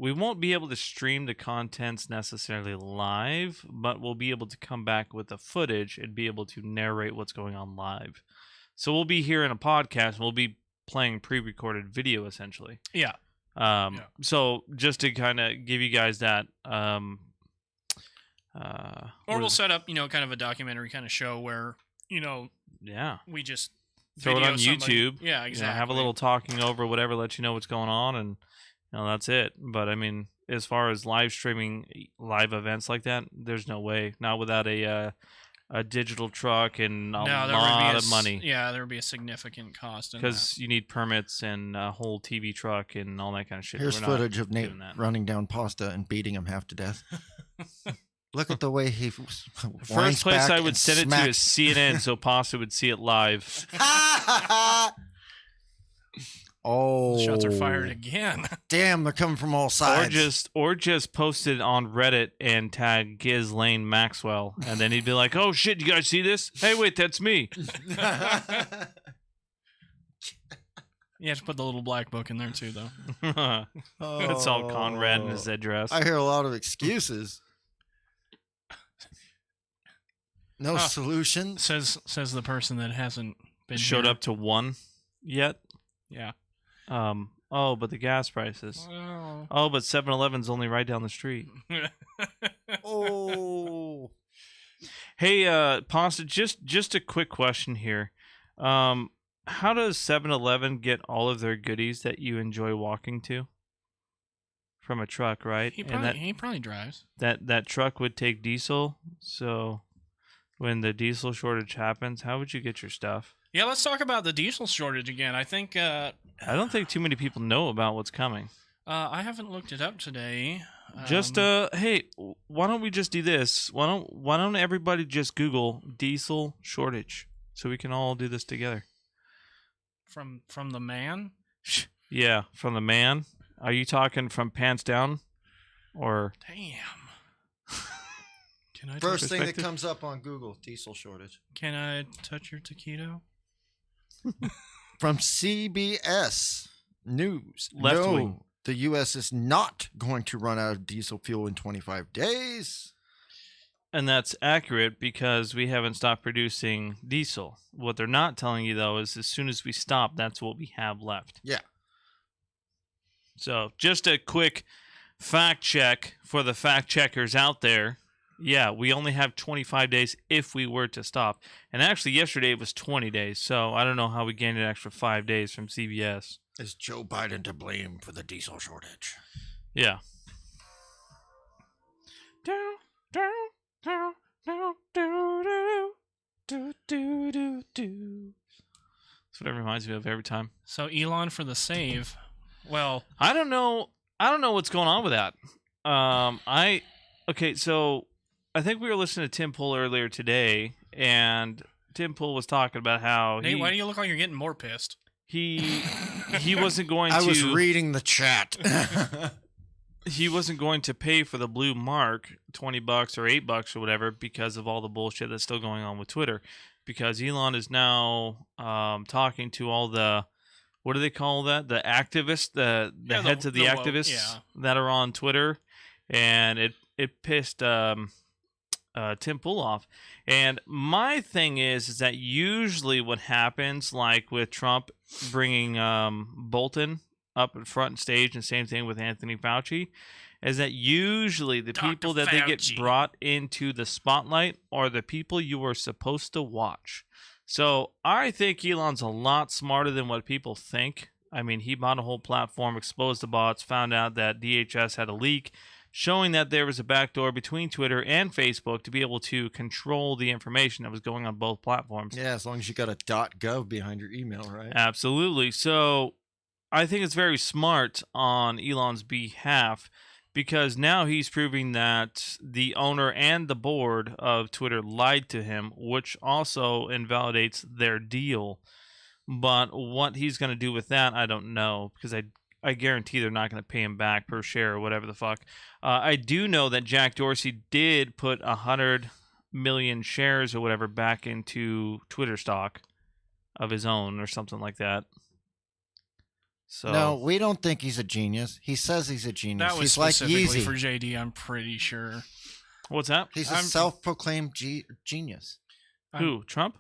we won't be able to stream the contents necessarily live, but we'll be able to come back with the footage and be able to narrate what's going on live. So we'll be here in a podcast and we'll be playing pre-recorded video essentially. Yeah. So just to kind of give you guys that, Or we'll set up, kind of a documentary kind of show where, yeah, we just throw it video on somebody. YouTube. Yeah, exactly. Have a little talking over, whatever, let you know what's going on, and that's it. But I mean, as far as live streaming live events like that, there's no way. Not without a digital truck and a lot of money. Yeah, there would be a significant cost in Because you need permits and a whole TV truck and all that kind of shit. Here's We're not footage of Nate doing that. running down Pasta and beating him half to death. Look at the way he First place I would send it to is CNN, so Pasta would see it live. Oh, that. Shots are fired again. Damn, they're coming from all sides. Or just post it on Reddit and tag Ghislaine Maxwell, and then he'd be like, "Oh shit, you guys see this? Hey, wait, that's me." You have to put the little black book in there too, though. It's all Conrad and his address. I hear a lot of excuses. No solution. Says the person that hasn't been Showed here. up to one yet. Yeah. Oh, but the gas prices. Well. Oh, but 7-Eleven's only right down the street. Oh. Hey, Pasta, just a quick question here. How does 7-Eleven get all of their goodies that you enjoy walking to? from a truck, right? He and probably drives. that truck would take diesel. So when the diesel shortage happens, how would you get your stuff? Yeah, let's talk about the diesel shortage again. I think I don't think too many people know about what's coming. I haven't looked it up today. Just hey, why don't we just do this? Why don't everybody just Google diesel shortage so we can all do this together? From the man. Yeah, from the man. Are you talking from pants down, or Damn. Can I First touch, thing that perspective? comes up on Google, diesel shortage. Can I touch your taquito? From CBS News. Left no, wing. the U.S. is not going to run out of diesel fuel in 25 days. And that's accurate because we haven't stopped producing diesel. What they're not telling you though is as soon as we stop, that's what we have left. Yeah. So just a quick fact check for the fact checkers out there. Yeah, we only have 25 days if we were to stop. And actually yesterday it was 20 days. So I don't know how we gained an extra 5 days from CBS. Is Joe Biden to blame for the diesel shortage? Yeah. That's what it reminds me of every time. So Elon for the save. Well, I don't know what's going on with that. Okay, so I think we were listening to Tim Pool earlier today, and Tim Pool was talking about how hey, why do you look like you're getting more pissed? he wasn't going I to was reading the chat. he wasn't going to pay for the blue mark, $20 or $8 or whatever, because of all the bullshit that's still going on with Twitter. Because Elon is now talking to all the, what do they call that? The activists, the heads of the activists that are on Twitter, and it pissed Tim Pool off. And my thing is that usually what happens, like with Trump bringing Bolton up in front and stage, and same thing with Anthony Fauci, is that usually the Dr. people that they get Fauci. brought into the spotlight are the people you are supposed to watch. So I think Elon's a lot smarter than what people think. I mean, he bought a whole platform, exposed the bots, found out that DHS had a leak showing that there was a backdoor between Twitter and Facebook to be able to control the information that was going on both platforms. Yeah, as long as you got a .gov behind your email, right? Absolutely. So I think it's very smart on Elon's behalf because now he's proving that the owner and the board of Twitter lied to him, which also invalidates their deal. But what he's going to do with that, I don't know, because I guarantee they're not going to pay him back per share or whatever the fuck. I do know that Jack Dorsey did put 100 million shares or whatever back into Twitter stock of his own or something like that. So No, we don't think he's a genius. He says he's a genius. That was He's like specifically Yeezy. for JD, I'm pretty sure. what's that? He's a I'm- self-proclaimed genius. Who? Trump?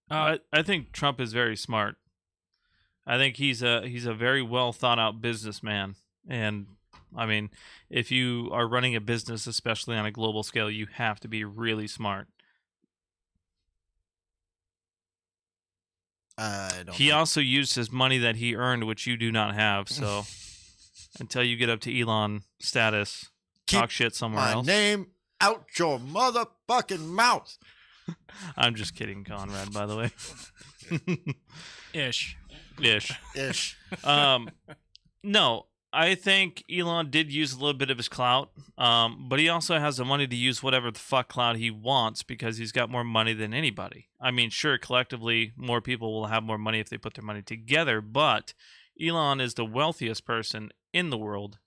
I think Trump is very smart. I think he's a very well thought out businessman, and I mean, if you are running a business, especially on a global scale, you have to be really smart. I don't. He think- also used his money that he earned, which you do not have. So until you get up to Elon status, talk Keep shit somewhere my else. name out your motherfucking mouth. I'm just kidding, Conrad. By the way, Ish. ish. Ish. No, I think Elon did use a little bit of his clout, but he also has the money to use whatever the fuck clout he wants because he's got more money than anybody. I mean, sure, collectively, more people will have more money if they put their money together, but Elon is the wealthiest person in the world,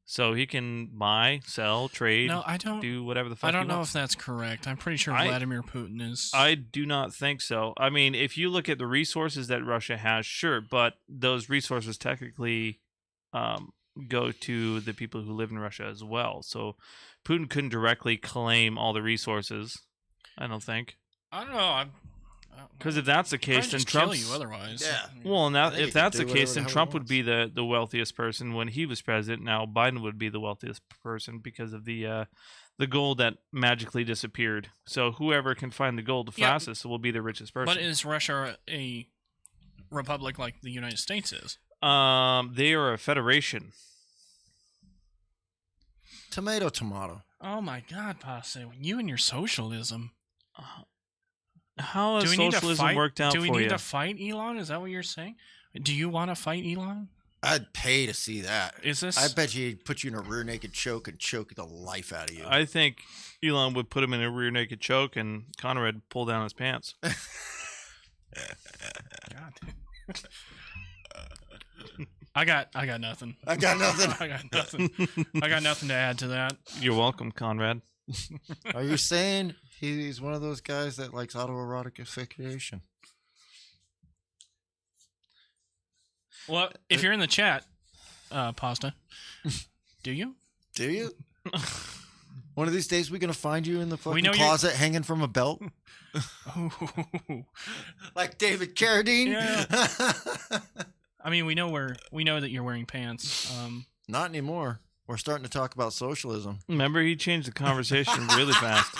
so he can buy, sell, trade, No, I don't. do whatever the fuck I don't he know wants. if that's correct. I'm pretty sure I- Vladimir Putin is. I do not think so. I mean, if you look at the resources that Russia has, sure, but those resources technically go to the people who live in Russia as well. So Putin couldn't directly claim all the resources, I don't think. I don't know. Because if that's the case, then just kill Trump's... you otherwise. Yeah. Well, and I that, think he if can that's do the whatever case, the then hell he Trump would wants. be the wealthiest person when he was president. Now Biden would be the wealthiest person because of the gold that magically disappeared. So whoever can find the gold the Yeah. fastest will be the richest person. But is Russia a republic like the United States is? They are a federation. Tomato. Oh my God, Pasta! You and your socialism. How has Do we need to socialism fight? worked out Do we for need you? to fight Elon? Is that what you're saying? Do you want to fight Elon? I'd pay to see that. Is this? I bet you he'd put you in a rear naked choke and choke the life out of you. I think Elon would put him in a rear naked choke and Conrad would pull down his pants. God. I got nothing. I got nothing. I got nothing. I got nothing to add to that. You're welcome, Conrad. Are you saying he's one of those guys that likes autoerotic asphyxiation? Well, if you're in the chat, Pasta, do you? Do you? One of these days, we're gonna find you in the fucking know you're- closet hanging from a belt, like David Carradine. Yeah. I mean, we know that you're wearing pants. Not anymore. We're starting to talk about socialism. Remember, he changed the conversation really fast.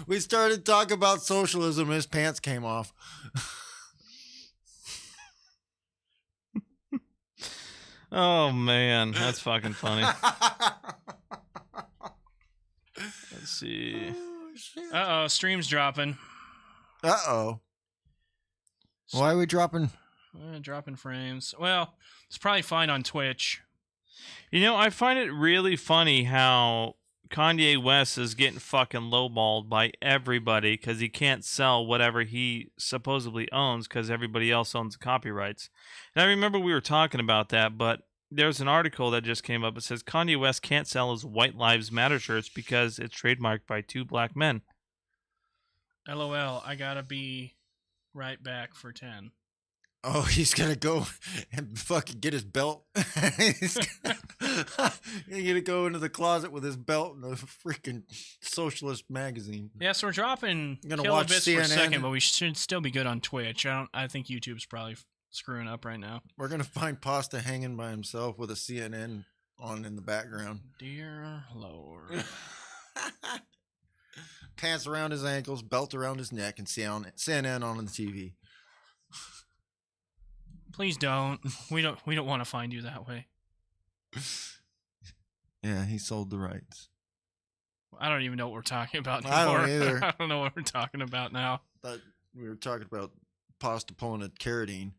We started talking about socialism. His pants came off. Oh, man. That's fucking funny. Let's see. Uh-oh, stream's dropping. Uh-oh. Why are we dropping? Dropping frames. Well, it's probably fine on Twitch. You know, I find it really funny how Kanye West is getting fucking lowballed by everybody because he can't sell whatever he supposedly owns because everybody else owns the copyrights. And I remember we were talking about that, but there's an article that just came up. It says Kanye West can't sell his White Lives Matter shirts because it's trademarked by 2 black men. LOL, I gotta be right back for 10. Oh, he's gonna go and fucking get his belt. He's gonna go into the closet with his belt and a freaking socialist magazine. Yeah, so we're dropping I'm gonna watch kilobits per CNN. second, but we should still be good on Twitch. I think YouTube's probably screwing up right now. We're gonna find Pasta hanging by himself with a CNN on in the background. Dear Lord. Pants around his ankles, belt around his neck, and CNN on the TV. Please don't. We don't want to find you that way. Yeah, he sold the rights. I don't even know what we're talking about anymore. I don't either. I don't know what we're talking about now. Thought we were talking about Pasta pulling a Carradine.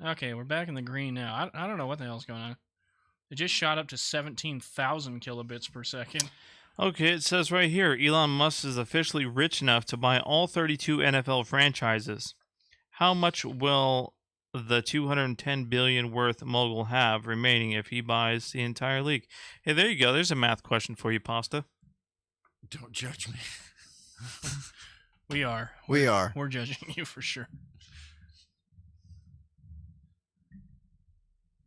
Okay, we're back in the green now. I don't know what the hell's going on. It just shot up to 17,000 kilobits per second. Okay, it says right here, Elon Musk is officially rich enough to buy all 32 NFL franchises. How much will the $210 billion worth mogul have remaining if he buys the entire league? Hey, there you go. There's a math question for you, Pasta. Don't judge me. We are. We are. We're judging you for sure.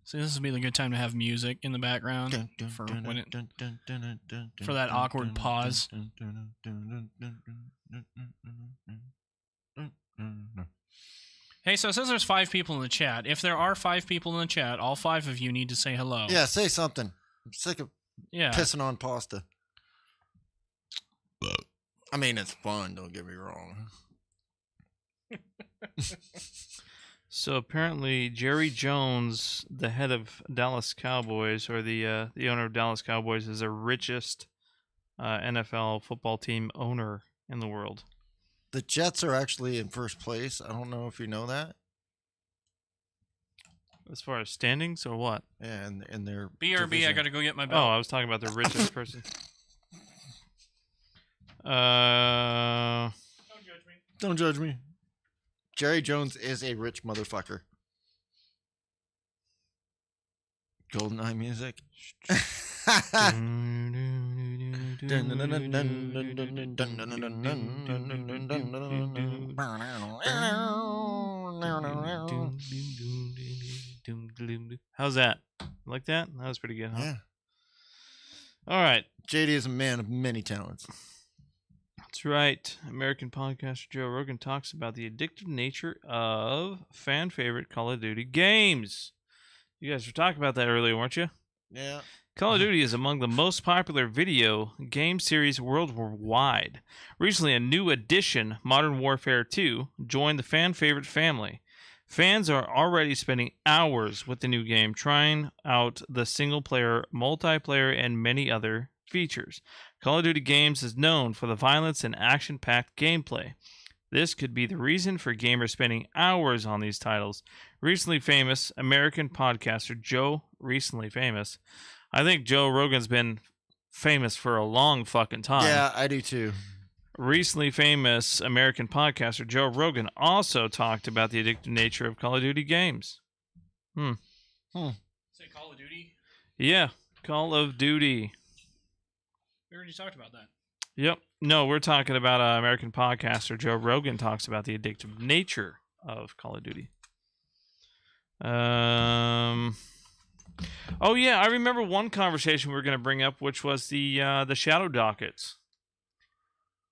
So this would be the good time to have music in the background for that awkward pause. Hey, so it says there's 5 people in the chat. If there are 5 people in the chat, all 5 of you need to say hello. Yeah, say something. I'm sick of pissing on Pasta. I mean, it's fun, don't get me wrong. So apparently Jerry Jones, the head of Dallas Cowboys, or the owner of Dallas Cowboys, is the richest NFL football team owner in the world. The Jets are actually in first place. I don't know if you know that. As far as standings or what? Yeah, and their BRB, division. I gotta go get my Oh, belt. I was talking about the richest person. Don't judge me. Don't judge me. Jerry Jones is a rich motherfucker. GoldenEye music. How's that? Like that? That was pretty good, huh? Yeah. All right. JD is a man of many talents. That's right. American podcaster Joe Rogan talks about the addictive nature of fan favorite Call of Duty games. You guys were talking about that earlier, weren't you? Yeah. Call of Duty is among the most popular video game series worldwide. Recently, a new addition, Modern Warfare 2, joined the fan favorite family. Fans are already spending hours with the new game, trying out the single-player, multiplayer, and many other features. Call of Duty Games is known for the violence and action-packed gameplay. This could be the reason for gamers spending hours on these titles. Recently famous American podcaster I think Joe Rogan's been famous for a long fucking time. Yeah, I do too. Recently famous American podcaster Joe Rogan also talked about the addictive nature of Call of Duty games. Say Call of Duty? Yeah, Call of Duty. We already talked about that. Yep. No, we're talking about American podcaster Joe Rogan talks about the addictive nature of Call of Duty. Oh yeah, I remember one conversation we were going to bring up, which was the shadow dockets,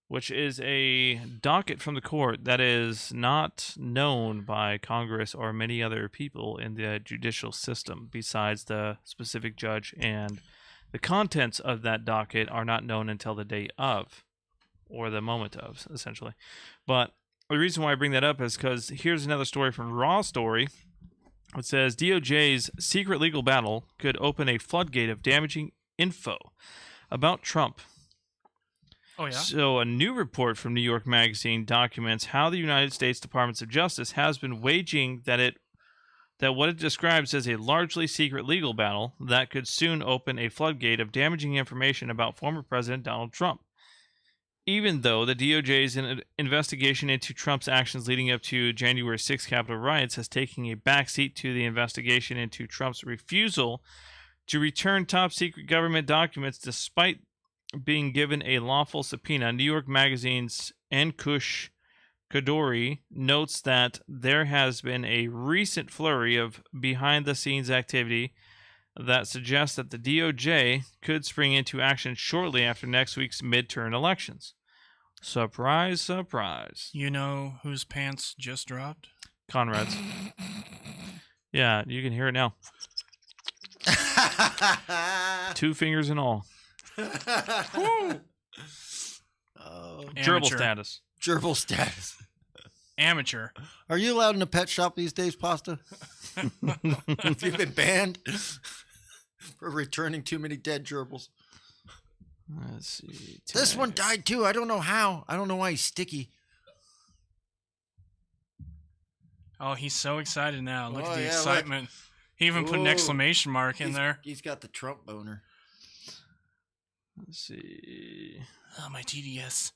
which is a docket from the court that is not known by Congress or many other people in the judicial system besides the specific judge, and the contents of that docket are not known until the day of, or the moment of, essentially. But the reason why I bring that up is because here's another story from Raw Story. It says DOJ's secret legal battle could open a floodgate of damaging info about Trump. Oh, yeah? So a new report from New York Magazine documents how the United States Department of Justice has been waging that what it describes as a largely secret legal battle that could soon open a floodgate of damaging information about former President Donald Trump. Even though the DOJ's investigation into Trump's actions leading up to January 6 Capitol riots has taken a backseat to the investigation into Trump's refusal to return top-secret government documents despite being given a lawful subpoena, New York Magazine's Ankush Kadori notes that there has been a recent flurry of behind-the-scenes activity that suggests that the DOJ could spring into action shortly after next week's midterm elections. Surprise, surprise. You know whose pants just dropped? Conrad's. Yeah, you can hear it now. 2 fingers and all. Oh, Gerbil Amateur. status. gerbil status. Amateur. Are you allowed in a pet shop these days, Pasta? Have you been banned for returning too many dead gerbils? Let's see. This one died too. I don't know how. I don't know why he's sticky. Oh, he's so excited now. Look Oh, at the yeah, look. excitement. He even put an Whoa. exclamation mark in there. He's got the Trump boner. Let's see. Oh, my TDS.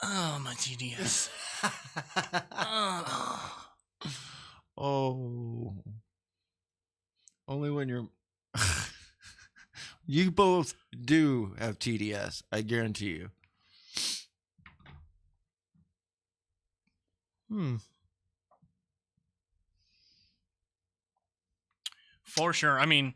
Oh, my TDS. Oh. Oh. Only when you're... You both do have TDS, I guarantee you. For sure. I mean,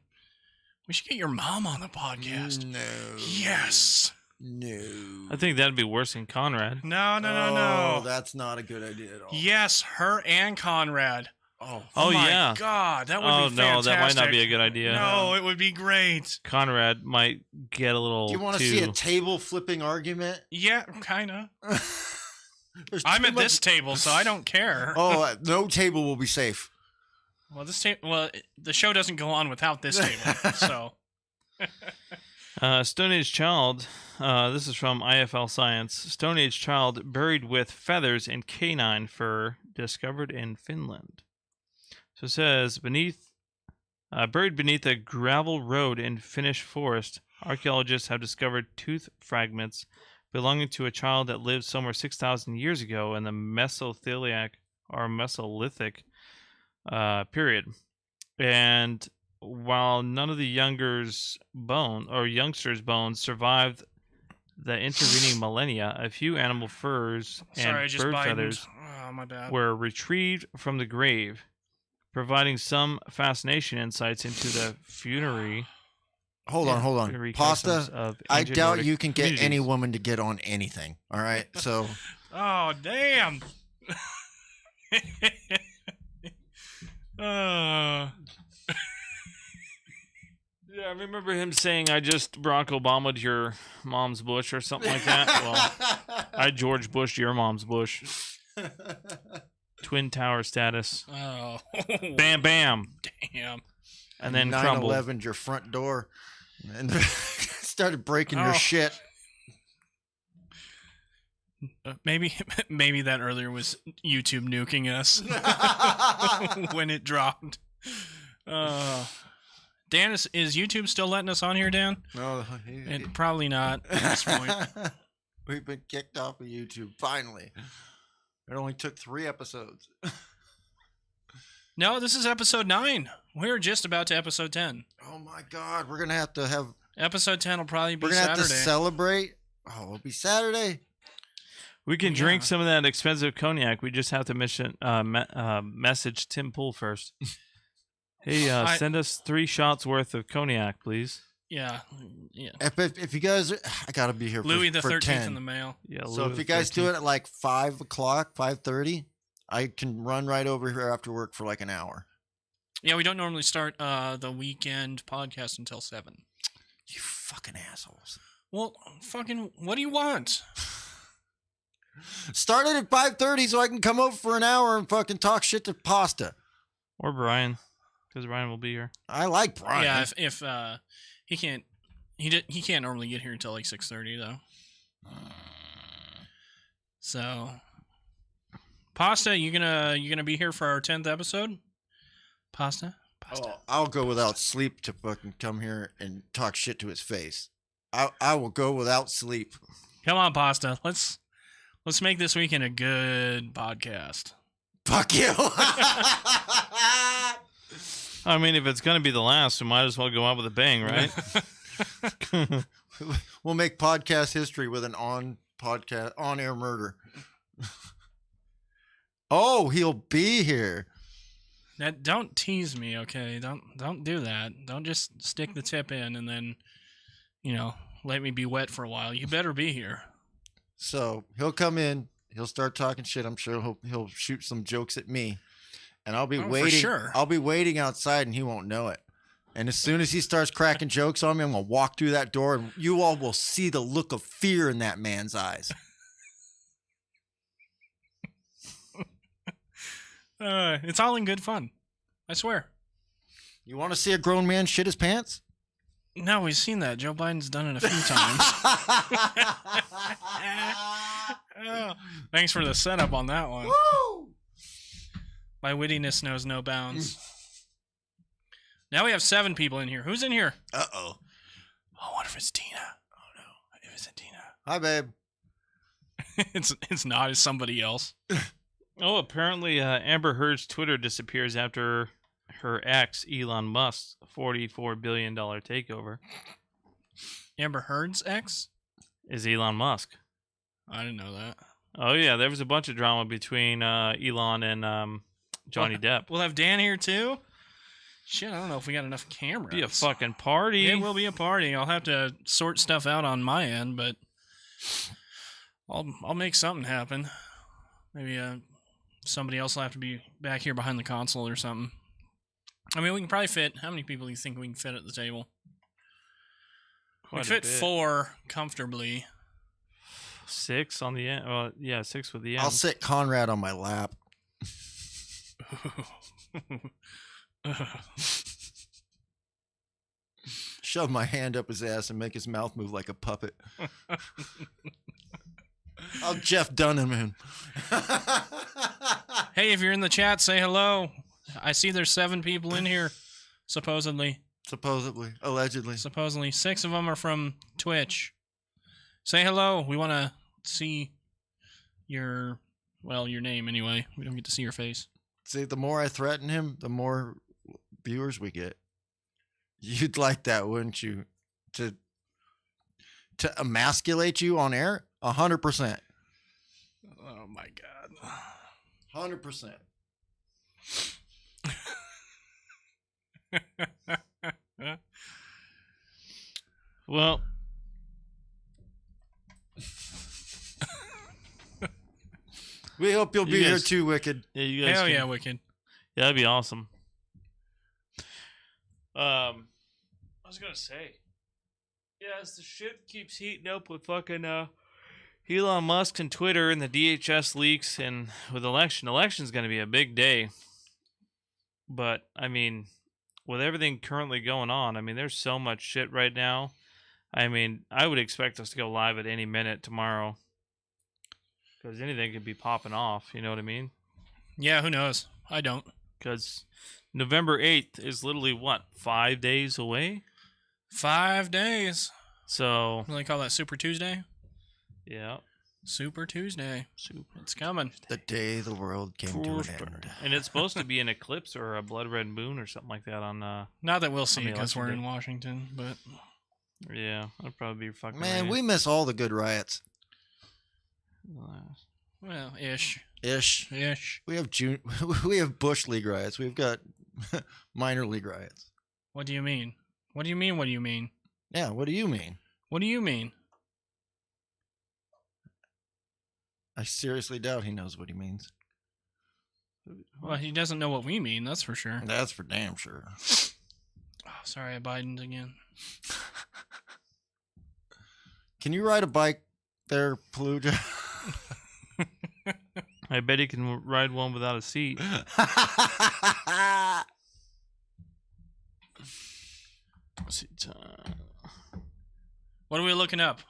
we should get your mom on the podcast. No. Yes. No. I think that'd be worse than Conrad. No. Oh, that's not a good idea at all. Yes, her and Conrad. Oh, Oh, my yeah. God, that would Oh, be no, fantastic. that might not be a good idea. No, it would be great. Conrad might get a little do you want to too... see a table flipping argument? Yeah, kind of. There's I'm too at much- this table, so I don't care. Oh, no table will be safe. Well, the show doesn't go on without this table. So, Stone Age Child, this is from IFL Science. Stone Age child buried with feathers and canine fur discovered in Finland. So it says, buried beneath a gravel road in Finnish forest, archaeologists have discovered tooth fragments belonging to a child that lived somewhere 6,000 years ago in the Mesolithic period. And while none of the youngsters' bones survived the intervening millennia, a few animal furs and sorry, I just bird Bidened. feathers Oh, my bad. were retrieved from the grave, providing some fascination insights into the funerary. Hold on. funerary customs Pasta, of I ancient doubt Nordic you can get any communities. woman to get on anything. All right? So, Oh, damn. Yeah, I remember him saying, "I just Barack Obama'd your mom's bush" or something like that. Well, I George Bush your mom's bush. Twin Tower status. Oh, Bam, bam, damn. and then crumbled. 9/11'd your front door, and started breaking your Oh. shit. Maybe that earlier was YouTube nuking us when it dropped. Dan, is YouTube still letting us on here, Dan? No, Probably not at this point. We've been kicked off of YouTube finally. It only took 3 episodes. No, this is episode 9. We're just about to episode 10. Oh my God, we're gonna have to have. Episode 10 will probably be We're gonna Saturday. have to celebrate. Oh, it'll be Saturday. We can Yeah. drink some of that expensive cognac. We just have to message Tim Pool first. Hey, send us 3 shots worth of cognac, please. Yeah. If you guys, I gotta be here. Louis for the 13th 10. in the mail. Yeah. So Louis if the you guys do 13th. it at like 5 o'clock, 5:30, I can run right over here after work for like an hour. Yeah, we don't normally start the weekend podcast until 7. You fucking assholes. Well, fucking, what do you want? Start it at 5:30 so I can come over for an hour and fucking talk shit to Pasta. Or Brian, because Brian will be here. I like Brian. Yeah, if he can't, he can't normally get here until like 6:30 though. So, Pasta, you gonna be here for our 10th episode? Pasta. Oh, I'll go without sleep to fucking come here and talk shit to his face. I will go without sleep. Come on, Pasta. Let's make this weekend a good podcast. Fuck you. I mean, if it's gonna be the last, we might as well go out with a bang, right? We'll make podcast history with an on-air murder. Oh, he'll be here. Don't tease me, okay? Don't do that. Don't just stick the tip in and then, let me be wet for a while. You better be here. So he'll come in. He'll start talking shit. I'm sure he'll shoot some jokes at me, and I'll be Oh, for waiting. sure. I'll be waiting outside, and he won't know it. And as soon as he starts cracking jokes on me, I'm gonna walk through that door, and you all will see the look of fear in that man's eyes. It's all in good fun. I swear. You want to see a grown man shit his pants? No, we've seen that. Joe Biden's done it a few times. Oh, thanks for the setup on that one. Woo! My wittiness knows no bounds. Now we have 7 people in here. Who's in here? Uh-oh. Oh, what if it's Tina? Oh no, it isn't Tina. Hi, babe. It's not. It's somebody else. Oh, apparently Amber Heard's Twitter disappears after her ex, Elon Musk's $44 billion takeover. Amber Heard's ex? Is Elon Musk. I didn't know that. Oh, yeah, there was a bunch of drama between Elon and Johnny Depp. We'll have Dan here too. Shit, I don't know if we got enough cameras. Be a fucking party. It will be a party. I'll have to sort stuff out on my end, but I'll make something happen. Maybe somebody else will have to be back here behind the console or something. I mean, we can probably fit. How many people do you think we can fit at the table? We Quite a fit bit. 4 comfortably. 6 on the end. Well, yeah, 6 with the end. I'll sit Conrad on my lap. Shove my hand up his ass and make his mouth move like a puppet. I'll Jeff Dunham him. Hey, if you're in the chat, say hello. I see there's 7 people in here, supposedly. Supposedly. Allegedly. Supposedly. 6 of them are from Twitch. Say hello. We want to see your name anyway. We don't get to see your face. See, the more I threaten him, the more viewers we get. You'd like that, wouldn't you? To emasculate you on air? 100%. Oh my god. 100%. Well, We hope you'll You be here guys- too, Wicked. yeah, you guys Hell can- yeah, Wicked. Yeah, that'd be awesome. I was gonna say, yeah, as the shit keeps heating up with fucking Elon Musk and Twitter and the DHS leaks, and with election's going to be a big day. But I mean, with everything currently going on, I mean, there's so much shit right now. I mean, I would expect us to go live at any minute tomorrow, because anything could be popping off. You know what I mean? Yeah, who knows? I don't. Because November 8th is literally, what, 5 days away? 5 days. So, What do they call that? Super Tuesday? yeah. Super Tuesday. It's coming. The day the world came to an end. And it's supposed to be an eclipse or a blood red moon or something like that on, Not that we'll see the because election we're day. in Washington, but yeah, that'd probably be fucking Man, right. we miss all the good riots. well, ish. Ish. We have we have Bush League riots. We've got minor league riots. What do you mean? What do you mean? What do you mean? Yeah, what do you mean? What do you mean? I seriously doubt he knows what he means. Well, he doesn't know what we mean, that's for sure. That's for damn sure. Oh, sorry, Biden's again. Can you ride a bike there, Palooja? I bet he can ride one without a seat. Seat time. What are we looking up?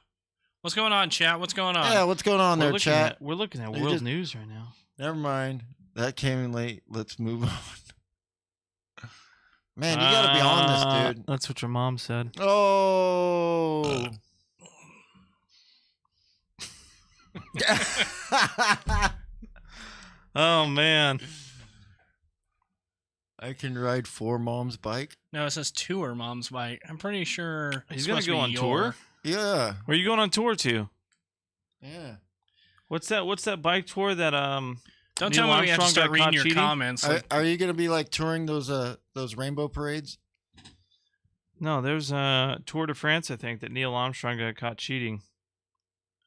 What's going on, chat? What's going on? Yeah, what's going on there, chat? We're looking at You world just- news right now. Never mind. That came in late. Let's move on. Man, you gotta be on this, dude. That's what your mom said. Oh. Oh man. I can ride for mom's bike. No, it says tour mom's bike. I'm pretty sure He's it's gonna supposed to go be on your. tour? Yeah. Where are you going on tour to? Yeah. What's that bike tour that Don't Neil tell me we have to Armstrong start got reading caught your cheating? comments. Are you gonna be like touring those rainbow parades? No, there's Tour de France, I think, that Neil Armstrong got caught cheating.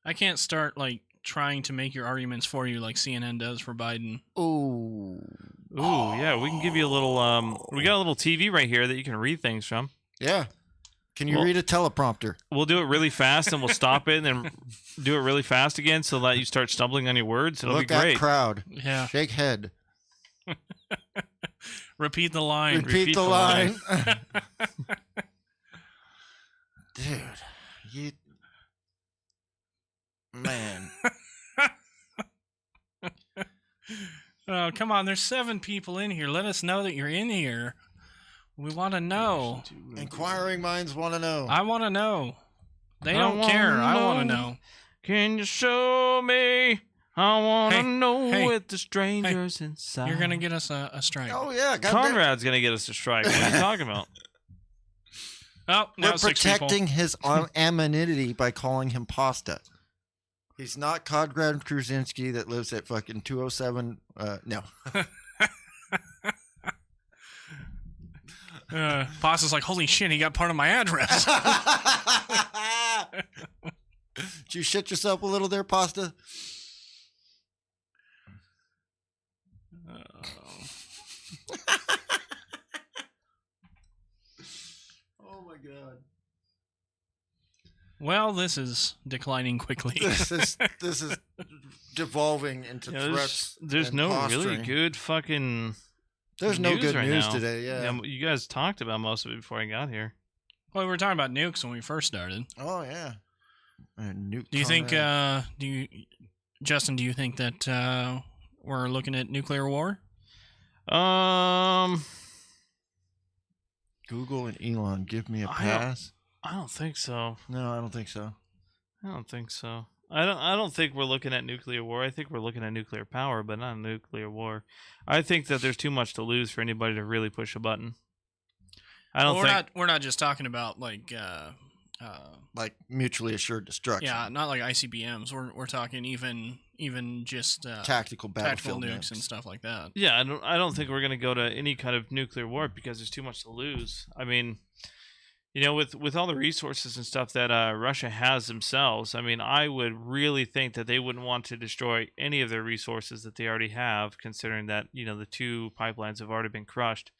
I can't start like trying to make your arguments for you like CNN does for Biden. Oh. Ooh, yeah, we can give you a little we got a little TV right here that you can read things from. Yeah. Can you Well- read a teleprompter? We'll do it really fast and we'll stop it and then do it really fast again so that you start stumbling on your words. It'll Look be at great. crowd. Yeah. Shake head. Repeat the line. Repeat the line. Dude, you man. Oh, come on. There's 7 people in here. Let us know that you're in here. We want to know. Inquiring minds want to know. I want to know. They I don't wanna care. I want to know. know. Can you show me? I want to Hey, know hey, with the strangers inside. You're going to get us a strike. Oh yeah, goddamn. Conrad's going to get us a strike. What are you talking about? Oh, now We're 6 people. protecting his anonymity by calling him Pasta. He's not Conrad Krasinski that lives at fucking 207. No. Boss is like, holy shit, he got part of my address. Did you shit yourself a little there, Pasta? Oh my god. Well, this is declining quickly. This is devolving into Yeah, threats. there's and no posturing. really good fucking There's no news good right news now. today. Yeah. You guys talked about most of it before I got here. Well, we were talking about nukes when we first started. Oh yeah. Nuke Do you think, Conrad. Justin, do you think that we're looking at nuclear war? Google and Elon give me a I don't- pass? I don't think so. No, I don't think so. I don't think so. I don't think we're looking at nuclear war. I think we're looking at nuclear power, but not nuclear war. I think that there's too much to lose for anybody to really push a button. I don't Well, think. we're not just talking about like Like mutually assured destruction. yeah, not like ICBMs. We're talking even just Tactical tactical battlefield nukes and stuff like that. Yeah, I don't think we're going to go to any kind of nuclear war because there's too much to lose. I mean, you know, with all the resources and stuff that Russia has themselves, I mean, I would really think that they wouldn't want to destroy any of their resources that they already have, considering that, you know, the 2 pipelines have already been crushed.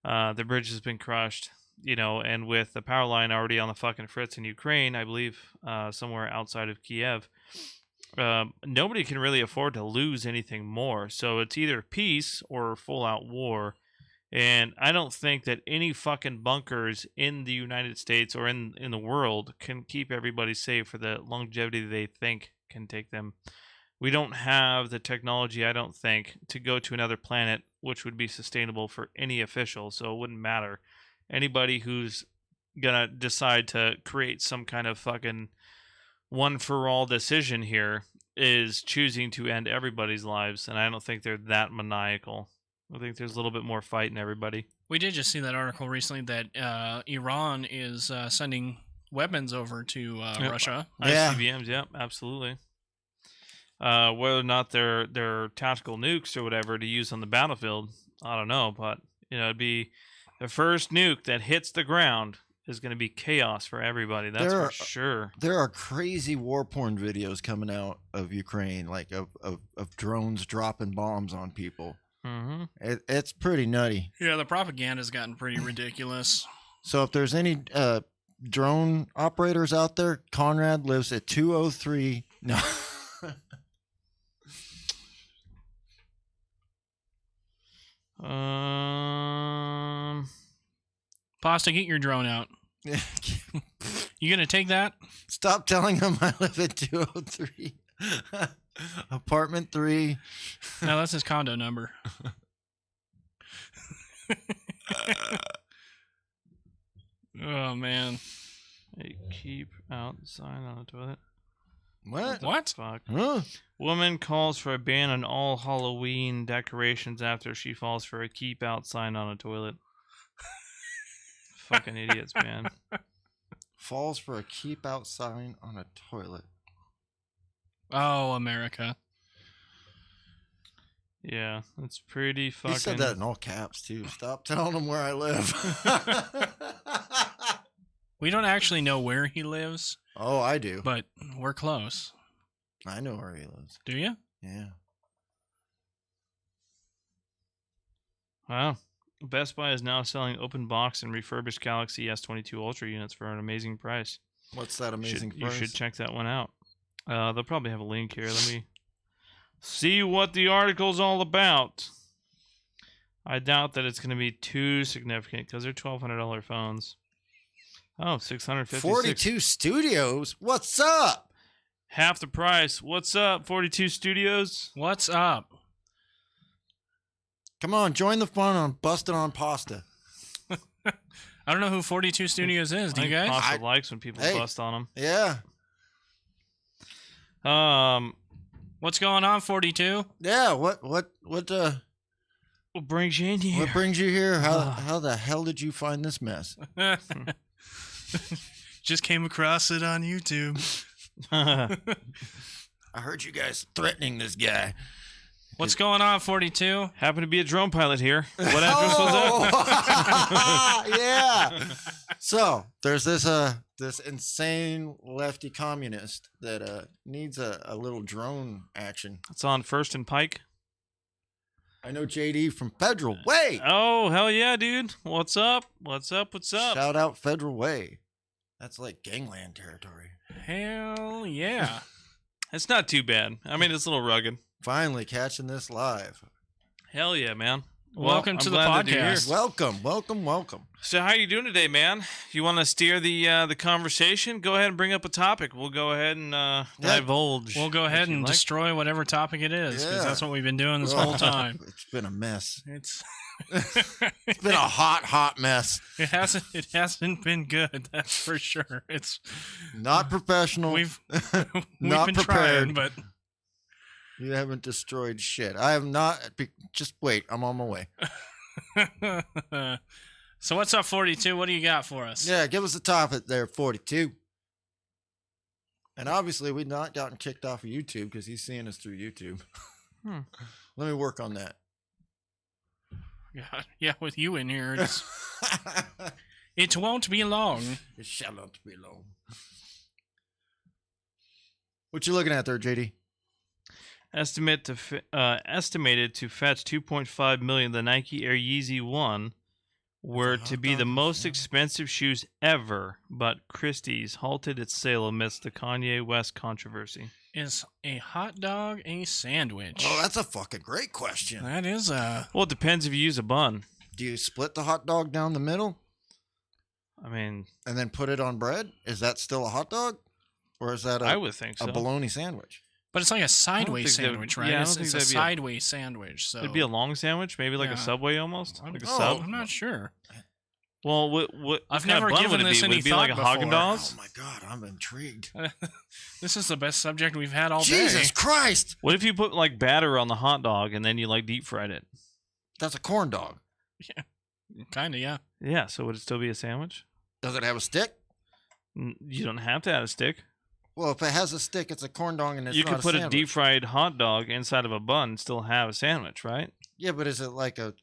The bridge has been crushed, you know, and with the power line already on the fucking fritz in Ukraine, I believe, somewhere outside of Kiev, nobody can really afford to lose anything more. So it's either peace or full out war. And I don't think that any fucking bunkers in the United States or in the world can keep everybody safe for the longevity they think can take them. We don't have the technology, I don't think, to go to another planet which would be sustainable for any official, so it wouldn't matter. Anybody who's gonna decide to create some kind of fucking one-for-all decision here is choosing to end everybody's lives, and I don't think they're that maniacal. I think there's a little bit more fight in everybody. We did just see that article recently that Iran is sending weapons over to Russia. Yeah. ICBMs, yep, absolutely. Whether or not they're tactical nukes or whatever to use on the battlefield, I don't know. But it'd be the first nuke that hits the ground is going to be chaos for everybody. That's for sure. There are crazy war porn videos coming out of Ukraine, like of drones dropping bombs on people. Mm-hmm. It's pretty nutty. Yeah, the propaganda's gotten pretty ridiculous. So if there's any drone operators out there, Conrad lives at 203. No. Pasta, get your drone out. You gonna take that? Stop telling him I live at 203. Apartment 3. No, that's his condo number. Oh man. Hey, keep out the sign on the toilet. What? Fuck. Huh? Woman calls for a ban on all Halloween decorations after she falls for a keep out sign on a toilet. Fucking idiots, man. Falls for a keep out sign on a toilet. Oh, America. Yeah, that's pretty fucking... He said that in all caps, too. Stop telling him where I live. We don't actually know where he lives, Oh, I do. but we're close. I know where he lives. Do you? Yeah. Wow. Best Buy is now selling open box and refurbished Galaxy S22 Ultra units for an amazing price. What's that amazing You price? should check that one out. They'll probably have a link here. Let me see what the article's all about. I doubt that it's going to be too significant because they're $1,200 phones. Oh, 656. 42 Studios? What's up? Half the price. What's up, 42 Studios? What's up? Come on, join the fun on Busted on Pasta. I don't know who 42 Studios is. Do you guys? Pasta likes when people bust on Yeah. them. What's going on, 42? Yeah, what Brings you in here? what brings you here? How the hell did you find this mess? Just came across it on YouTube. I heard you guys threatening this guy. What's going on, 42? Happen to be a drone pilot here. What address was that? Yeah. So there's this insane lefty communist that needs a little drone action. It's on First and Pike. I know JD from Federal Way. Oh, hell yeah, dude. What's up? What's up? Shout out Federal Way. That's like gangland territory. Hell yeah. It's not too bad. I mean, it's a little rugged. Finally catching this live. Hell yeah, man. Welcome to the glad that you're here. podcast. Welcome. So how you doing today, man? You want to steer the conversation? Go ahead and bring up a topic. We'll go ahead and divulge. We'll go ahead if you and like. destroy whatever topic it is, because Yeah. that's what we've been doing this whole time. It's been a mess. It's It's been a hot mess. It hasn't been good, that's for sure. It's Not professional. we've Not been prepared. trying, but You haven't destroyed shit. I have not. Just wait. I'm on my way. So what's up, 42? What do you got for us? Yeah, give us a topic there, 42. And obviously, we've not gotten kicked off of YouTube because he's seeing us through YouTube. Let me work on that. Yeah, with you in here, it won't be long. It shall not be long. What you looking at there, JD? Estimated to fetch $2.5 million. The Nike Air Yeezy 1 were hot to be dog the and a most sandwich? expensive shoes ever, but Christie's halted its sale amidst the Kanye West controversy. Is a hot dog a sandwich? Oh, that's a fucking great question. That is a. Well, it depends if you use a bun. Do you split the hot dog down the middle I mean, and then put it on bread? Is that still a hot dog? Or is that I a would think so. bologna sandwich? But it's like a sideways think that would- sandwich, right? yeah, I it's don't it's think a that'd be a- sideways sandwich. So It'd be a long sandwich, maybe like Yeah. a Subway almost, I'm- like a Oh. sub. I'm not sure. Well, what I've kind of never bun given would it this be? any Would it be like a thought Haagen before. Dazs? Oh my god, I'm intrigued. This is the best subject we've had all Jesus day. Christ! What if you put like batter on the hot dog and then you like deep fried it? That's a corn dog. Kinda, yeah. Yeah, so would it still be a sandwich? Does it have a stick? You don't have to add a stick. Well, if it has a stick, it's a corn dog, and it's You not could put a sandwich. deep fried hot dog inside of a bun and still have a sandwich, right? Yeah, but is it like a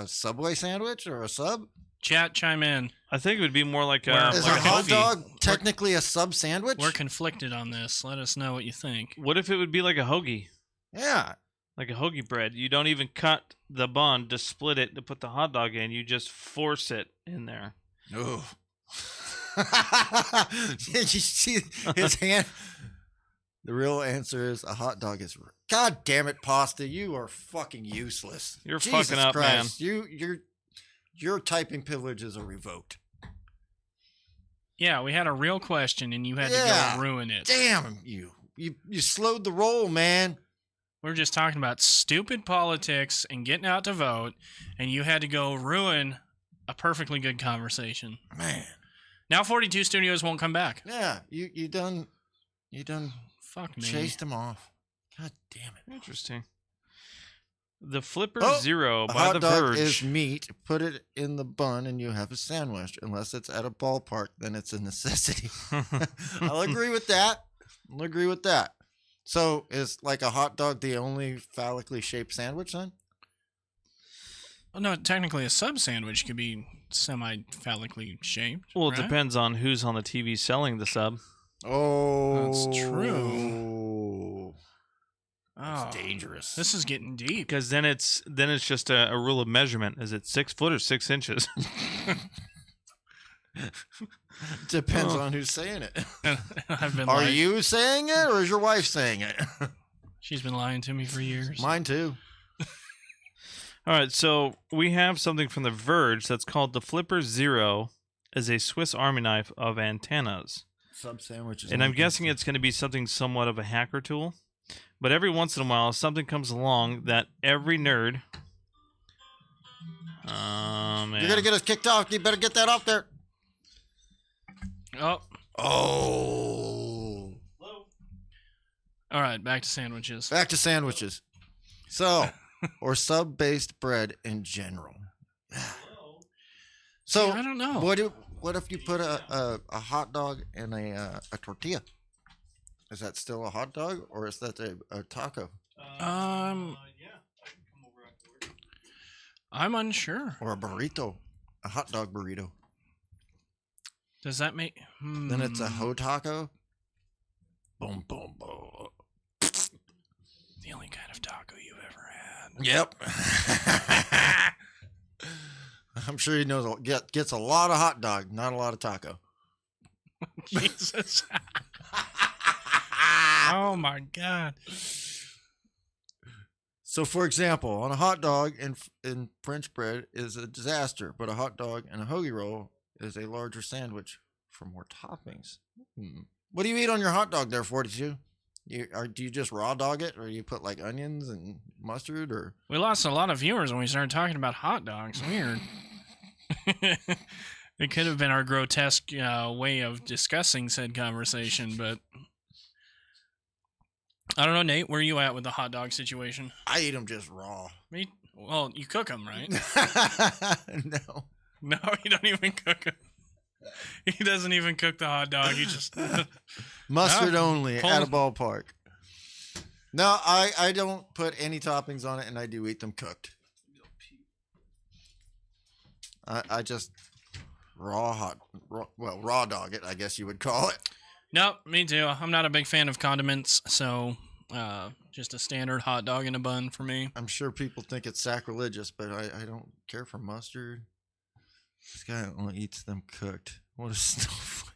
Subway sandwich or a sub? Chat, chime in. I think it would be more like a, Where- Is like a a hot hoagie. dog technically a sub sandwich? We're conflicted on this. Let us know what you think. What if it would be like a hoagie? Yeah. Like a hoagie bread. You don't even cut the bun to split it to put the hot dog in. You just force it in there. Oh. Did you see his hand? The real answer is a hot dog is. God damn it, Pasta! You are fucking useless. You're Jesus fucking up, Christ. Your typing privileges are revoked. Yeah, we had a real question and you had Yeah. to go ruin it. Damn you! You slowed the roll, man. We're just talking about stupid politics and getting out to vote, and you had to go ruin a perfectly good conversation. Man. Now 42 Studios won't come back. Yeah. You done Fuck me. chased him off. God damn it. Interesting. The Flipper Oh, Zero A by hot The dog Verge. is meat. Put it in the bun and you have a sandwich. Unless it's at a ballpark, then it's a necessity. I'll agree with that. I'll agree with that. So is like a hot dog the only phallically shaped sandwich then? Well, no, technically a sub sandwich could be semi-phallically shaped. Well, it right? depends on who's on the TV selling the sub. Oh, That's true. That's Oh, dangerous. this is getting deep. Because then it's just a rule of measurement. Is it 6 foot or 6 inches? Depends Oh. on who's saying it. I've been Are lying. you saying it or is your wife saying it? She's been lying to me for years. Mine too. All right, so we have something from The Verge that's called the Flipper Zero as a Swiss Army knife of antennas. Sub sandwiches. And I'm guessing it's going to be something somewhat of a hacker tool. But every once in a while, something comes along that every nerd. Man. You're gonna get us kicked off. You better get that off there. Oh, Oh. all right. Back to sandwiches. Back to sandwiches. So, or sub-based bread in general. So, I don't know. what if you put a hot dog in a tortilla? Is that still a hot dog or is that a taco I'm unsure. or a burrito? A hot dog burrito. Does that make? Then it's a Hmm. ho taco. Boom, boom, boom. The only kind of taco you've ever had. Yep. I'm sure he knows gets a lot of hot dog, not a lot of taco. Jesus. Oh my God. So, for example, on a hot dog in French bread is a disaster, but a hot dog and a hoagie roll is a larger sandwich for more toppings. What do you eat on your hot dog there, 42? Do you just raw dog it, or you put like onions and mustard, or? We lost a lot of viewers when we started talking about hot dogs. Weird. It could have been our grotesque way of discussing said conversation, but I don't know, Nate. Where are you at with the hot dog situation? I eat them just raw. Well, you cook them, right? No. No, you don't even cook them. He doesn't even cook the hot dog. He just Mustard No, only pull- at a ballpark. No, I don't put any toppings on it, and I do eat them cooked. I just raw dog it, I guess you would call it. Nope, me too. I'm not a big fan of condiments, so just a standard hot dog in a bun for me. I'm sure people think it's sacrilegious, but I don't care for mustard. This guy only eats them cooked. What a snowflake.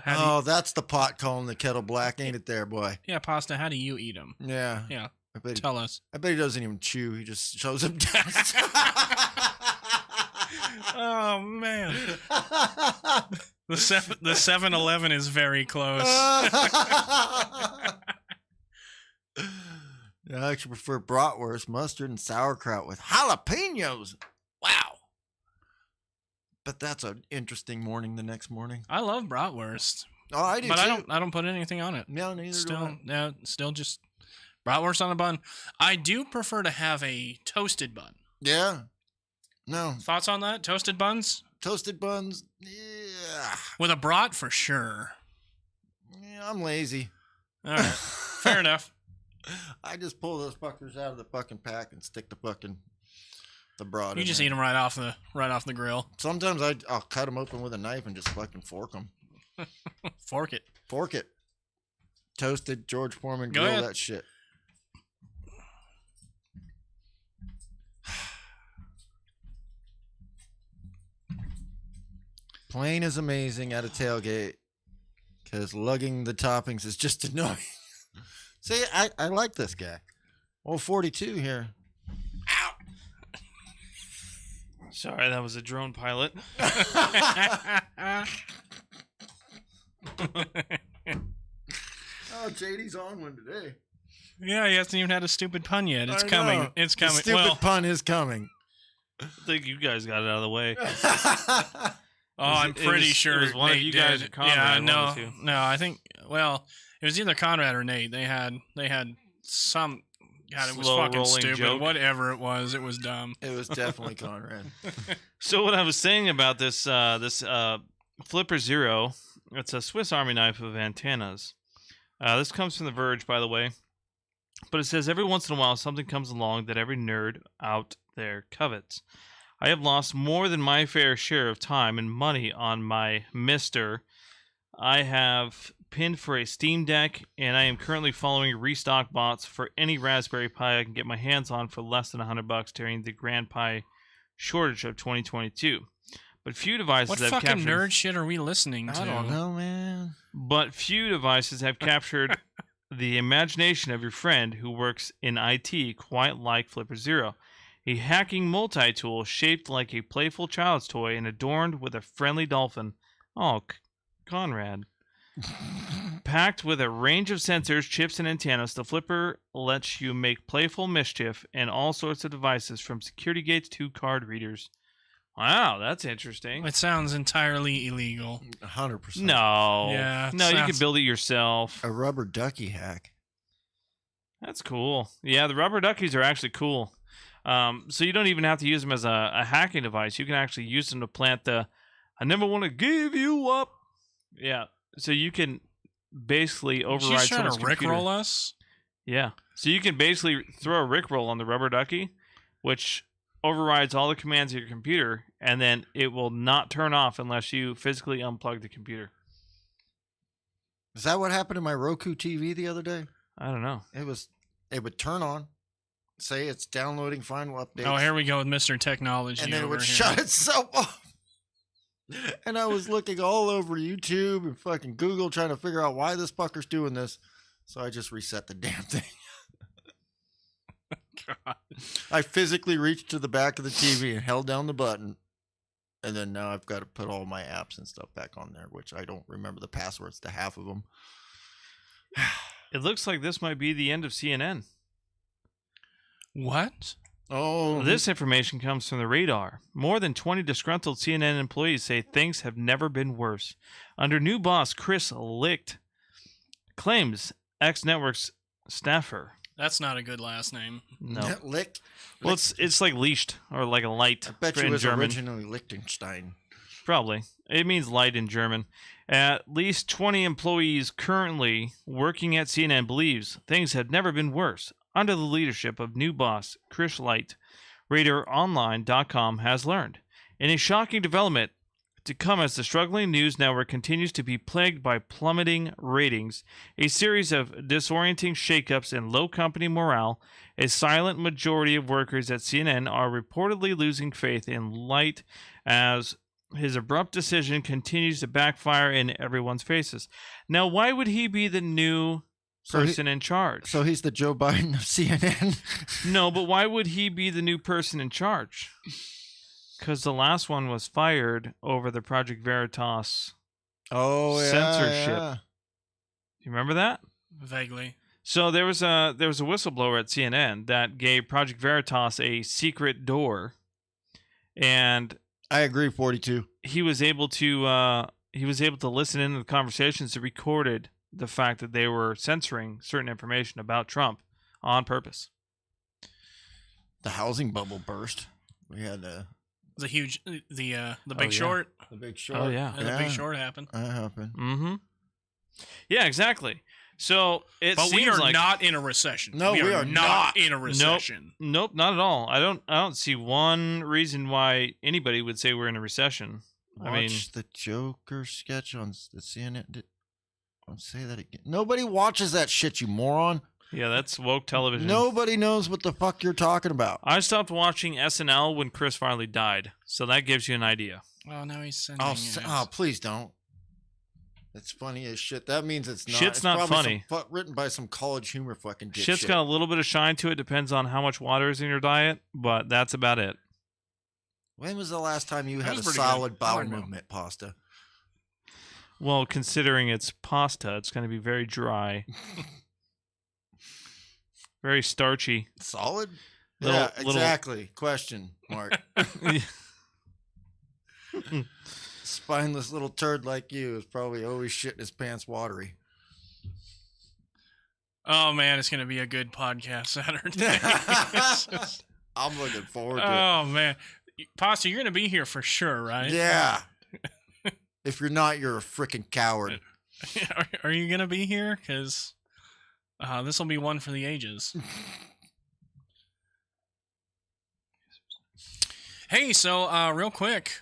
Oh, that's the pot calling the kettle black, ain't it there, boy? Yeah, Pasta, how do you eat them? Yeah. Yeah, I bet tell us. I bet he doesn't even chew. He just shows them down. Oh, man. The 7-Eleven is very close. I actually prefer bratwurst, mustard, and sauerkraut with jalapenos. Wow. But that's an interesting morning the next morning. I love bratwurst, Oh, I do but too. I don't put anything on it. No, neither do Still, I. yeah, still just bratwurst on a bun. I do prefer to have a toasted bun. Yeah. No. Thoughts on that? Toasted buns Toasted buns. Yeah. with a brat for sure. Yeah, I'm lazy. All right, fair enough. I just pull those fuckers out of the fucking pack and stick the broad You in just there. eat them right off the grill. Sometimes I'll cut them open with a knife and just fucking fork them. Fork it. Fork it. Toasted George Foreman Go grill ahead. that shit. Plain is amazing at a tailgate because lugging the toppings is just annoying. See, I like this guy. Old 42 here. Sorry, that was a drone pilot. Oh, JD's on one today. Yeah, he hasn't even had a stupid pun yet. It's I coming. know. It's The coming. stupid Well, pun is coming. I think you guys got it out of the way. I'm it pretty was- sure it was one of Nate you guys did. or Conrad, Yeah, one no, of the two. no. I think it was either Conrad or Nate. They had some. God, it was Slow fucking rolling stupid. joke. Whatever it was dumb. It was definitely Conrad. So what I was saying about this Flipper Zero, it's a Swiss Army knife of antennas. This comes from The Verge, by the way. But it says, every once in a while, something comes along that every nerd out there covets. I have lost more than my fair share of time and money on my Mister. I have pinned for a Steam Deck, and I am currently following restock bots for any Raspberry Pi I can get my hands on for less than $100 during the Grand Pi shortage of 2022. But few devices What have fucking captured. nerd shit are we listening to? I don't know, man. But few devices have captured the imagination of your friend who works in IT quite like Flipper Zero. A hacking multi-tool shaped like a playful child's toy and adorned with a friendly dolphin. Oh, Conrad. Packed with a range of sensors, chips, and antennas, the Flipper lets you make playful mischief in all sorts of devices, from security gates to card readers. Wow, that's interesting. It sounds entirely illegal. 100%. No. Yeah, No, you sounds- can build it yourself. A rubber ducky hack. That's cool. Yeah, the rubber duckies are actually cool. So you don't even have to use them as a hacking device. You can actually use them to plant the "I never want to give you up." Yeah. So you can basically override She's trying someone's to computer. rickroll us. Yeah. So you can basically throw a rickroll on the rubber ducky, which overrides all the commands of your computer, and then it will not turn off unless you physically unplug the computer. Is that what happened to my Roku TV the other day? I don't know. It would turn on, say it's downloading final updates. Oh, here we go with Mr. Technology. and then it over would here. shut itself off. And I was looking all over YouTube and fucking Google trying to figure out why this fucker's doing this. So I just reset the damn thing. God. I physically reached to the back of the TV and held down the button. And then now I've got to put all my apps and stuff back on there, which I don't remember the passwords to half of them. It looks like this might be the end of CNN. What? Oh, This information comes from the Radar. More than 20 disgruntled CNN employees say things have never been worse. Under new boss Chris Licht claims X Network's staffer. That's not a good last name. No. Lick. Well, it's like leashed or like a light I bet you in it was German. originally Liechtenstein. Probably. It means light in German. At least 20 employees currently working at CNN believes things have never been worse. Under the leadership of new boss Chris Light, RadarOnline.com has learned. In a shocking development, to come as the struggling news network continues to be plagued by plummeting ratings, a series of disorienting shakeups, and low company morale. A silent majority of workers at CNN are reportedly losing faith in Light as his abrupt decision continues to backfire in everyone's faces. Now, why would he be the new person in charge? So he's the Joe Biden of CNN. No, but why would he be the new person in charge? Because the last one was fired over the Project Veritas. Oh, yeah. Censorship. Yeah. You remember that? Vaguely. So there was a whistleblower at CNN that gave Project Veritas a secret door, and I agree, 42. he was able to listen into the conversations that recorded the fact that they were censoring certain information about Trump on purpose. The housing bubble burst. We had The huge, the Big yeah. Short. the Big Short. Oh, yeah. The Big Short happened. That happened. Mm-hmm. Yeah, exactly. So But we seems are like not in a recession. No, we are not. in a recession. Nope, not at all. I don't see one reason why anybody would say we're in a recession. Watch I mean, the Joker sketch on the CNN. Don't say that again. Nobody watches that shit, you moron. yeah, that's woke television. Nobody knows what the fuck you're talking about. I stopped watching SNL when Chris Farley died, so that gives you an idea. Oh, now he's sending. Oh, please don't. It's funny as shit. That means it's not. Shit's it's not probably funny. Written by some college humor fucking dipshit. Shit's got a little bit of shine to it. Depends on how much water is in your diet, but that's about it. When was the last time you had a was pretty solid good. bowel I don't know. movement pasta? Well, considering it's pasta, it's going to be very dry, very starchy. Solid? Little- Yeah, little- exactly. Question mark. Spineless little turd like you is probably always shitting his pants watery. Oh man, it's gonna be a good podcast Saturday. I'm looking forward to it. Oh man, Pasta, you're gonna be here for sure, right? Yeah. If you're not, you're a freaking coward. Are you gonna be here? Because this will be one for the ages. Hey, so real quick,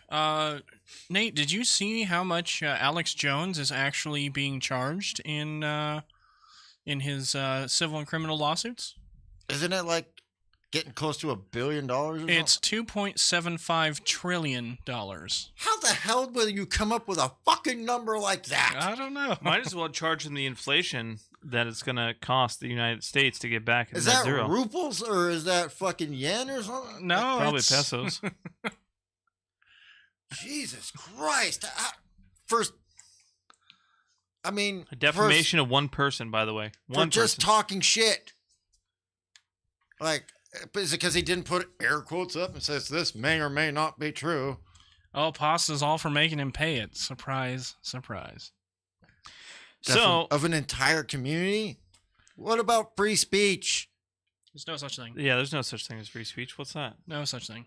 Nate, did you see how much Alex Jones is actually being charged in his civil and criminal lawsuits? Isn't it like getting close to $1 billion? Or It's $2.75 trillion. How the hell will you come up with a fucking number like that? I don't know. Might as well charge them the inflation that it's going to cost the United States to get back at Is net that zero. ruples or is that fucking yen or something? No, Probably it's pesos. Jesus Christ. First, I mean, A defamation of one person, by the way. for One just person. talking shit. Like, is it because he didn't put air quotes up and says this may or may not be true? Oh, Pasta's all for making him pay it. Surprise, surprise. So, of an entire community? What about free speech? There's no such thing. yeah, there's no such thing as free speech. What's that? No such thing.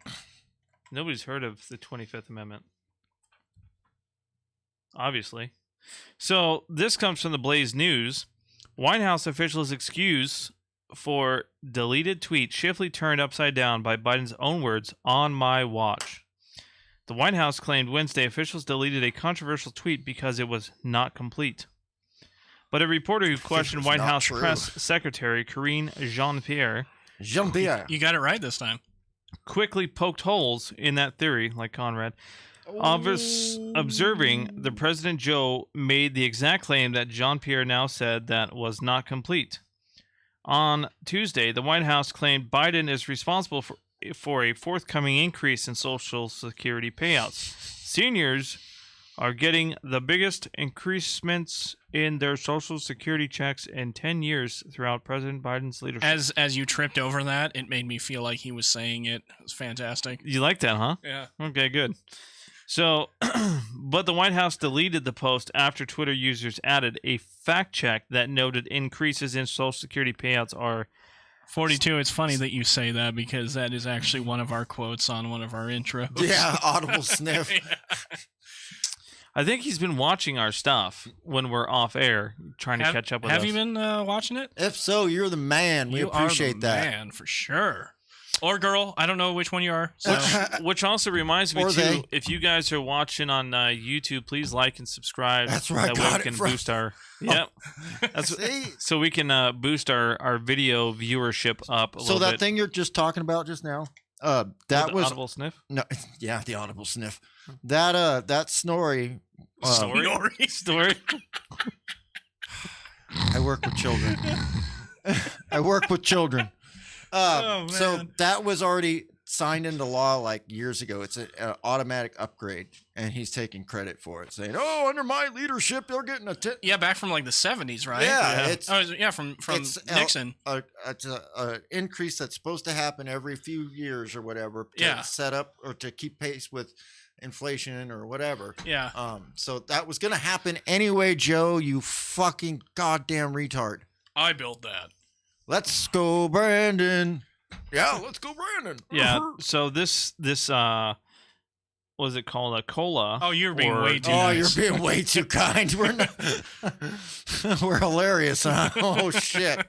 Nobody's heard of the 25th Amendment. Obviously. So, this comes from the Blaze News. White House officials' excuse for deleted tweet swiftly turned upside down by Biden's own words, "on my watch." The White House claimed Wednesday officials deleted a controversial tweet because it was not complete. But a reporter who questioned was White not House true. Press Secretary Karine Jean-Pierre Jean-Pierre. You got it right this time. quickly poked holes in that theory, like Conrad. Observing the President Joe made the exact claim that Jean-Pierre now said that was not complete. On Tuesday, the White House claimed Biden is responsible for a forthcoming increase in Social Security payouts. Seniors are getting the biggest increasements in their Social Security checks in 10 years throughout President Biden's leadership. As you tripped over that, it made me feel like he was saying it. It was fantastic. You like that, huh? Yeah. Okay, good. So, but the White House deleted the post after Twitter users added a fact check that noted increases in Social Security payouts are 42, it's funny that you say that because that is actually one of our quotes on one of our intros. Yeah, audible sniff. I think he's been watching our stuff when we're off air, trying to catch up with us. Have you been watching it? If so, you're the man. We You appreciate are the that. man, for sure. or girl. I don't know which one you are. So Which also reminds me Or too, they. if you guys are watching on YouTube, please like and subscribe. That's where I That way got we it can from. boost our. Yep. That's See? so we can boost our video viewership up a So little that bit. thing you're just talking about just now, Oh, that the was audible sniff. no, yeah, the audible sniff. That Snorri. Story. I work with children. I work with children. Oh, So man. that was already signed into law like years ago. It's an automatic upgrade, and he's taking credit for it, saying, "Oh, under my leadership, they're getting a yeah, back from like the 70s, right? Yeah, Yeah. it's Oh, yeah, from It's Nixon. it's a increase that's supposed to happen every few years or whatever to Yeah. set up or to keep pace with inflation or whatever. Yeah. So that was gonna happen anyway, Joe. You fucking goddamn retard. I built that. Let's go, Brandon. Yeah, let's go, Brandon. Yeah. So this what was it called? A cola. Oh, you're being or- way too Oh, nice. you're being way too kind. We're not, we're hilarious, huh? Oh shit.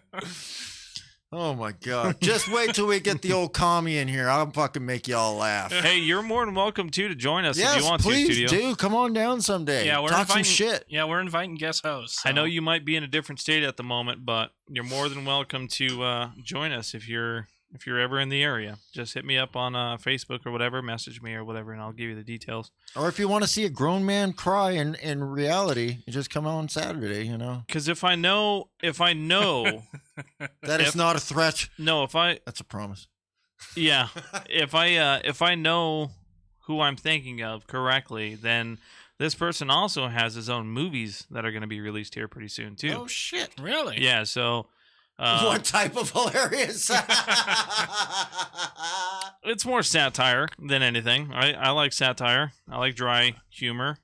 Oh my god. Just wait till we get the old commie in here. I'll fucking make y'all laugh. Hey, you're more than welcome to join us if Yes, you want please to, studio. do. Come on down someday. Yeah, we're talk some inviting- shit. Yeah, we're inviting guest hosts. I know so- you might be in a different state at the moment, but you're more than welcome to join us if you're ever in the area. Just hit me up on Facebook or whatever, message me or whatever, and I'll give you the details. Or if you want to see a grown man cry in reality, you just come on Saturday. You know Because if I know, that is not a threat. no, if I, That's a promise. yeah, if I know who I'm thinking of correctly, then this person also has his own movies that are going to be released here pretty soon too. Oh shit! Really? Yeah, so. What type of hilarious? It's more satire than anything. I like satire. I like dry humor.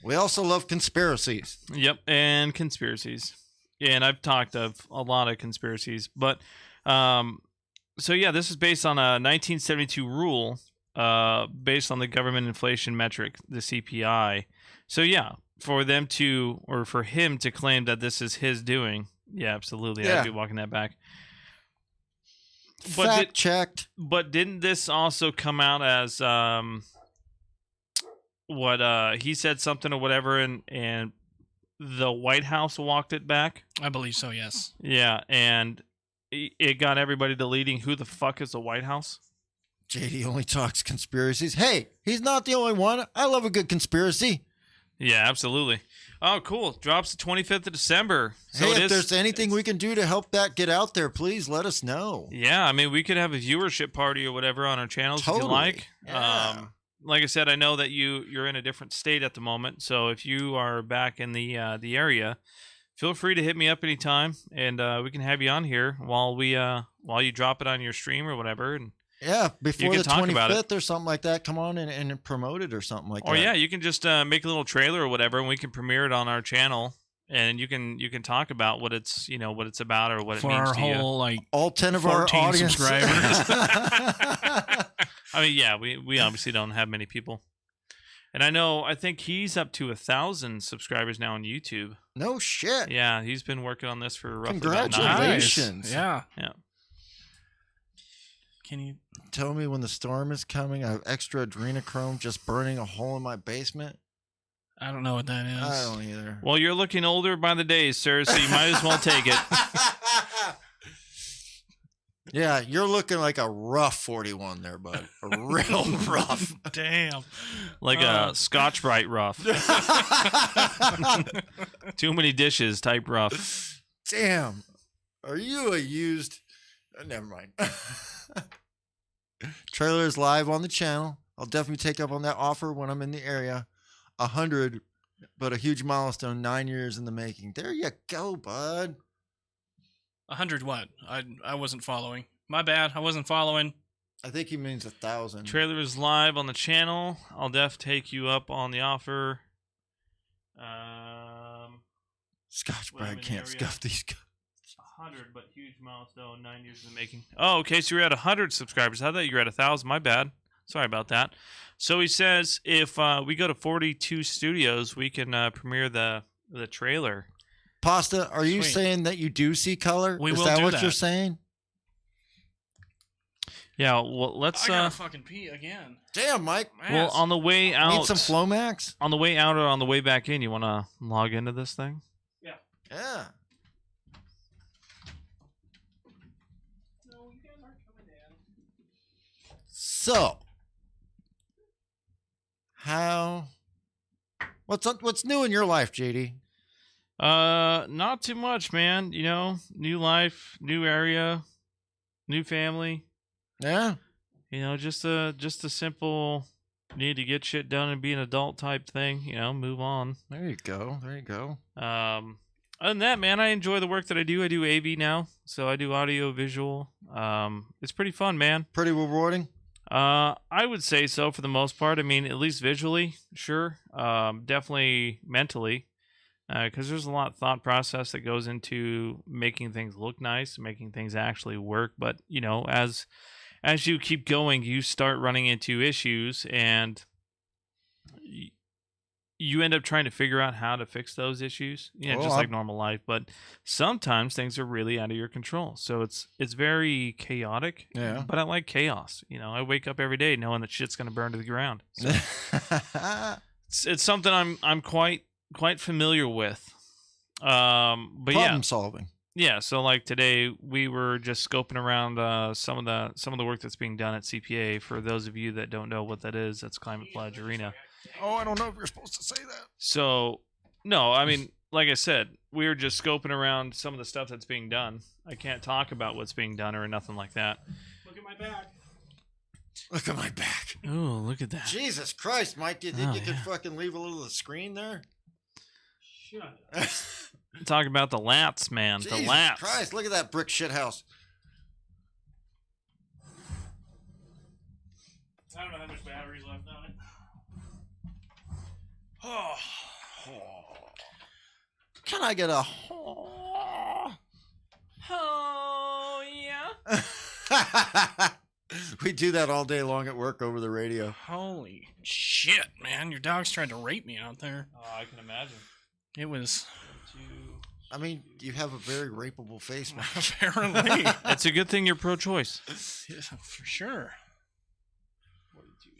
We also love conspiracies. Yep, and conspiracies. Yeah, and I've talked of a lot of conspiracies, but so yeah, this is based on a 1972 rule, based on the government inflation metric, the CPI. So yeah, for him to claim that this is his doing, yeah, absolutely, Yeah. I'd be walking that back. But Fact checked. But didn't this also come out as what he said something or whatever, and the White House walked it back? I believe so, yes. Yeah, and it got everybody deleting who the fuck is the White House? JD only talks conspiracies. Hey, he's not the only one. I love a good conspiracy. Yeah, absolutely. Oh, cool. Drops the 25th of December. So Hey, it if is- there's anything we can do to help that get out there, please let us know. Yeah, I mean, we could have a viewership party or whatever on our channels if you Totally. like. Yeah. Like I said, I know that you're in a different state at the moment, so if you are back in the area, feel free to hit me up anytime, and we can have you on here while you drop it on your stream or whatever. And Yeah, before can the talk about it. 25th or something like that, come on and promote it or something like or that. yeah, you can just make a little trailer or whatever, and we can premiere it on our channel, and you can talk about what it's about or what it For means our to you. whole, like, All 10 of our 14 audience. subscribers. I mean, yeah, we obviously don't have many people, and I think he's up to 1,000 subscribers now on YouTube. No shit. Yeah, he's been working on this for roughly about 9 Congratulations. years. Nice. Yeah. Yeah. Can you? Tell me when the storm is coming. I have extra adrenochrome just burning a hole in my basement. I don't know what that is. I don't either. Well, you're looking older by the days, sir, so you might as well take it. Yeah, you're looking like a rough 41 there, bud. A real rough. Damn. Like a Scotch Brite rough. Too many dishes type rough. Damn. Are you a used? Never mind. Trailer is live on the channel. I'll definitely take up on that offer when I'm in the area. 100, but a huge milestone. 9 years in the making. There you go, bud. 100 what? I wasn't following. My bad. I wasn't following. I think he means 1,000. Trailer is live on the channel. I'll take you up on the offer. Scotch Well, I'm Brad in the can't area. scuff these guys. 100, but huge milestone. 9 years in the making. Oh, okay. So you're at 100 subscribers. I thought you were at 1,000. My bad. Sorry about that. So he says if we go to 42 studios, we can premiere the trailer. Pasta, are you Sweet. saying that you do see color? We Is will that do what that. you're saying? Yeah, well, let's. I gotta fucking pee again. Damn, Mike. Well, Ass. on the way out, Need some Flomax? on the way out or on the way back in, you want to log into this thing? Yeah. No, you guys aren't coming in. So, what's new in your life, JD? Not too much, man. You know, new life, new area, new family. Yeah. You know, just a simple need to get shit done and be an adult type thing. You know, move on. There you go. Other than that, man, I enjoy the work that I do. I do AV now, so I do audio visual. It's pretty fun, man. Pretty rewarding. I would say so for the most part. I mean, at least visually, sure. Definitely mentally, because there's a lot of thought process that goes into making things look nice, making things actually work. But you know, as you keep going, you start running into issues, and you end up trying to figure out how to fix those issues. You know, just like normal life. But sometimes things are really out of your control, so it's very chaotic. Yeah. But I like chaos. You know, I wake up every day knowing that shit's gonna burn to the ground. So it's something I'm quite familiar with. But Problem solving. yeah. So like today, we were just scoping around some of the work that's being done at CPA. For those of you that don't know what that is, that's Climate Pledge Arena. Oh, I don't know if you're supposed to say that. So no, I mean, like I said, we were just scoping around some of the stuff that's being done. I can't talk about what's being done or nothing like that. Look at my back. Look at my back. Oh, look at that. Jesus Christ, Mike! You think Oh, you could yeah. fucking leave a little of the screen there? Shut up. Talk about the lats, man. Jesus The lats. Christ! Look at that brick shit house. I don't know how much battery's left on it. Oh. Can I get a? Oh yeah. We do that all day long at work over the radio. Holy shit, man. Your dog's trying to rape me out there. Oh, I can imagine. It was... I mean, you have a very rapeable face, Mike. Apparently. It's a good thing you're pro-choice. Yeah, for sure.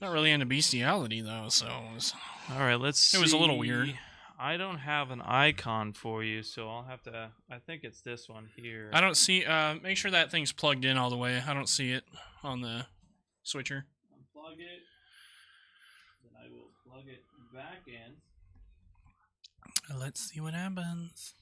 Not really into bestiality, though, so it was... All right, let's see. It was a little weird. I don't have an icon for you, so I'll have to... I think it's this one here. I don't see... make sure that thing's plugged in all the way. I don't see it on the switcher. Unplug it. Then I will plug it back in. Let's see what happens.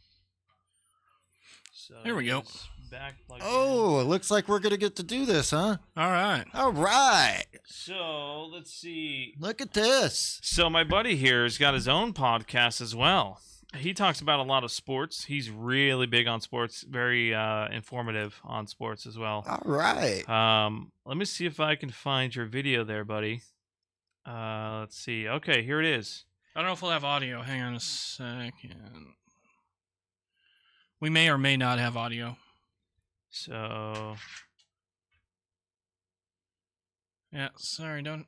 So There we go. it's Back plugged Oh, it looks like we're gonna get to do this, huh? All right. All right. in. So let's see. Look at this. So my buddy here has got his own podcast as well. He talks about a lot of sports. He's really big on sports, very informative on sports as well. All right. Let me see if I can find your video there, buddy. Let's see. Okay, here it is. I don't know if we'll have audio. Hang on a second. We may or may not have audio. So Yeah, sorry, don't...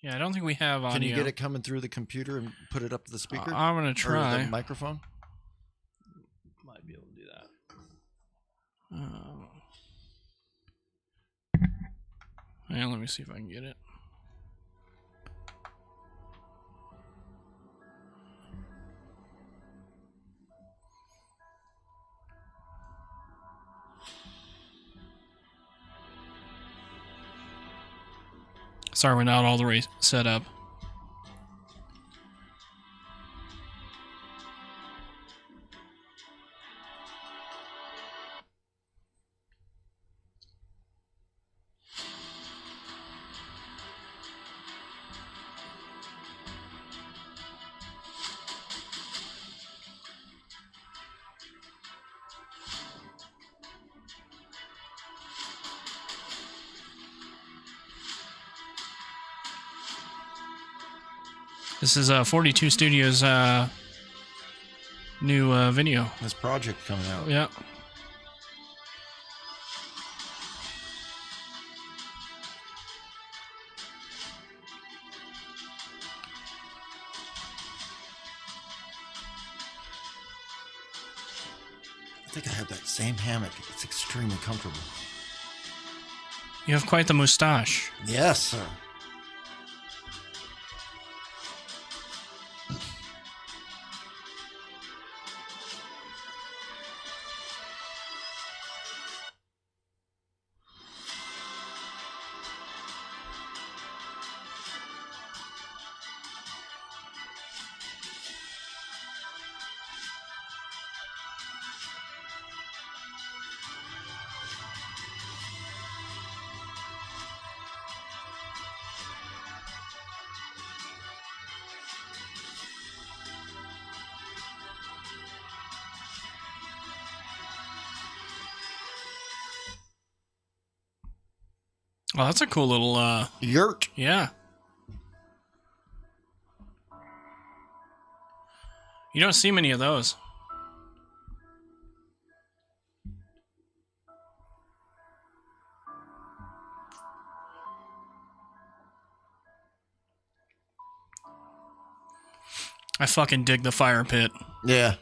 Yeah, I don't think we have audio. Can you get it coming through the computer and put it up to the speaker? I'm going to Or try. the microphone? might be able to do that. Yeah, let me see if I can get it. Sorry, we're not all the way set up. This is 42 Studios' new video. This project coming out. Yeah. I think I have that same hammock. It's extremely comfortable. You have quite the moustache. Yes, sir. Oh, that's a cool little, Yurt. yeah. You don't see many of those. I fucking dig the fire pit. Yeah.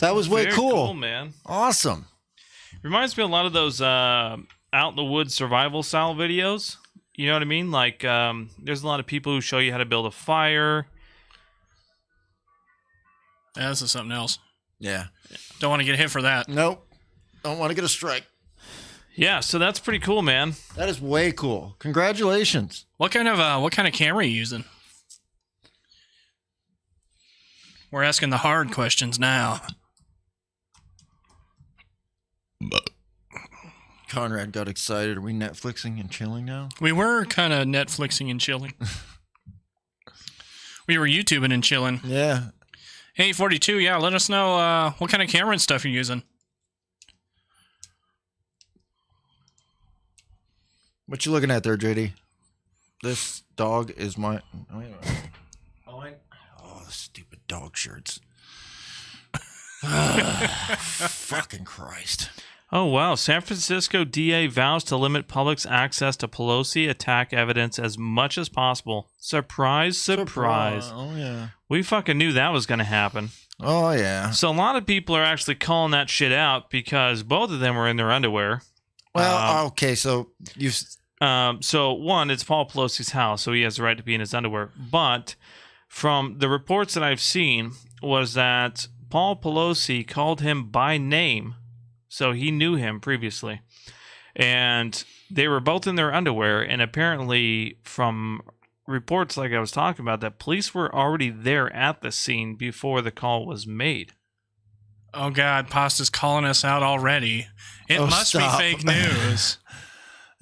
That was way Very cool. man. Awesome. Reminds me of a lot of those out in the woods survival style videos. You know what I mean? Like, there's a lot of people who show you how to build a fire. Yeah, this is something else. Yeah. Don't want to get hit for that. Nope. Don't want to get a strike. Yeah, so that's pretty cool, man. That is way cool. Congratulations. What kind of camera are you using? We're asking the hard questions now. Conrad got excited. Are we Netflixing and chilling now? We were kind of Netflixing and chilling. We were YouTubing and chilling. Yeah. Hey, 42, yeah, let us know what kind of camera and stuff you're using. What you looking at there, JD? This dog is my... Oh, stupid dog shirts. Fucking Christ. Oh, wow. San Francisco DA vows to limit public's access to Pelosi attack evidence as much as possible. Surprise, surprise. Oh, yeah. We fucking knew that was going to happen. Oh, yeah. So a lot of people are actually calling that shit out because both of them were in their underwear. Well, okay, so you... So one, it's Paul Pelosi's house, so he has the right to be in his underwear. But from the reports that I've seen was that Paul Pelosi called him by name, so he knew him previously. And they were both in their underwear, and apparently from reports like I was talking about, that police were already there at the scene before the call was made. Oh, God, Pasta's calling us out already. It must stop. be fake news.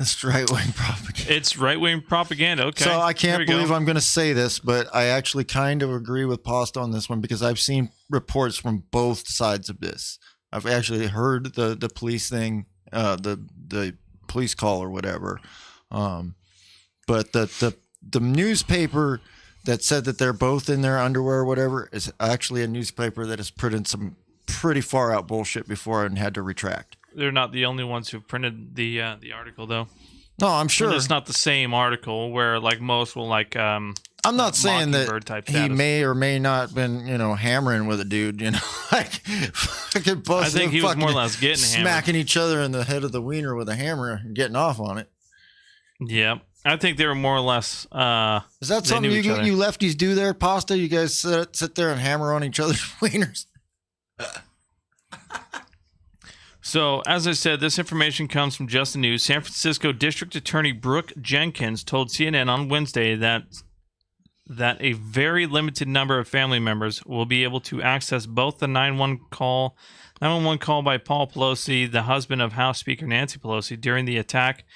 It's right-wing propaganda. It's right-wing propaganda, okay. So I There can't we go. believe I'm going to say this, but I actually kind of agree with Pasta on this one because I've seen reports from both sides of this. I've actually heard the police thing, the police call or whatever. But the newspaper that said that they're both in their underwear or whatever is actually a newspaper that has put in some pretty far out bullshit before and had to retract. They're not the only ones who printed the article, though. No, I'm sure. And it's not the same article where, like, most will, like, I'm not saying that Mockingbird type he status. may or may not been, hammering with a dude, like fucking I think he was more or less getting hammered. smacking each other in the head of the wiener with a hammer and getting off on it. Yeah. I think they were more or less... Is that they something knew you each other. you lefties do there, Pasta? You guys sit there and hammer on each other's wieners? So, as I said, this information comes from Just the News. San Francisco District Attorney Brooke Jenkins told CNN on Wednesday that a very limited number of family members will be able to access both the 911 call by Paul Pelosi, the husband of House Speaker Nancy Pelosi, during the attack,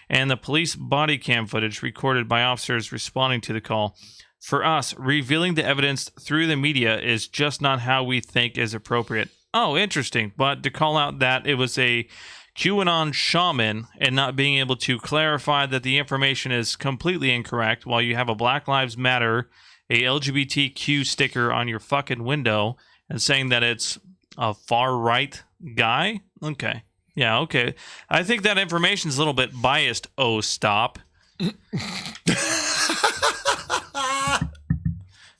and the police body cam footage recorded by officers responding to the call. For us, revealing the evidence through the media is just not how we think is appropriate. Oh, interesting. But to call out that it was a QAnon shaman and not being able to clarify that the information is completely incorrect while you have a Black Lives Matter, a LGBTQ sticker on your fucking window and saying that it's a far-right guy? Okay. Yeah, okay. I think that information's a little bit biased. Oh, stop.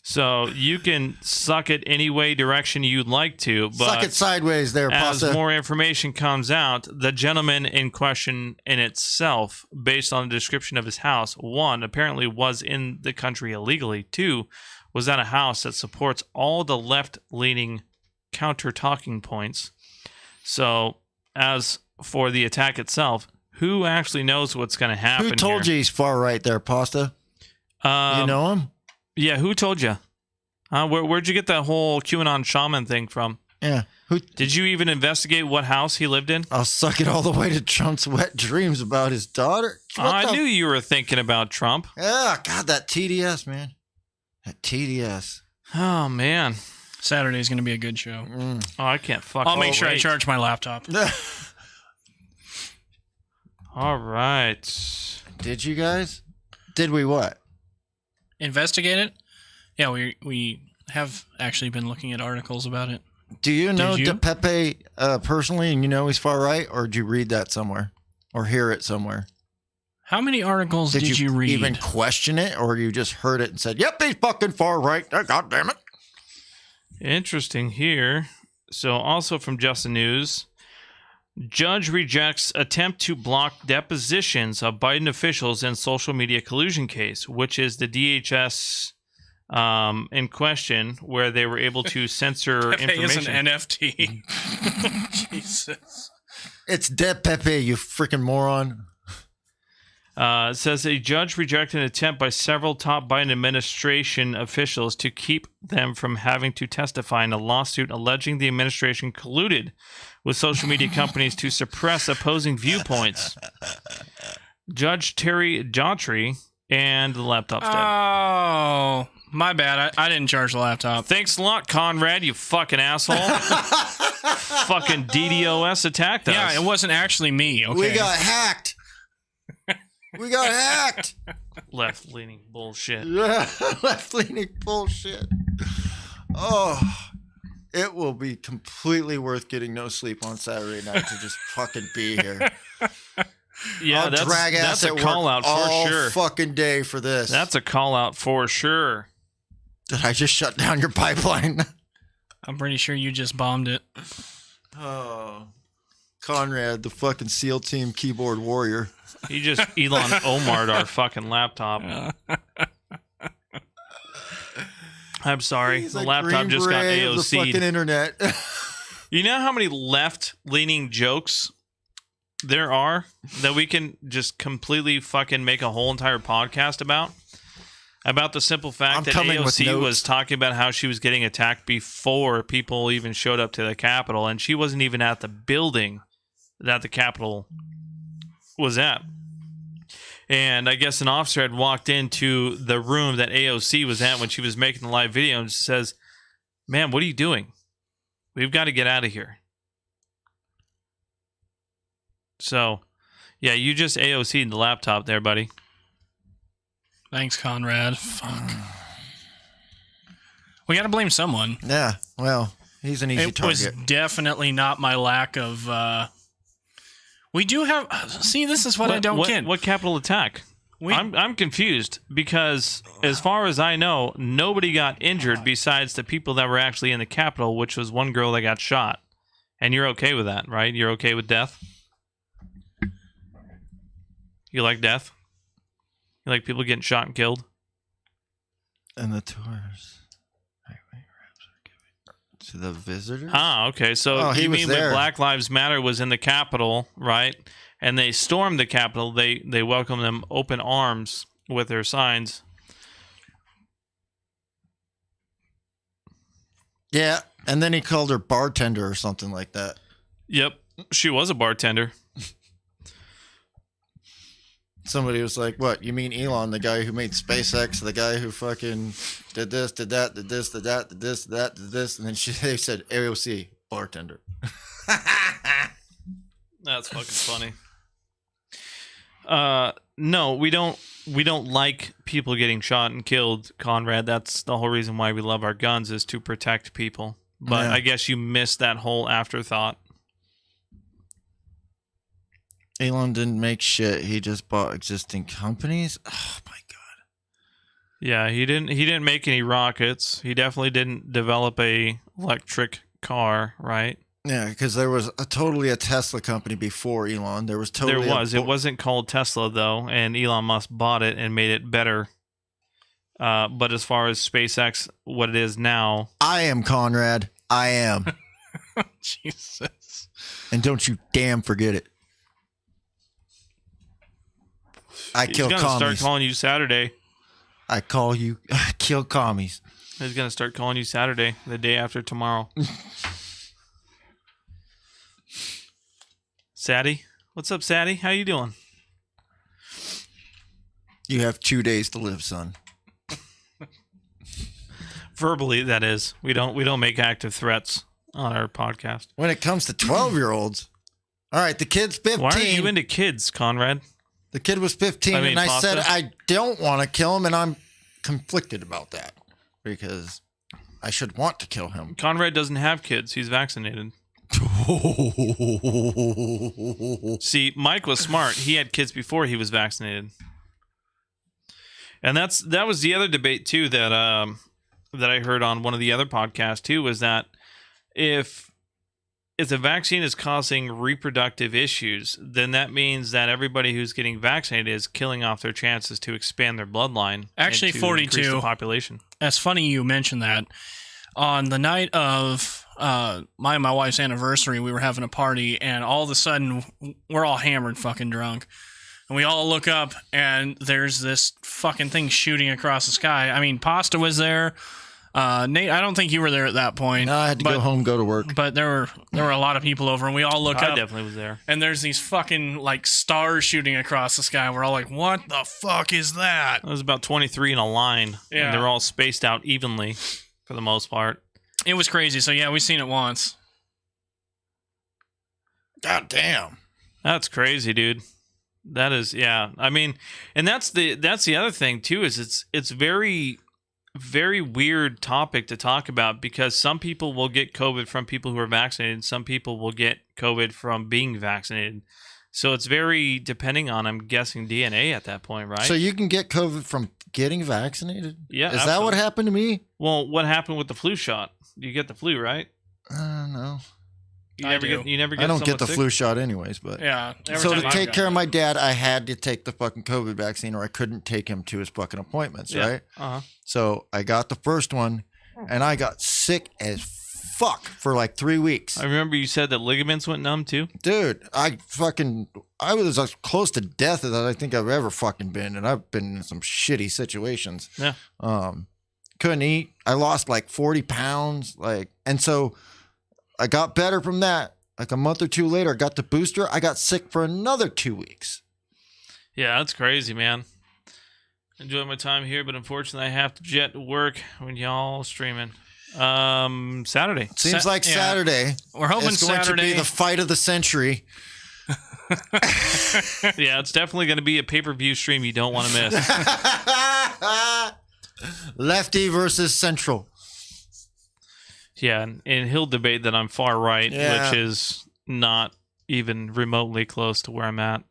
So So you can suck it any way direction you'd like to, but Suck it sideways there, as Pasta. more information comes out, the gentleman in question in itself, based on the description of his house, 1, apparently was in the country illegally. 2, was at a house that supports all the left-leaning counter-talking points. So, as for the attack itself, who actually knows what's going to happen? Who told you he's far right there, Pasta? You know him? Yeah, who told you? Where'd you get that whole QAnon shaman thing from? Yeah. Who? Did you even investigate what house he lived in? I'll suck it all the way to Trump's wet dreams about his daughter. I knew you were thinking about Trump. Yeah, God, that TDS, man. That TDS. Oh, man. Saturday's going to be a good show. Oh, I can't fucking I'll make sure I wait. charge my laptop. All right. Did you guys? Did we what? Investigate it? Yeah, we have actually been looking at articles about it. Do you know Did you? Pepe personally, and you know he's far right, or did you read that somewhere, or hear it somewhere? How many articles did you read? even question it, or you just heard it and said, "Yep, he's fucking far right"? Oh, God damn it! Interesting here. So, also from Just the News, judge rejects attempt to block depositions of Biden officials in social media collusion case, which is the DHS in question, where they were able to censor Pepe is information. an NFT. Jesus. It's dead, Pepe, you freaking moron. It says a judge rejected an attempt by several top Biden administration officials to keep them from having to testify in a lawsuit alleging the administration colluded with social media companies to suppress opposing viewpoints. Judge Terry Daughtry and the laptop's dead. Oh, my bad. I didn't charge the laptop. Thanks a lot, Conrad, you fucking asshole. Fucking DDoS attacked us. Yeah, it wasn't actually me. Okay. We got hacked. We got hacked. Left-leaning bullshit. Left-leaning bullshit. Oh, it will be completely worth getting no sleep on Saturday night to just fucking be here. Yeah, I'll drag ass that's a at work call out for all sure. fucking day for this. That's a call out for sure. Did I just shut down your pipeline? I'm pretty sure you just bombed it. Oh, Conrad, the fucking SEAL Team keyboard warrior. He just Elon Omar'd our fucking laptop. I'm sorry. He's the like laptop Green just got Beret of the fucking AOC'd. internet. You know how many left-leaning jokes there are that we can just completely fucking make a whole entire podcast about? About the simple fact I'm that coming with AOC notes. was talking about how she was getting attacked before people even showed up to the Capitol, and she wasn't even at the building that the Capitol was at. And I guess an officer had walked into the room that AOC was at when she was making the live video and says, "Ma'am, what are you doing? We've got to get out of here." So, yeah, you just AOC'd the laptop there, buddy. Thanks, Conrad. Fuck. We got to blame someone. Yeah, well, he's an easy It was target. definitely not my lack of. We do have. See, this is what I don't get. What Capitol attack? I'm confused because, as far as I know, nobody got injured besides the people that were actually in the Capitol, which was one girl that got shot. And you're okay with that, right? You're okay with death? You like death? You like people getting shot and killed? And the tours. To the visitors? Ah, okay. So Oh, he you was mean there. when Black Lives Matter was in the Capitol, right? And they stormed the Capitol, they welcomed them open arms with their signs. Yeah, and then he called her bartender or something like that. Yep. She was a bartender. Somebody was like, "What? You mean Elon, the guy who made SpaceX, the guy who fucking did this, did that, did this, did that, did this, did that, did this?" And then they said, "AOC, bartender." That's fucking funny. No, we don't like people getting shot and killed, Conrad. That's the whole reason why we love our guns, is to protect people. But Yeah. I guess you missed that whole afterthought. Elon didn't make shit. He just bought existing companies. Oh my god. Yeah, he didn't make any rockets. He definitely didn't develop a electric car, right? Yeah, because there was totally a Tesla company before Elon. There was totally There was. It wasn't called Tesla though, and Elon Musk bought it and made it better. But as far as SpaceX, what it is now, I am Conrad. I am. Jesus. And don't you damn forget it. I he's kill gonna start commies. calling you Saturday. I call you. I kill commies. He's gonna start calling you Saturday, the day after tomorrow. Sadie, what's up, Sadie? How you doing? You have 2 days to live, son. Verbally, that is. We don't make active threats on our podcast. When it comes to 12-year-olds, all right, the kid's 15. Why are you into kids, Conrad? The kid was 15, I mean, and I pasta? said I don't want to kill him, and I'm conflicted about that because I should want to kill him. Conrad doesn't have kids. He's vaccinated. See, Mike was smart. He had kids before he was vaccinated. And that was the other debate too that I heard on one of the other podcasts too, was that if the vaccine is causing reproductive issues, then that means that everybody who's getting vaccinated is killing off their chances to expand their bloodline. Actually, and to 42. increase the population. That's funny you mentioned that. On the night of my and my wife's anniversary, we were having a party, and all of a sudden, we're all hammered fucking drunk. And we all look up, and there's this fucking thing shooting across the sky. I mean, Pasta was there. Nate, I don't think you were there at that point. No, I had to go home, go to work. But there were a lot of people over, and we all look I up. definitely was there. And there's these fucking, like, stars shooting across the sky. We're all like, what the fuck is that? It was about 23 in a line. Yeah. And they're all spaced out evenly for the most part. It was crazy. So, yeah, we seen it once. God damn. That's crazy, dude. That is, yeah. I mean, and that's the other thing too, is it's very, very weird topic to talk about, because some people will get COVID from people who are vaccinated, and some people will get COVID from being vaccinated. So it's very depending on, I'm guessing, DNA at that point, right? So you can get COVID from getting vaccinated? Yeah, Is that absolutely. what happened to me? Well, what happened with the flu shot? You get the flu, right? I don't know. You I never do. get. You never get. I don't get someone the sick? flu shot anyways, but Yeah. every so time to I've take got care of it. my dad, I had to take the fucking COVID vaccine, or I couldn't take him to his fucking appointments, Yeah. right? Uh-huh. So I got the first one, and I got sick as fuck for like 3 weeks. I remember you said that ligaments went numb too. Dude, I was as close to death as I think I've ever fucking been, and I've been in some shitty situations. Yeah. Couldn't eat. I lost like 40 pounds, and so I got better from that. Like a month or two later, I got the booster. I got sick for another 2 weeks. Yeah, that's crazy, man. Enjoy my time here, but unfortunately, I have to jet to work when y'all streaming. Saturday. Seems like yeah. Saturday. We're hoping It's going Saturday. to be the fight of the century. Yeah, it's definitely going to be a pay-per-view stream you don't want to miss. Lefty versus Central. Yeah, and he'll debate that I'm far right, Yeah. which is not even remotely close to where I'm at.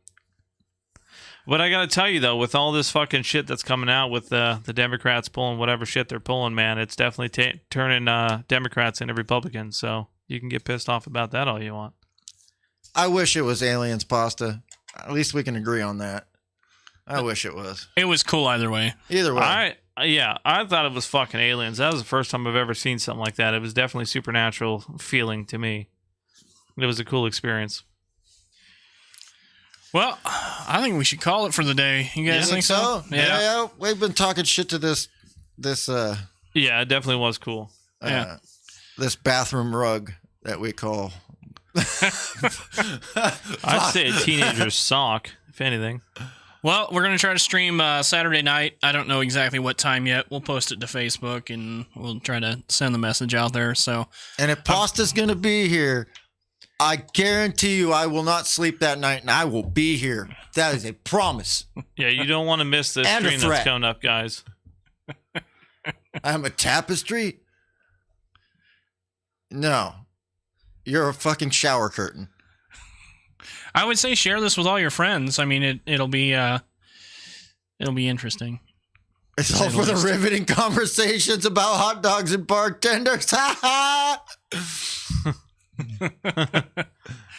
But I got to tell you, though, with all this fucking shit that's coming out with the Democrats pulling whatever shit they're pulling, man, it's definitely turning Democrats into Republicans. So you can get pissed off about that all you want. I wish it was aliens, Pasta. At least we can agree on that. I wish it was. It was cool either way. Either way. I thought it was fucking aliens. That was the first time I've ever seen something like that. It was definitely supernatural feeling to me. It was a cool experience. Well, I think we should call it for the day. You guys think so? Yeah. We've been talking shit to this Yeah, it definitely was cool. Yeah. This bathroom rug that we call. I'd say a teenager's sock, if anything. Well, we're going to try to stream Saturday night. I don't know exactly what time yet. We'll post it to Facebook, and we'll try to send the message out there. So, And if Pasta's going to be here, I guarantee you I will not sleep that night, and I will be here. That is a promise. Yeah, you don't want to miss this And a stream that's threat. coming up, guys. I'm a tapestry? No. You're a fucking shower curtain. I would say share this with all your friends. I mean, it'll be interesting. It's say all the for the least. riveting conversations about hot dogs and bartenders.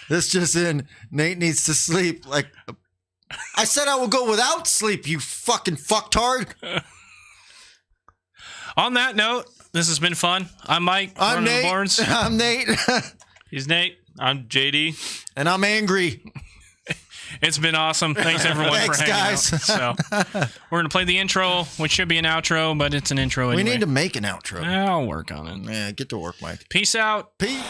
This just in. Nate needs to sleep. Like I said, I will go without sleep. You fucking fucktard. On that note, this has been fun. I'm Mike. I'm running the Nate. boards. I'm Nate. He's Nate. I'm JD. And I'm angry. It's been awesome. Thanks everyone Thanks, for hanging guys. out. So we're gonna play the intro, which should be an outro, but it's an intro anyway. We need to make an outro. I'll work on it. Yeah, get to work, Mike. Peace out. Peace.